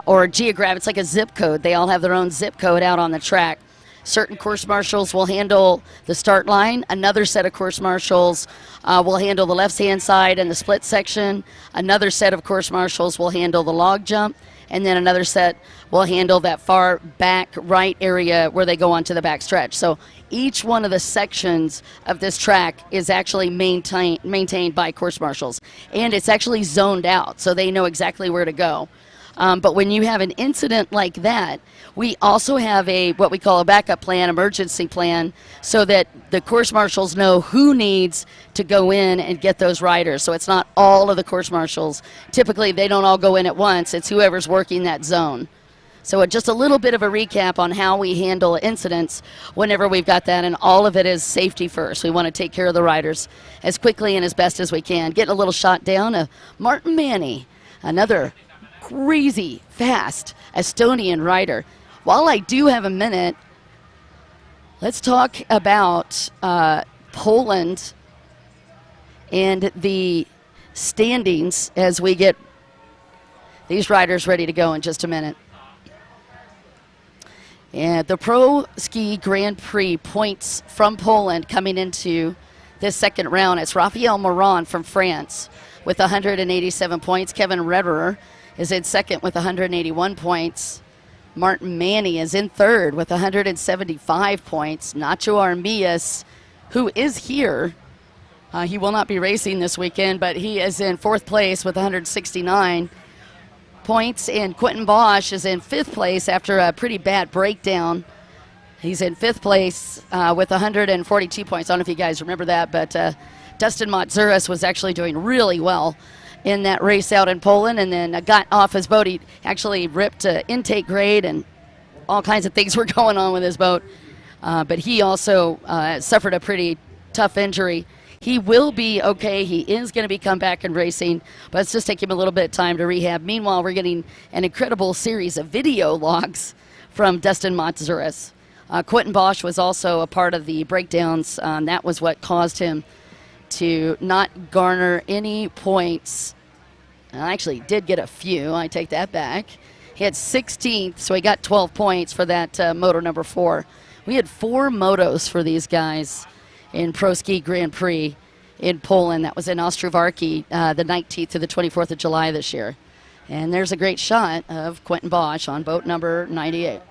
or a geographic. It's like a zip code. They all have their own zip code out on the track. Certain course marshals will handle the start line. Another set of course marshals will handle the left-hand side and the split section. Another set of course marshals will handle the log jump. And then another set will handle that far back right area where they go onto the back stretch. So each one of the sections of this track is actually maintained by course marshals. And it's actually zoned out, so they know exactly where to go. But when you have an incident like that, we also have what we call a backup plan, emergency plan, so that the course marshals know who needs to go in and get those riders. So it's not all of the course marshals. Typically, they don't all go in at once. It's whoever's working that zone. So just a little bit of a recap on how we handle incidents whenever we've got that, and all of it is safety first. We want to take care of the riders as quickly and as best as we can. Getting a little shot down of Martin Manny, another crazy fast Estonian rider. While I do have a minute, let's talk about Poland and the standings as we get these riders ready to go in just a minute. And the Pro Ski Grand Prix points from Poland coming into this second round. It's Raphael Moran from France with 187 points. Kevin Rederer is in second with 181 points. Martin Manny is in third with 175 points. Nacho Armias, who is here, he will not be racing this weekend, but he is in fourth place with 169 points. And Quentin Bosch is in fifth place after a pretty bad breakdown. He's in fifth place with 142 points. I don't know if you guys remember that, but Dustin Matzuras was actually doing really well in that race out in Poland, and then got off his boat. He actually ripped intake grade, and all kinds of things were going on with his boat. But he also suffered a pretty tough injury. He will be okay. He is going to be come back and racing, but it's just taking him a little bit of time to rehab. Meanwhile, we're getting an incredible series of video logs from Dustin Matzuras. Quentin Bosch was also a part of the breakdowns. That was what caused him to not garner any points. I actually did get a few. I take that back. He had 16th, so he got 12 points for that moto number 4. We had 4 motos for these guys in Pro Ski Grand Prix in Poland. That was in Ostrowarki the 19th to the 24th of July this year. And there's a great shot of Quentin Bosch on boat number 98.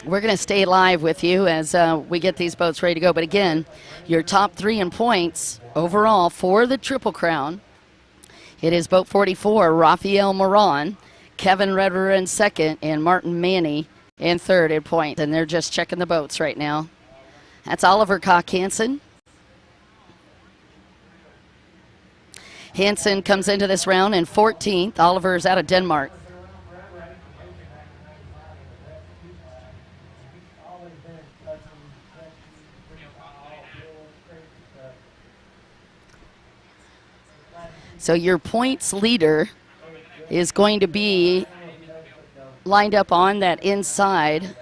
We're going to stay live with you as we get these boats ready to go. But again, your top 3 in points overall for the Triple Crown. It is boat 44, Raphael Moran, Kevin Rederer in second, and Martin Manny in third in points. And they're just checking the boats right now. That's Oliver Koch Hansen. Hansen comes into this round in 14th. Oliver is out of Denmark. So your points leader is going to be lined up on that inside.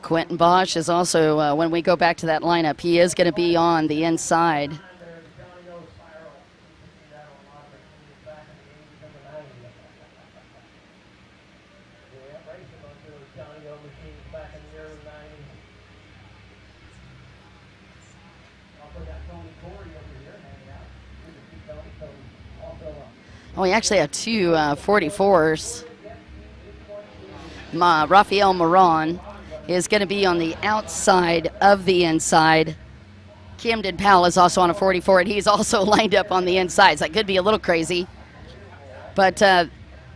Quentin Bosch is also, when we go back to that lineup, he is going to be on the inside. Oh, we actually have two 44s. Rafael Moran is going to be on the outside of the inside. Camden Powell is also on a 44, and he's also lined up on the inside. So that could be a little crazy. But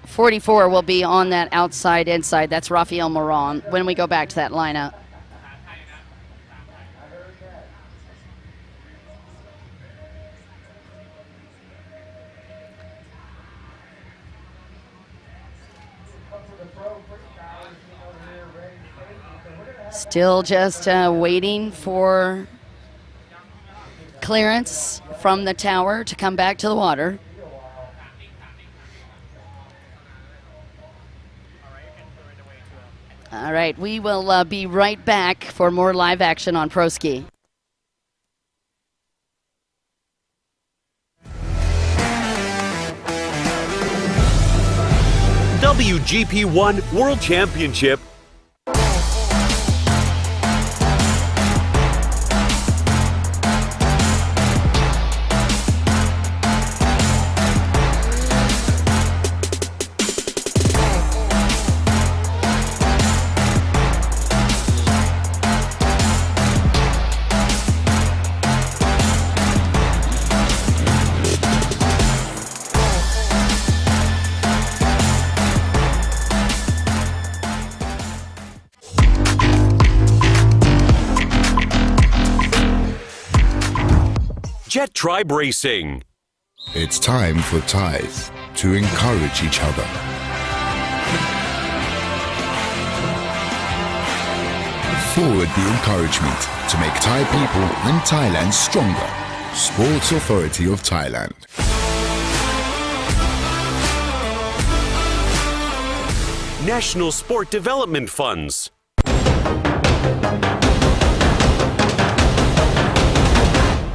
44 will be on that outside inside. That's Rafael Moran when we go back to that lineup. Still just waiting for clearance from the tower to come back to the water. All right, we will be right back for more live action on Pro Ski. WGP1 World Championship. Jet Tribe Racing. It's time for ties to encourage each other. Forward the encouragement to make Thai people and Thailand stronger. Sports Authority of Thailand. National Sport Development Funds.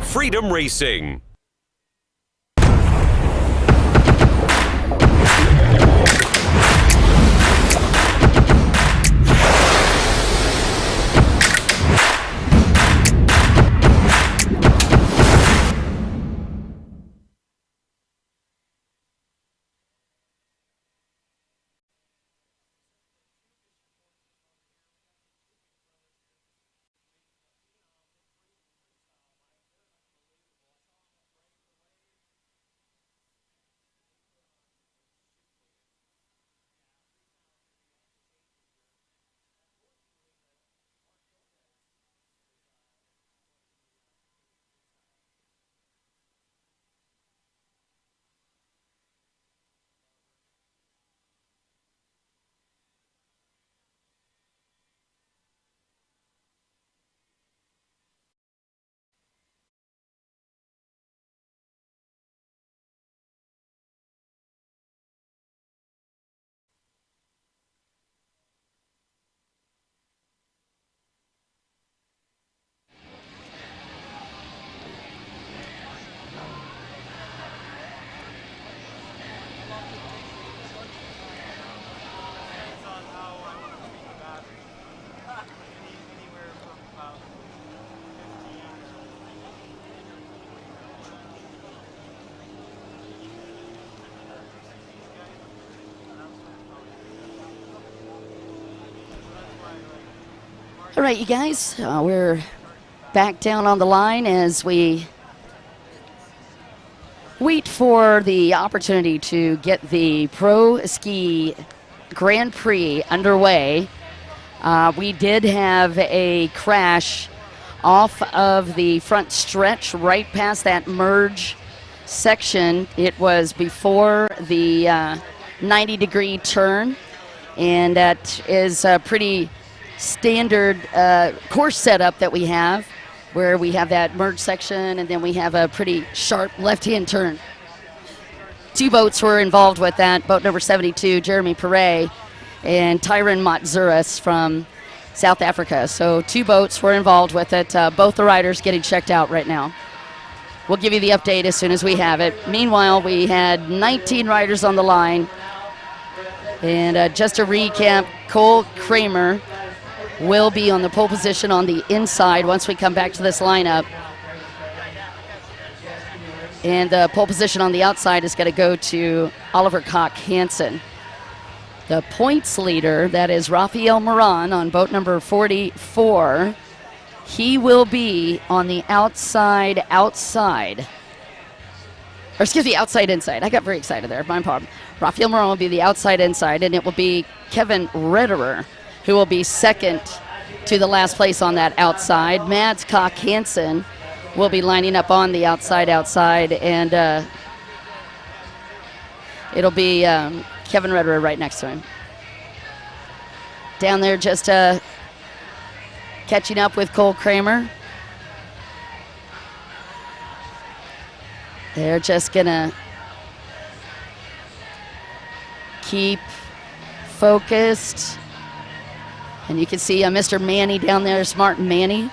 Freedom Racing. All right, you guys, we're back down on the line as we wait for the opportunity to get the Pro Ski Grand Prix underway. We did have a crash off of the front stretch right past that merge section. It was before the 90-degree turn, and that is a pretty standard course setup that we have, where we have that merge section and then we have a pretty sharp left-hand turn. 2 boats were involved with that. Boat number 72, Jeremy Perret, and Tyron Matzuras from South Africa. So 2 boats were involved with it. Both the riders getting checked out right now. We'll give you the update as soon as we have it. Meanwhile, we had 19 riders on the line. And just to recap, Cole Kramer will be on the pole position on the inside once we come back to this lineup. And the pole position on the outside is going to go to Oliver Koch-Hansen. The points leader, that is Rafael Moran on boat number 44. He will be on the outside. Or excuse me, outside inside. I got very excited there, my problem. Rafael Moran will be the outside inside, and it will be Kevin Retterer who will be second to the last place on that outside. Mads Koch-Hansen will be lining up on the outside, and it'll be Kevin Retterer right next to him. Down there just catching up with Cole Kramer. They're just gonna keep focused. And you can see Mr. Manny down there, is Martin Manny.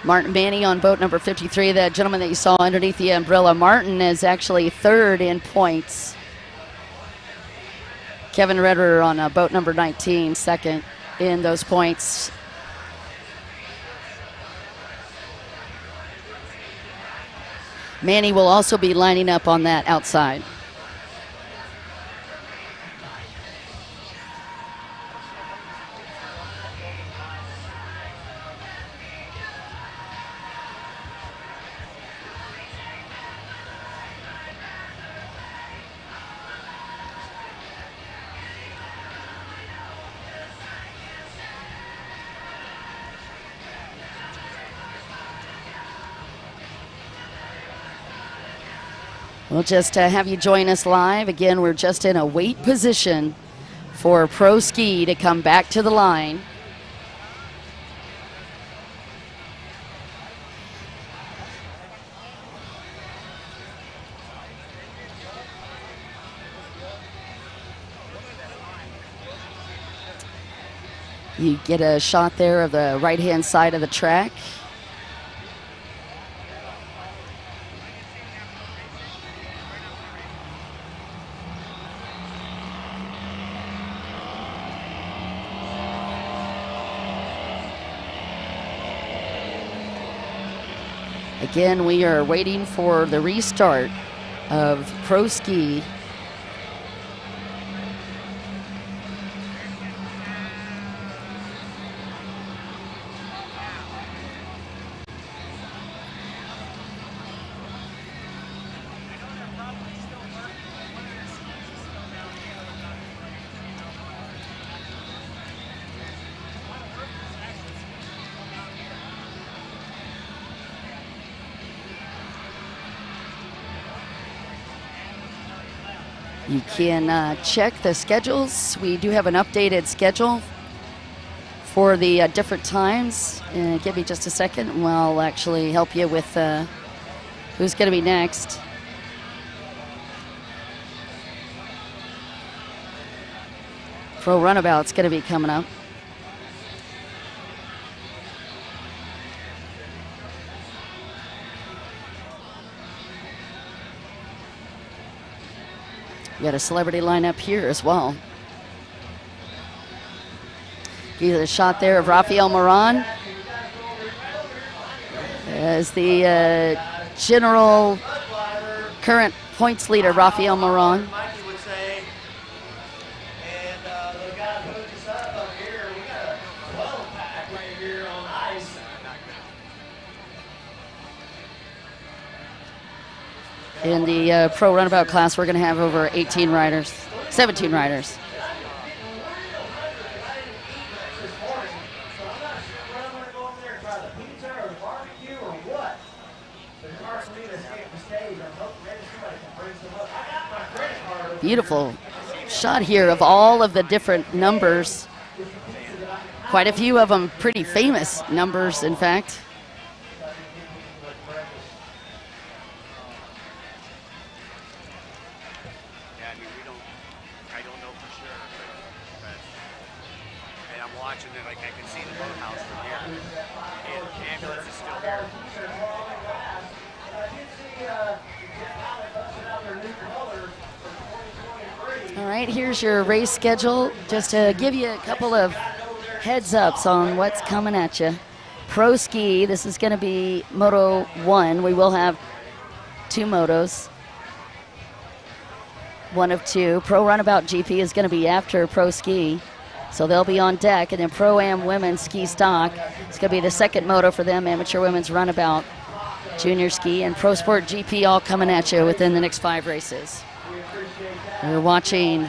Martin Manny on boat number 53, that gentleman that you saw underneath the umbrella. Martin is actually 3rd in points. Kevin Retterer on boat number 19, 2nd in those points. Manny will also be lining up on that outside. We'll just have you join us live. Again, we're just in a wait position for Pro Ski to come back to the line. You get a shot there of the right-hand side of the track. Again, we are waiting for the restart of Pro Ski. You can check the schedules. We do have an updated schedule for the different times. Give me just a second and we'll actually help you with who's going to be next. Pro Runabout's going to be coming up. We got a celebrity lineup here as well. Give a shot there of Rafael Moran as the general current points leader, Rafael Moran. In the Pro Runabout class, we're going to have over 17 riders. Beautiful shot here of all of the different numbers. Quite a few of them pretty famous numbers, in fact. I don't know for sure, but and I'm watching it, like I can see the boathouse from here, and the ambulance is still here. All right, here's your race schedule, just to give you a couple of heads ups on what's coming at you. Pro Ski, this is going to be Moto 1. We will have 2 motos, 1 of 2. Pro Runabout GP is going to be after Pro Ski, so they'll be on deck. And then Pro-Am Women's Ski Stock, it's going to be the second moto for them, Amateur Women's Runabout, Junior Ski, and Pro Sport GP all coming at you within the next 5 races. We're watching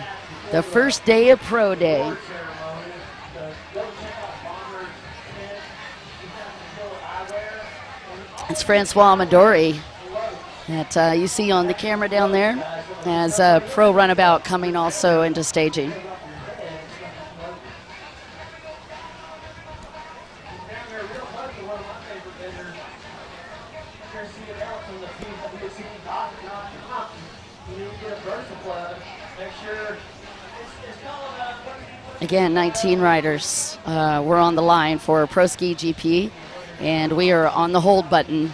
the first day of Pro Day. It's Francois Midori that you see on the camera down there as Pro Runabout coming also into staging. Again, 19 riders were on the line for Pro Ski GP, and we are on the hold button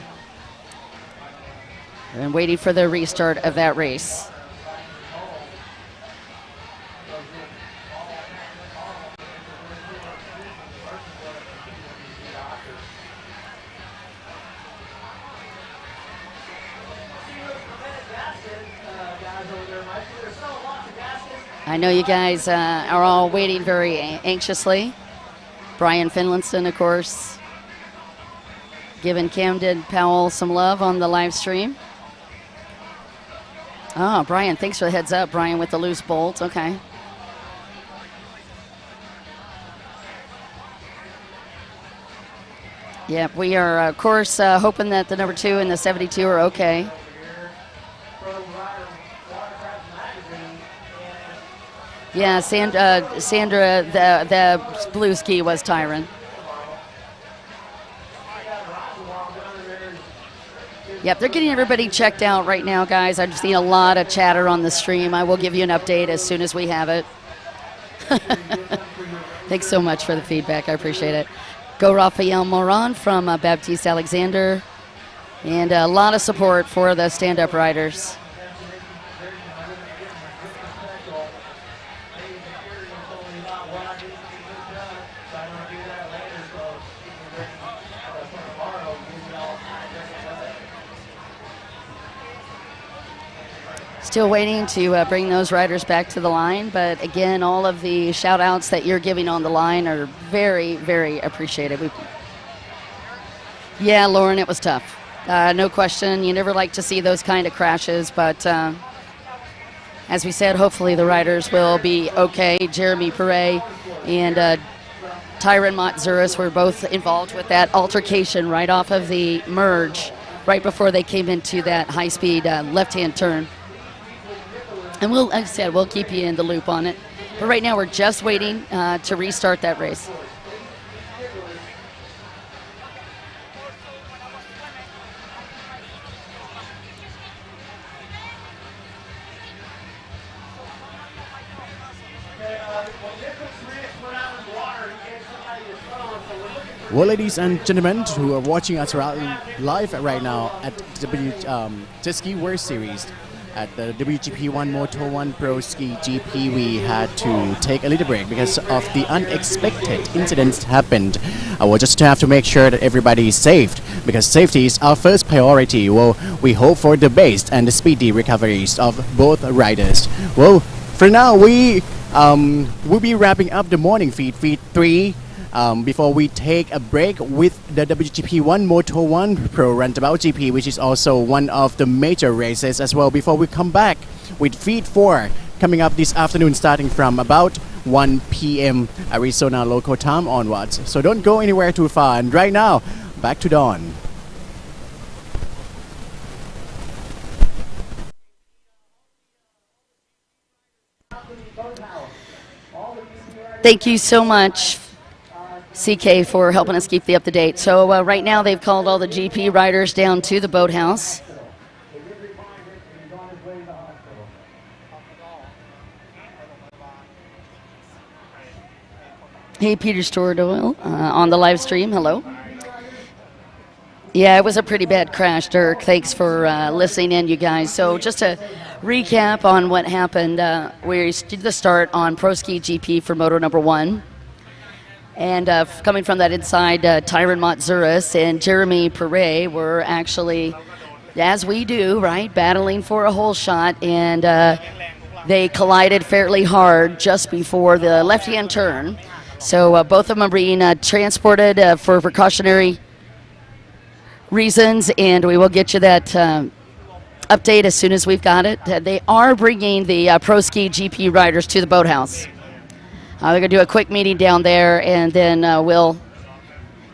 and waiting for the restart of that race. I know you guys are all waiting very anxiously. Brian Finlayson, of course, giving Camden Powell some love on the live stream. Oh, Brian, thanks for the heads up. Brian with the loose bolt, okay. Yep, we are, of course, hoping that the number 2 and the 72 are okay. Yeah, Sandra, the blue ski was Tyron. Yep, they're getting everybody checked out right now, guys. I've seen a lot of chatter on the stream. I will give you an update as soon as we have it. Thanks so much for the feedback. I appreciate it. Go Rafael Moran from Baptiste Alexander. And a lot of support for the stand-up riders. Still waiting to bring those riders back to the line, but again, all of the shout outs that you're giving on the line are very, very appreciated. Yeah, Lauren, it was tough. No question. You never like to see those kind of crashes, but as we said, hopefully the riders will be okay. Jeremy Perret and Tyron Montzuris were both involved with that altercation right off of the merge, right before they came into that high-speed left-hand turn. And we'll, like I said, we'll keep you in the loop on it. But right now we're just waiting to restart that race. Well, ladies and gentlemen who are watching us live right now at Jet Ski World Series, at the WGP 1 Moto 1 Pro Ski GP, we had to take a little break because of the unexpected incidents happened. We'll just have to make sure that everybody is safe, because safety is our first priority. Well, we hope for the best and the speedy recoveries of both riders. Well, for now, we will be wrapping up the morning feed 3. Before we take a break with the WGP 1 Moto 1 Pro Runabout GP, which is also one of the major races as well, before we come back with Feed 4 coming up this afternoon starting from about 1 p.m. Arizona local time onwards. So don't go anywhere too far. And right now, back to Dawn. Thank you so much, CK, for helping us keep the up to date. So right now they've called all the GP riders down to the boathouse. Hey, Peter Stordoyle on the live stream. Hello. Yeah, it was a pretty bad crash, Dirk. Thanks for listening in, you guys. So just to recap on what happened, we did the start on Pro Ski GP for Moto number 1. And coming from that inside, Tyron Montzuris and Jeremy Perret were actually, as we do, right, battling for a hole shot. And they collided fairly hard just before the left-hand turn. So both of them are being transported for precautionary reasons, and we will get you that update as soon as we've got it. They are bringing the Pro Ski GP riders to the boathouse. They're going to do a quick meeting down there, and then we'll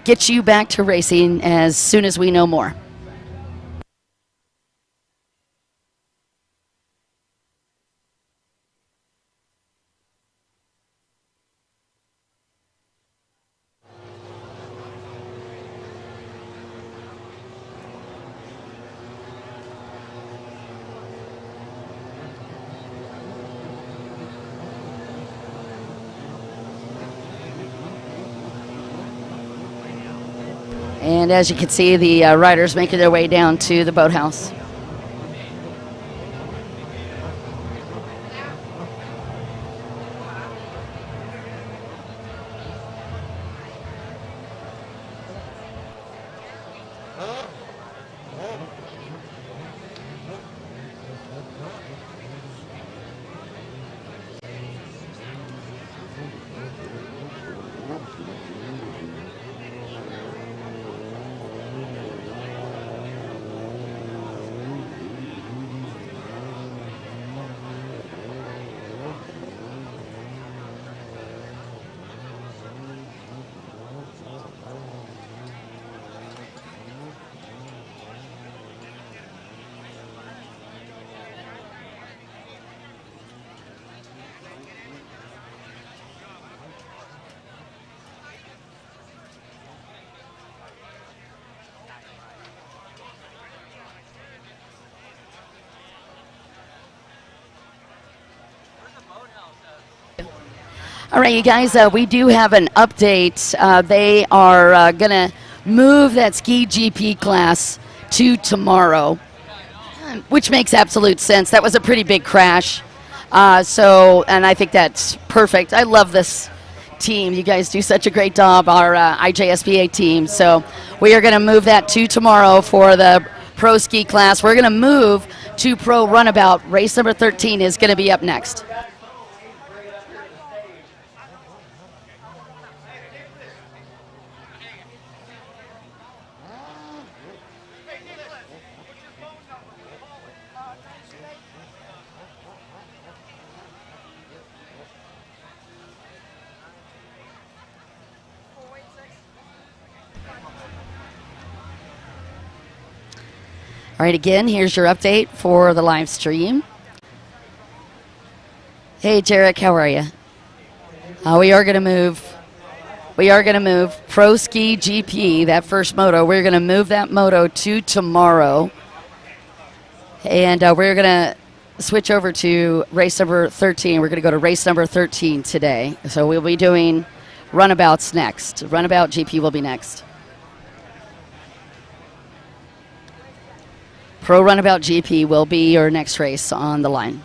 get you back to racing as soon as we know more. And as you can see, the riders making their way down to the boathouse. All right, you guys, we do have an update. They are going to move that ski GP class to tomorrow, which makes absolute sense. That was a pretty big crash. And I think that's perfect. I love this team. You guys do such a great job, our IJSBA team. So we are going to move that to tomorrow for the Pro Ski class. We're going to move to Pro Runabout. Race number 13 is going to be up next. All right, again, here's your update for the live stream. Hey, Jarek, how are you? We are going to move Pro Ski GP, that first moto. We're going to move that moto to tomorrow. And we're going to switch over to race number 13. We're going to go to race number 13 today. So we'll be doing runabouts next. Runabout GP will be next. Pro Runabout GP will be your next race on the line.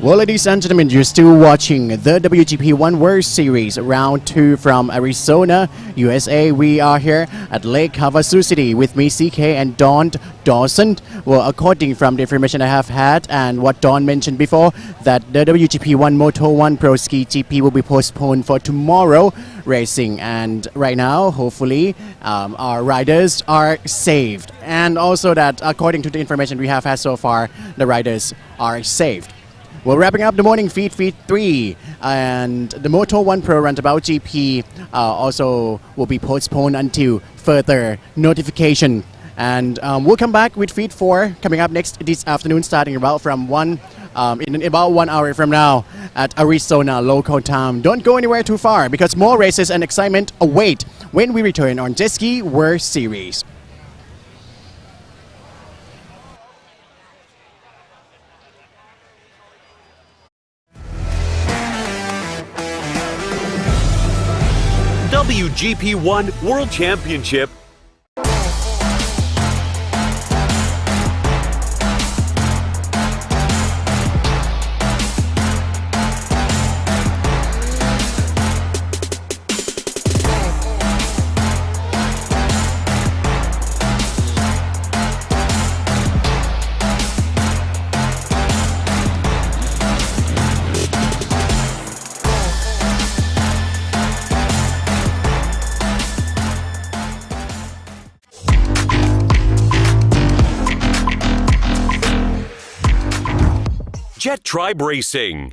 Well, ladies and gentlemen, you're still watching the WGP One World Series Round 2 from Arizona, USA. We are here at Lake Havasu City with me, CK, and Don Dawson. Well, according from the information I have had and what Don mentioned before, that the WGP One Moto 1 Pro Ski GP will be postponed for tomorrow racing. And right now, hopefully, our riders are saved. And also that according to the information we have had so far, the riders are saved. Well, wrapping up the morning feed 3, and the Moto 1 Pro Roundabout GP also will be postponed until further notification. And we'll come back with feed 4 coming up next this afternoon, starting about from in about 1 hour from now at Arizona local time. Don't go anywhere too far because more races and excitement await when we return on Jet Ski World Series. WGP1 World Championship Jet Tribe Racing.